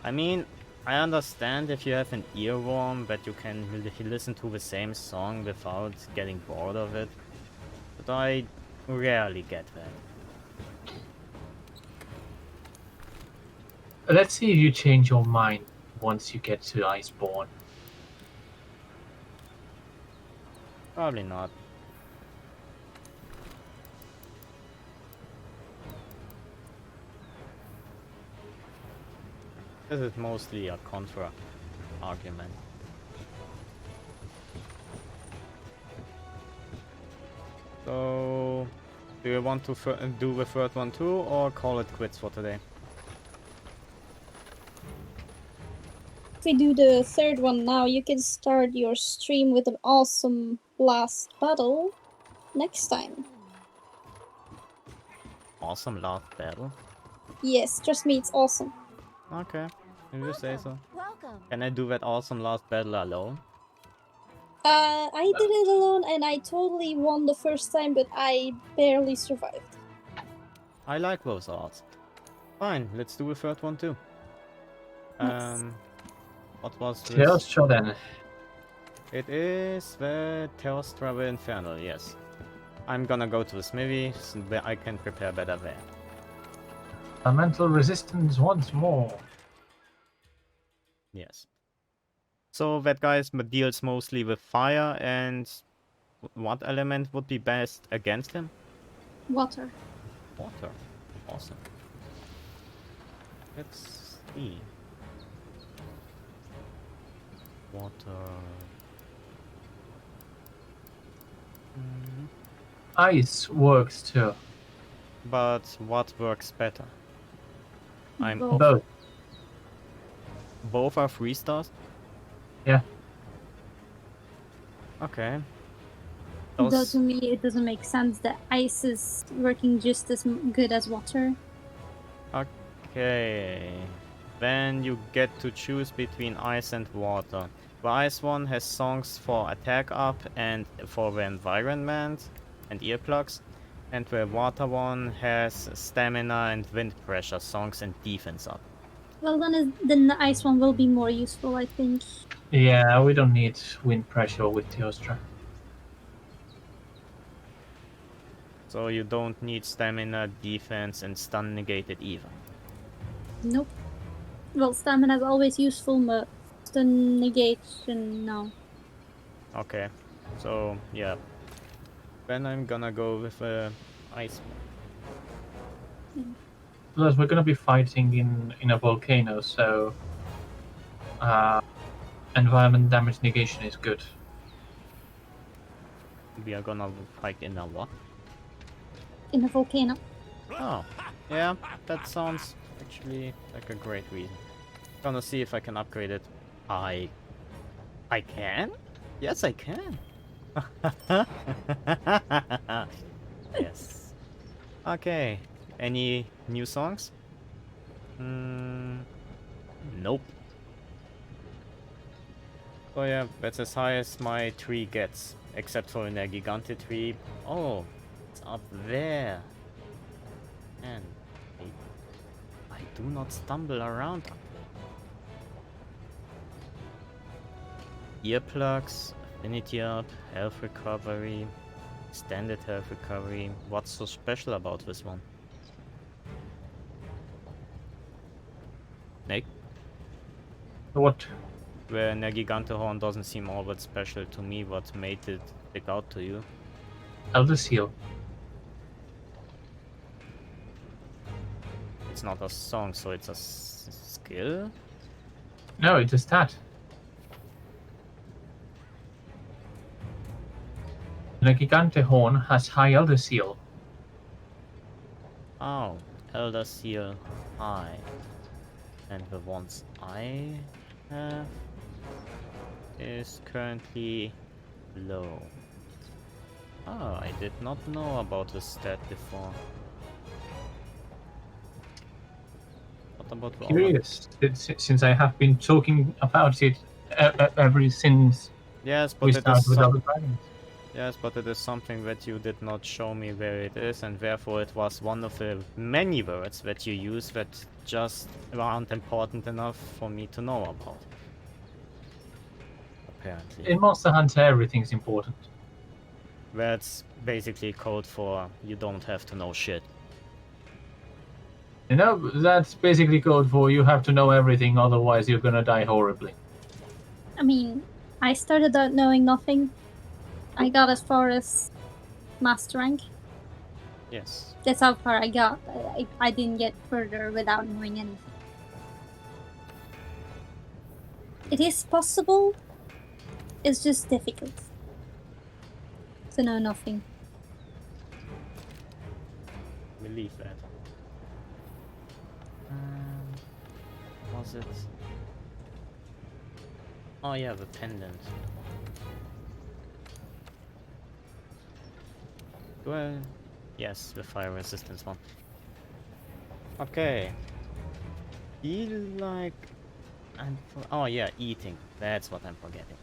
I mean, I understand if you have an earworm that you can listen to the same song without getting bored of it, but I rarely get that. Let's see if you change your mind once you get to Iceborne. Probably not. This is mostly a contra argument. So, do you want to do the third one too, or call it quits for today? we do the third one now, you can start your stream with an awesome last battle next time. Awesome last battle. Yes, trust me, it's awesome. Okay, if you say so. Welcome. Can I do that awesome last battle alone? I did it alone and I totally won the first time, but I barely survived. I like those odds. Fine, let's do a third one too. Nice. What was this? Teostra then. It is the Teostra the Infernal, yes. I'm gonna go to the smithy, so that I can prepare better there. Elemental resistance once more. Yes. So that guy deals mostly with fire, and what element would be best against him? Water. Water. Awesome. Let's see. Water. Ice works too. But what works better? I'm Both. Both are 3 stars? Yeah. Okay. Though to me it doesn't make sense that ice is working just as good as water. Okay. Then you get to choose between ice and water. The ice one has songs for attack up and for the environment and earplugs. And the water one has stamina and wind pressure songs and defense up. Well, then the ice one will be more useful, I think. Yeah, we don't need wind pressure with Teostra. So you don't need stamina, defense, and stun negated either. Nope. Well, stamina is always useful, but stun negation, no. Okay, so yeah. Then I'm gonna go with ice. Plus, we're gonna be fighting in a volcano, so environment damage negation is good. We are gonna fight in a what? In a volcano. Oh, yeah, that sounds actually like a great reason. Gonna see if I can upgrade it. I can? Yes, I can. Yes. Okay. Any new songs? Nope. So yeah, that's as high as my tree gets, except for a nergigante tree. Oh, it's up there. And I do not stumble around up there. Earplugs, affinity up, health recovery, extended health recovery. What's so special about this one? Nick? What? The nergigante horn doesn't seem all that special to me. What made it stick out to you? Elder Seal. It's not a song, so it's a skill? No, it's a stat. The Gigante Horn has high Elder Seal. Oh, Elder Seal high. And the ones I have is currently low. Oh, I did not know about this stat before. What about the other? Curious, since I have been talking about it ever since Yes, but we it is started with Elder Dragons. Yes, but it is something that you did not show me where it is, and therefore it was one of the many words that you use that just aren't important enough for me to know about. Apparently. In Monster Hunter, everything's important. That's basically code for you don't have to know shit. You know, that's basically code for you have to know everything, otherwise you're gonna die horribly. I mean, I started out knowing nothing. I got as far as master rank. Yes. That's how far I got. I didn't get further without knowing anything. It is possible. It's just difficult to know nothing. Believe that. Was it? Oh yeah, the pendant. Well, yes, the fire resistance one. Okay. Feel like oh yeah, eating. That's what I'm forgetting.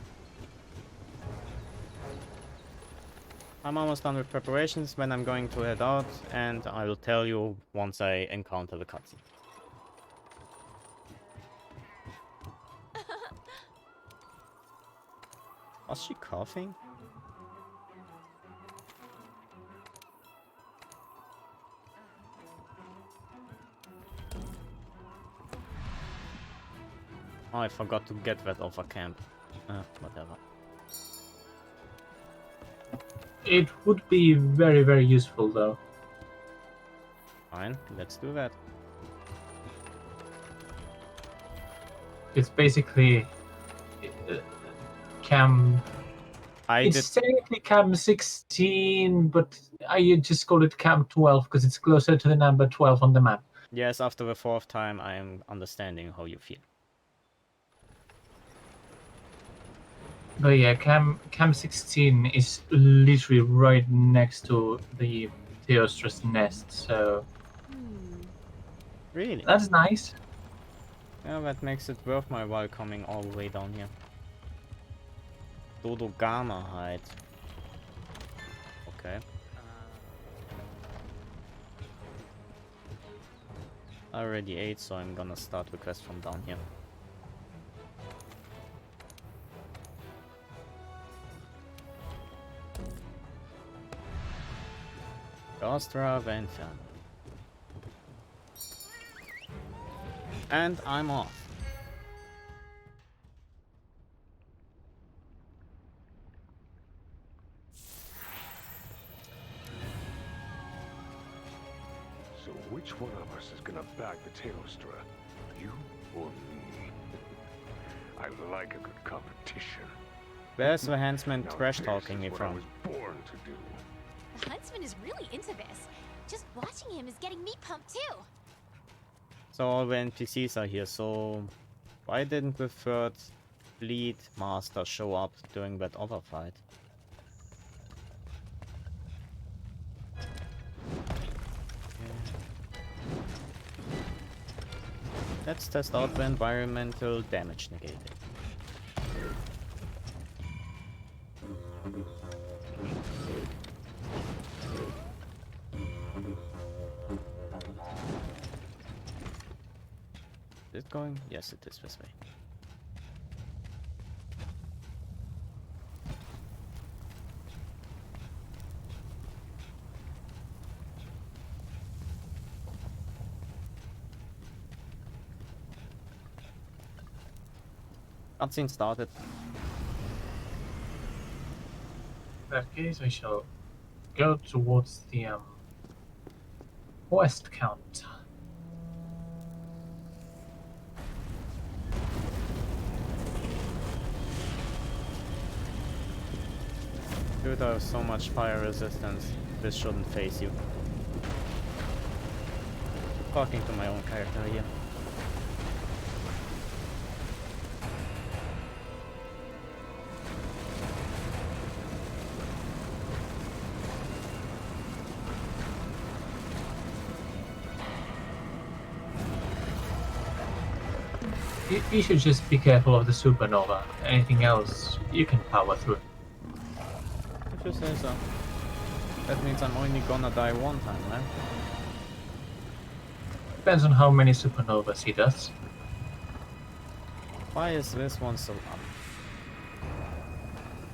I'm almost done with preparations when I'm going to head out, and I will tell you once I encounter the cutscene. Was she coughing? Oh, I forgot to get that off a camp. Whatever. It would be very, very useful though. Fine, let's do that. It's basically cam. It's technically cam 16, but I just call it cam 12 because it's closer to the number 12 on the map. Yes, after the 4th time, I am understanding how you feel. But yeah, cam 16 is literally right next to the Theostra's nest, so Really? that's nice. Yeah, that makes it worth my while coming all the way down here. Dodo Gamma hide. Okay. I already ate, so I'm gonna start the quest from down here. Gostra Venthan. And I'm off. So which one of us is gonna back the Teostra? You or me? I like a good competition. Where's the Huntsman Now trash this talking me is what I from? was born to do. The huntsman is really into this. Just watching him is getting me pumped too. So all the NPCs are here, so why didn't the 3rd Fleet Master show up during that other fight? Let's test out the environmental damage negated. Is it going? Yes, it is this way. Cutscene started. In that case, we shall go towards the west counter. Dude, I have so much fire resistance. This shouldn't phase you. Talking to my own character here. You should just be careful of the supernova. Anything else, you can power through. If you say so. That means I'm only gonna die one time, right? Depends on how many supernovas he does. Why is this one so up?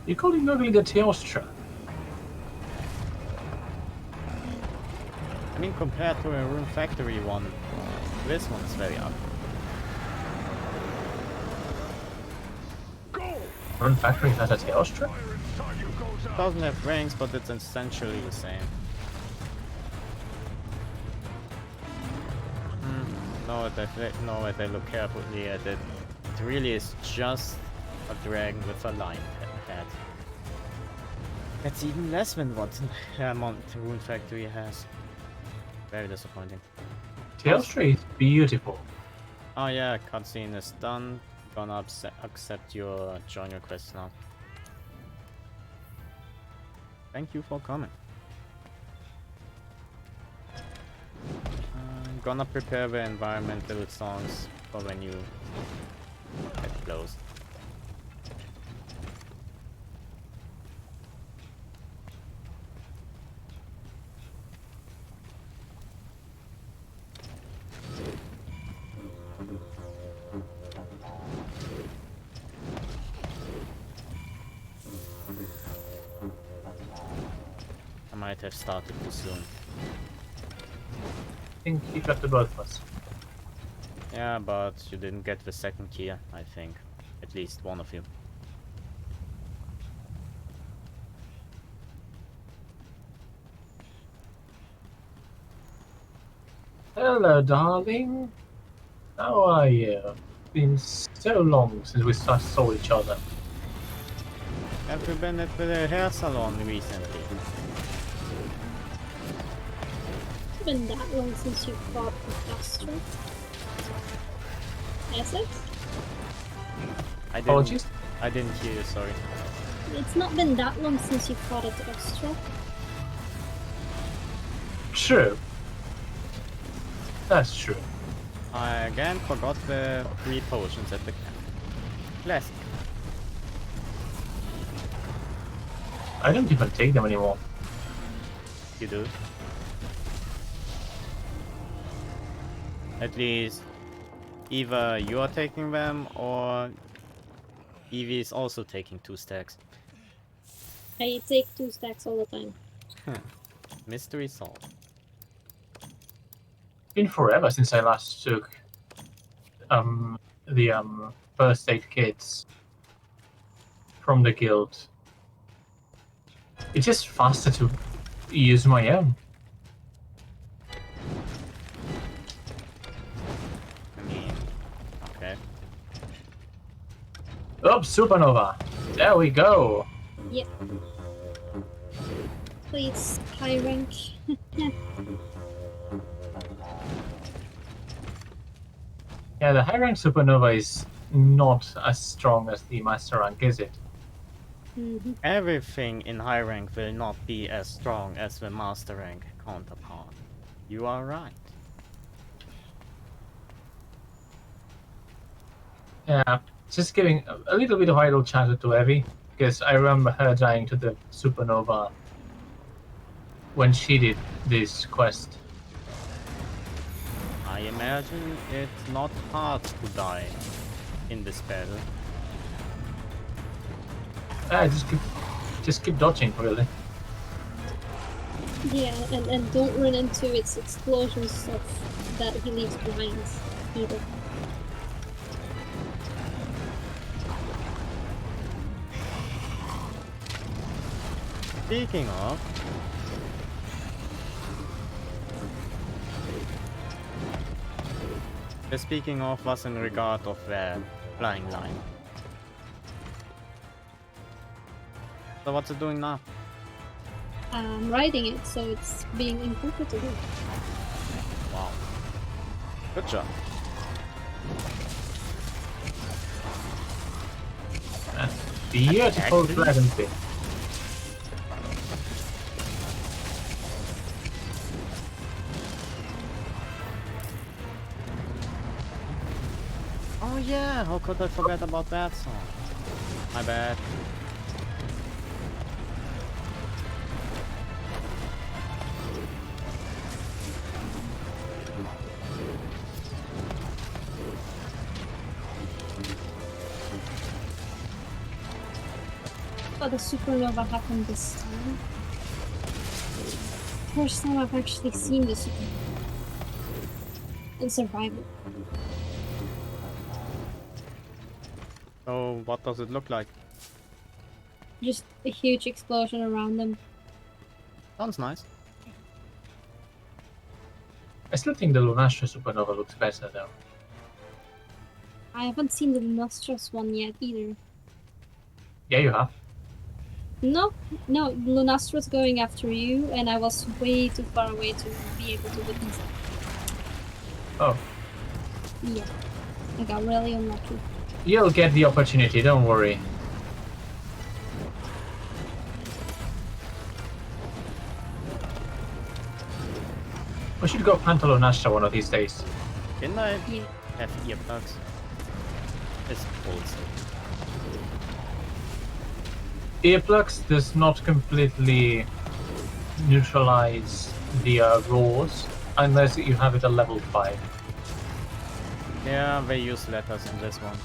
You're calling ugly the Teostra. I mean, compared to a Rune Factory one, this one's very up. Rune Factory has a Teostra? It doesn't have ranks, but it's essentially the same. No, if I look carefully at it, it really is just a dragon with a lion head. That's even less than what Rune Factory has. Very disappointing. Teostra is beautiful. Oh yeah, cutscene is done. Gonna accept your join request now. Thank you for coming. I'm gonna prepare the environmental songs for when you get close. I might have started too soon. I think he got the both of us. Yeah, but you didn't get the second key, I think. At least one of you. Hello, darling. How are you? Been so long since we saw each other. Have you been at the hair salon recently? It's been that long since you fought with Astra. Essex? Apologies? I didn't hear you, sorry. It's not been that long since you fought at Astra. True. That's true. I again forgot the 3 potions at the camp. Classic. I don't even take them anymore. You do? At least either you are taking them or Evie is also taking 2 stacks. I take 2 stacks all the time. Mystery solved. Been forever since I last took the first aid kits from the guild. It's just faster to use my own. I mean, okay. Oh, supernova! There we go! Yep. Please, high rank. Yeah, the high rank supernova is not as strong as the master rank, is it? Everything in high rank will not be as strong as the master rank counterpart. You are right. Yeah, just giving a little bit of idle chatter to Evie, because I remember her dying to the supernova when she did this quest. I imagine it's not hard to die in this battle. Just keep dodging, really. Yeah, and don't run into its explosion stuff that he leaves behind either. Speaking of, the speaking of was in regard of the flying line. So what's it doing now? I'm riding it, so it's being incorporated. Wow. Good job. Beautiful dragon pit. Oh yeah, how could I forget about that song? My bad. But the supernova happened this time. First time I've actually seen the supernova. In survival. So what does it look like? Just a huge explosion around them. Sounds nice. I still think the Lunastra supernova looks better though. I haven't seen the Lunastra's one yet either. Yeah, you have. No, Lunastra's going after you, and I was way too far away to be able to witness it. Oh. Yeah, I got really unlucky. You'll get the opportunity, don't worry. We should go Pantalo Nasha one of these days. Didn't I have earplugs? It's bullshit. Earplugs does not completely neutralize the roars unless you have it at level 5. Yeah, they use letters in this one.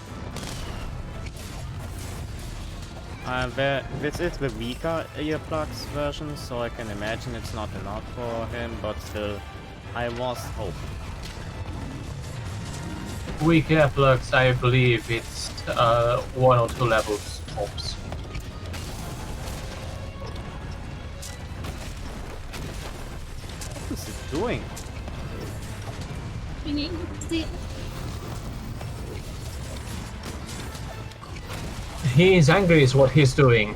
This is the weaker earplugs version, so I can imagine it's not enough for him, but still, I was hoping. Weak earplugs, I believe it's 1 or 2 levels tops. What is it doing? He is angry is what he's doing.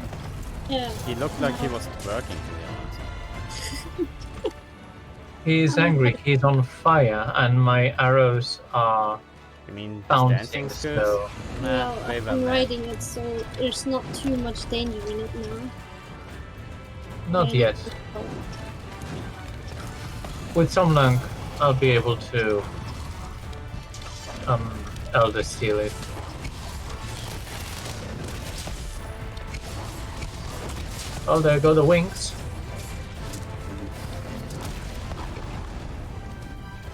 Yeah. He looked like he was twerking, to be honest. He is angry, he's on fire, and my arrows are You mean bouncing dancing skills? still. Well, they were I'm mad. riding it, so there's not too much danger in it now. Not Yeah. yet. With some luck, I'll be able to Elder Seal it. Oh, there go the wings.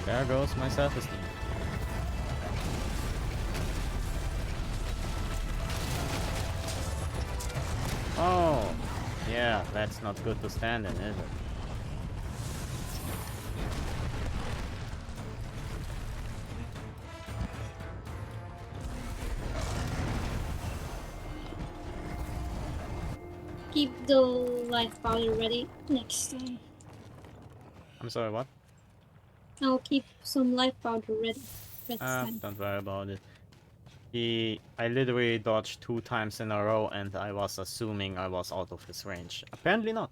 There goes my self-esteem. Oh, yeah, that's not good to stand in, is it? Keep the life powder ready next time. I'm sorry, what? I'll keep some life powder ready next time. Don't worry about it. I literally dodged 2 times in a row and I was assuming I was out of his range. Apparently not.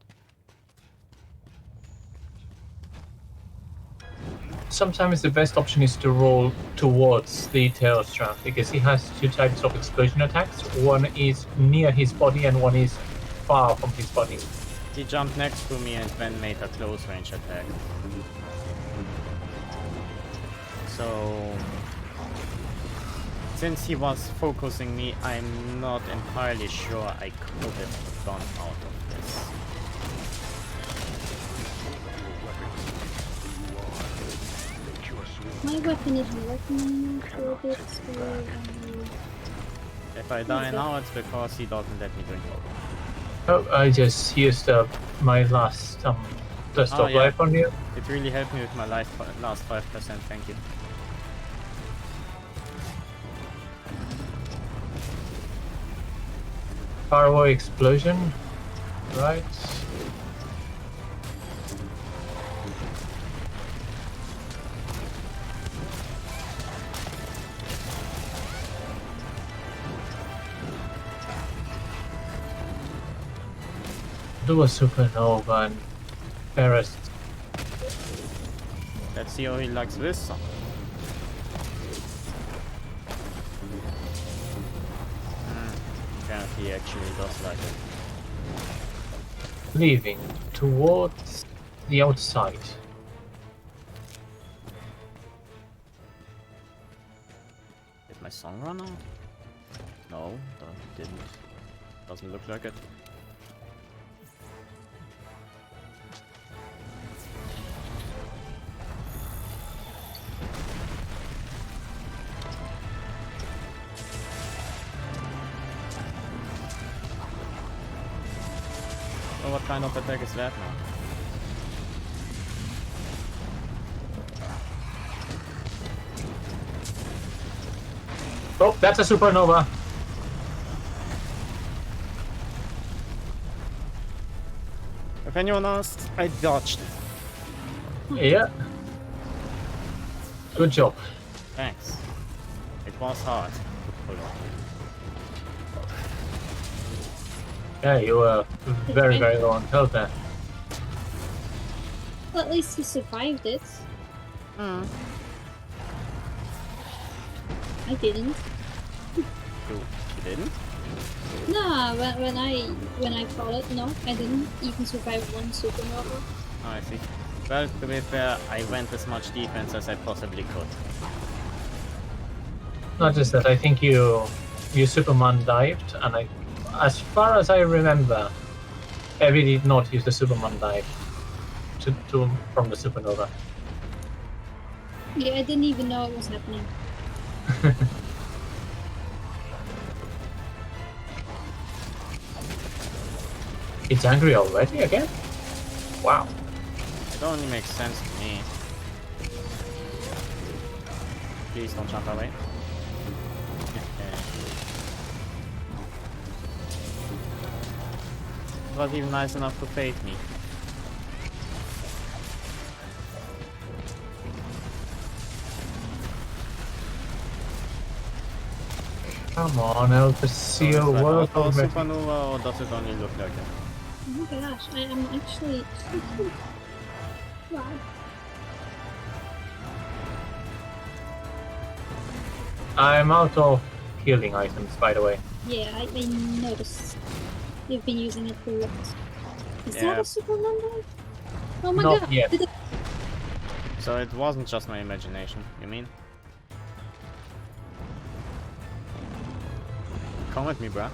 Sometimes the best option is to roll towards the tail strand because he has 2 types of explosion attacks. One is near his body and one is far from his body. He jumped next to me and then made a close range attack. So, since he was focusing me, I'm not entirely sure I could have gone out of this. My weapon isn't working anymore for a bit, so If I die now, it's because he doesn't let me drink water. Oh, I just used up my last burst of life on you. It really helped me with my last 5%, thank you. Faraway explosion, right? Do a supernova and Ferris. Let's see how he likes this song. Apparently he actually does like it. Leaving towards the outside. Did my song run out? No, that didn't. Doesn't look like it. So what kind of attack is that now? Oh, that's a supernova. If anyone asked, I dodged it. Yeah. Good job. Thanks. It was hard to pull off. Yeah, you were very, very low on health there. well, at least he survived it. I didn't. You didn't? No, when I fought it, no, I didn't even survive one supernova. Oh, I see. Well, to be fair, I went as much defense as I possibly could. Not just that, I think you Superman dived, and as far as I remember, Evie did not use the Superman dive from the supernova. Yeah, I didn't even know it was happening. It's angry already again? Wow. It only makes sense to me. Please don't jump away. It was even nice enough to fade me. Come on, Elder Seal, work auto already. supernova, or does it only look like it? Oh my gosh, I am actually... Wow. I'm out of healing items, by the way. Yeah, I noticed. You've been using it for what? Is Yeah. that a Superman dive? Oh my Not god! yet. Did it... So it wasn't just my imagination, you mean? Come with me, bruh.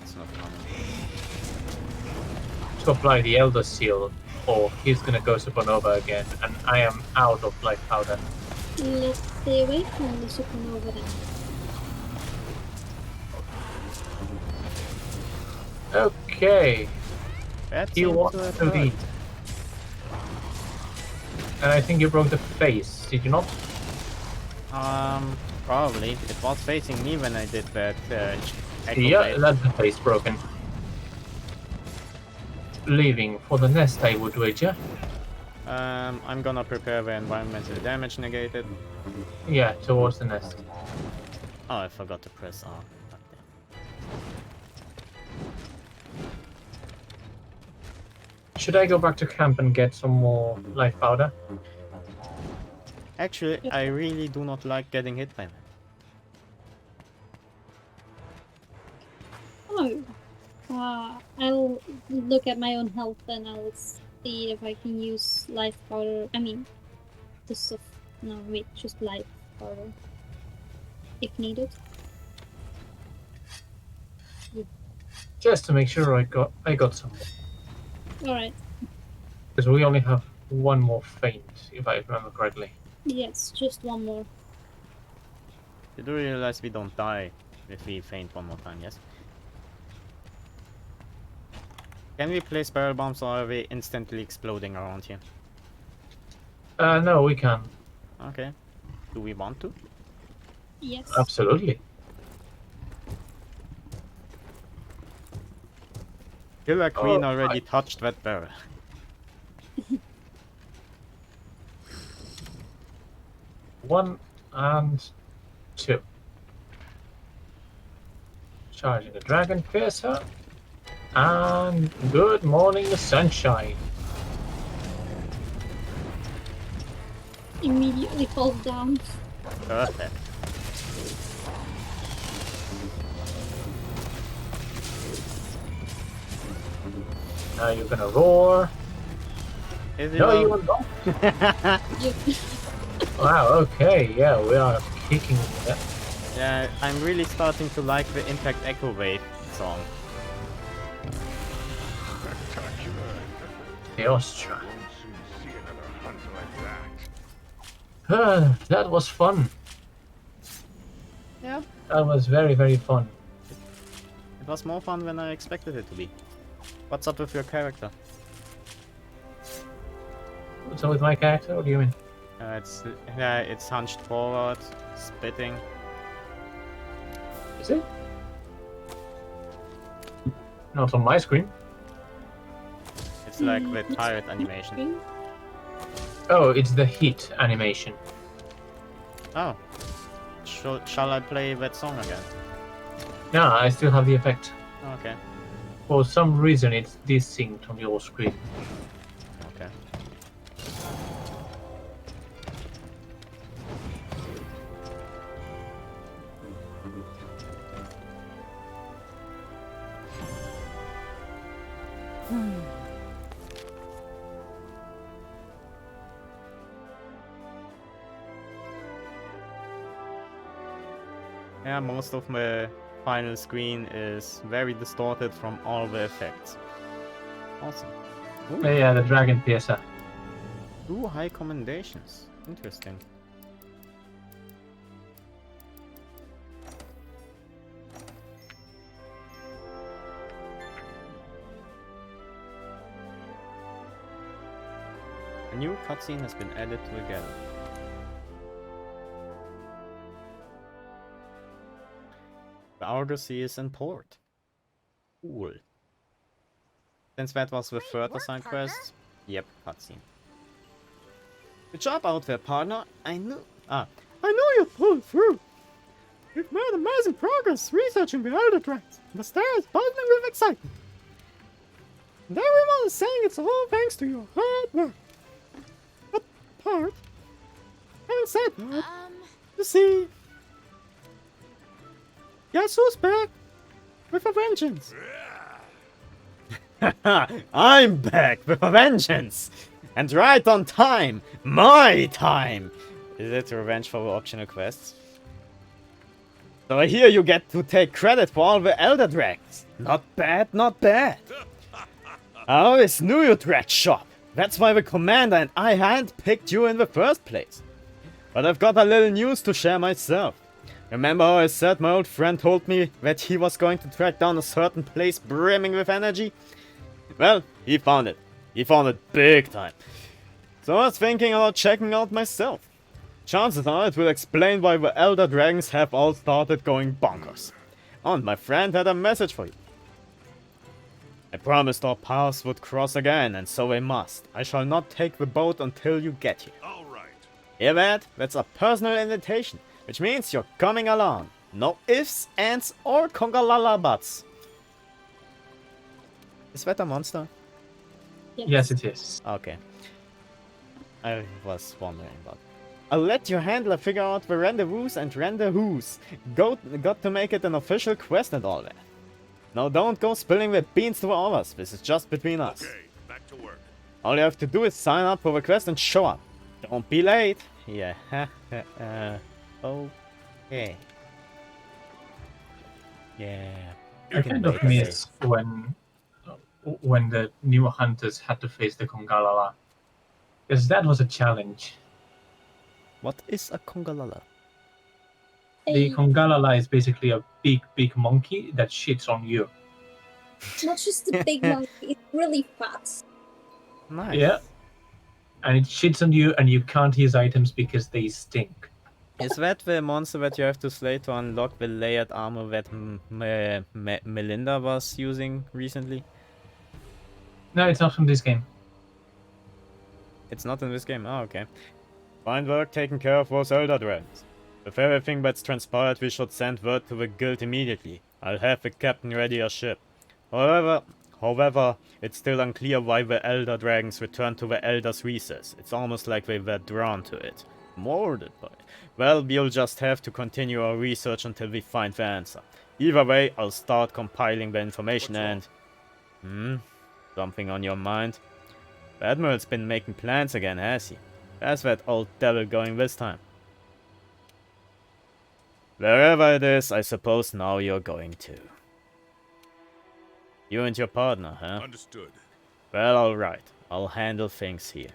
It's not coming. To apply the Elder Seal, or he's gonna go supernova again, and I am out of life powder. Let's stay away from the supernova then. Okay, That you seems want to have to lead. worked. And I think you broke the face, did you not? Probably. It was facing me when I did that. Echo Yeah, blade. that's the face broken. Leaving for the nest, I would wager. I'm gonna prepare the environmental damage negated. Yeah, towards the nest. Oh, I forgot to press R. God damn. Should I go back to camp and get some more life powder? Actually, I really do not like getting hit by that. Oh. I'll look at my own health and I'll see if I can use life powder. I mean, the stuff. No, wait, just life powder. If needed. Yeah. Just to make sure I got some more. Alright. Because we only have one more feint, if I remember correctly. Yes, just one more. You do realize we don't die if we faint one more time, yes? Can we place barrel bombs or are we instantly exploding around here? No, we can. Okay. Do we want to? Yes. Absolutely. Killer Queen Oh, already touched that barrel. One and two. Charging the Dragon Piercer. And good morning, sunshine. Immediately falls down. Perfect. Now you're gonna roar. Is it No, all- you are not. Yep. Wow, okay, yeah, we are kicking that. Yeah, I'm really starting to like the Impact Echo Wave song. Spectacular. The Ostra. Won't soon see another hunt like that. That was fun. Yeah. That was very, very fun. It was more fun than I expected it to be. What's up with your character? So with my character, what do you mean? It's hunched forward, spitting. Is it? Not on my screen. It's like the tired animation. Oh, it's the hit animation. Oh. Shall I play that song again? Yeah, I still have the effect. Okay. For some reason, it's desynced on your screen. Okay. Yeah, most of my final screen is very distorted from all the effects. Awesome. Ooh, Yeah, the dragon piercer. 2 high commendations. Interesting. A new cutscene has been added to the gallery. The Argosy is in port. Cool. Since that was the third assigned quest. Yep, cutscene. Good job out there, partner. I knew you pulled through. You've made amazing progress researching the Elder Dragons. The star is buzzing with excitement. And everyone is saying it's all thanks to your hard work. But part, having said that, you see, guess who's back with a vengeance? I'm back with a vengeance! And right on time! My time! Is it revenge for the optional quests? So here you get to take credit for all the Elder Dragons. Not bad, not bad. I always knew you'd rat shop. That's why the commander and I handpicked you in the first place. But I've got a little news to share myself. Remember how I said my old friend told me that he was going to track down a certain place brimming with energy? Well, he found it. He found it big time. So I was thinking about checking out myself. Chances are it will explain why the Elder Dragons have all started going bonkers. And my friend had a message for you. I promised our paths would cross again, and so they must. I shall not take the boat until you get here. All right. Hear that? That's a personal invitation, which means you're coming along. No ifs, ands, or congalala buts. Is that a monster? Yes, it is. Okay. I was wondering about. I'll let your handler figure out the rendezvous and rendezvous. Got to make it an official quest and all that. Now don't go spilling the beans to the others. This is just between us. Okay, back to work. All you have to do is sign up for the quest and show up. Don't be late. Yeah. Okay. Yeah. I kind of miss when the new hunters had to face the Kongalala. Because that was a challenge. What is a Kongalala? The Kongalala is basically a big monkey that shits on you. Not just a big monkey, it's really fat. Nice. Yeah. And it shits on you and you can't use items because they stink. Is that the monster that you have to slay to unlock the layered armor that Melinda was using recently? No, it's not from this game. It's not in this game? Oh, okay. Fine work taking care of those Elder Dragons. With everything that's transpired, we should send word to the guild immediately. I'll have the captain ready a ship. However, it's still unclear why the Elder Dragons returned to the Elder's recess. It's almost like they were drawn to it. Molded by it. Well, we'll just have to continue our research until we find the answer. Either way, I'll start compiling the information and... Something on your mind? The Admiral's been making plans again, has he? Where's that old devil going this time? Wherever it is, I suppose now you're going to. You and your partner, huh? Understood. Well, alright. I'll handle things here.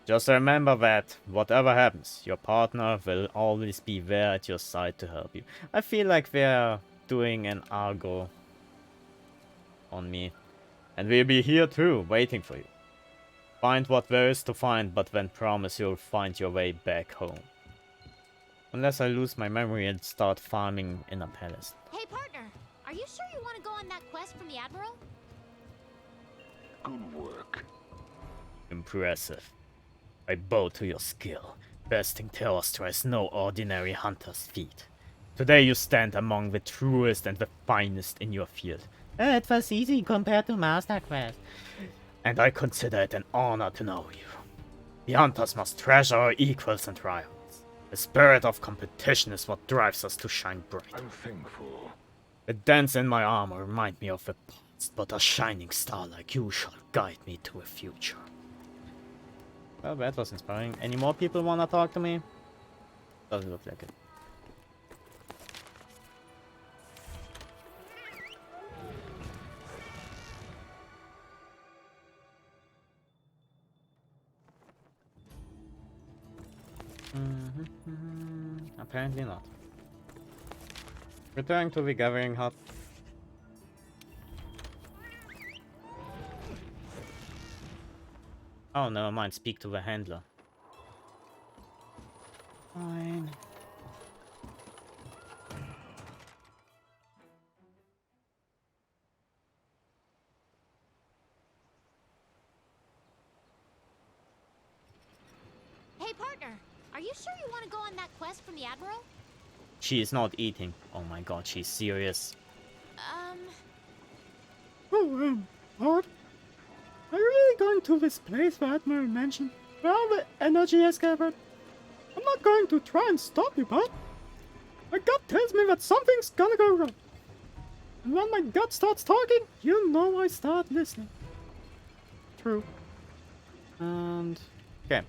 Just remember that, whatever happens, your partner will always be there at your side to help you. I feel like they're doing an Argo on me. And we'll be here too, waiting for you. Find what there is to find, but then promise you'll find your way back home. Unless I lose my memory and start farming in a palace. Hey, partner, are you sure you want to go on that quest from the Admiral? Good work. Impressive. I bow to your skill. Besting Teostra is no ordinary hunter's feat. Today you stand among the truest and the finest in your field. It was easy compared to Master Quest. And I consider it an honor to know you. The hunters must treasure our equals and rivals. The spirit of competition is what drives us to shine bright. I'm thankful. The dents in my armor remind me of the past, but a shining star like you shall guide me to a future. Well, that was inspiring. Any more people wanna talk to me? Doesn't look like it. Apparently not. Returning to the gathering hut. Oh, never mind. Speak to the handler. Fine. Hey, partner. Are you sure you want to go on that quest from the Admiral? She is not eating. Oh my god, she's serious. Oh, what? Are you really going to this place the Admiral mentioned, where all the energy is gathered? I'm not going to try and stop you, but my gut tells me that something's gonna go wrong. And when my gut starts talking, you know I start listening. True. And... okay.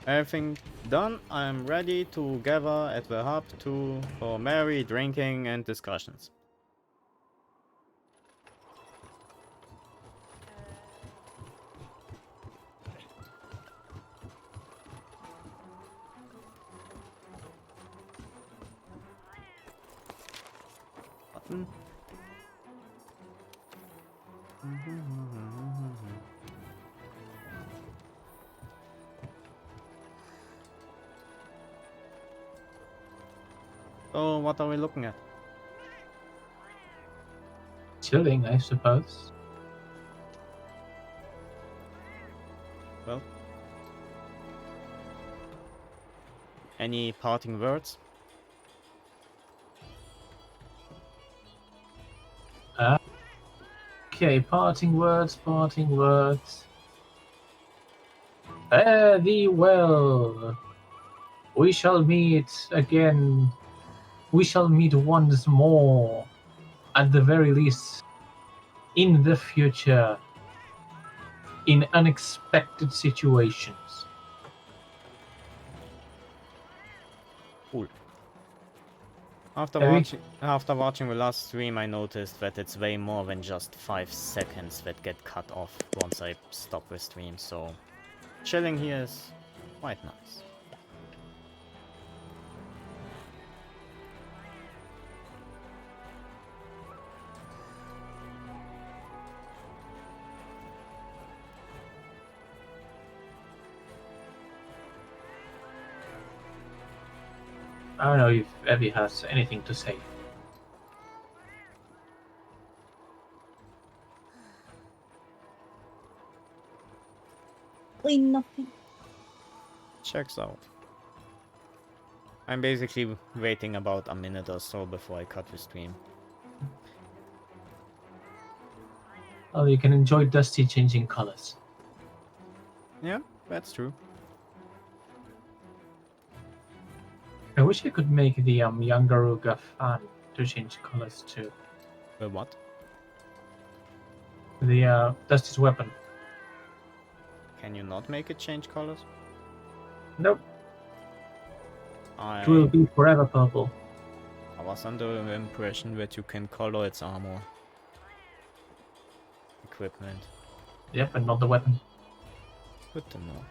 Everything done, I'm ready to gather at the hub for merry drinking and discussions. Button. So, what are we looking at? Chilling, I suppose. Well, any parting words? Okay, parting words, parting words. Fare thee well. We shall meet again. We shall meet once more. At the very least, in the future. In unexpected situations. Cool. After watching the last stream, I noticed that it's way more than just 5 seconds that get cut off once I stop the stream, so chilling here is quite nice. I don't know if Evie has anything to say. Nothing. Checks out. I'm basically waiting about a minute or so before I cut the stream. Oh, you can enjoy Dusty changing colors. Yeah, that's true. I wish I could make the Yangaruga fan to change colors too. The what? The Dusty's weapon. Can you not make it change colors? Nope. It will be forever purple. I was under the impression that you can color its armor. Equipment. Yep, and not the weapon. Good to know.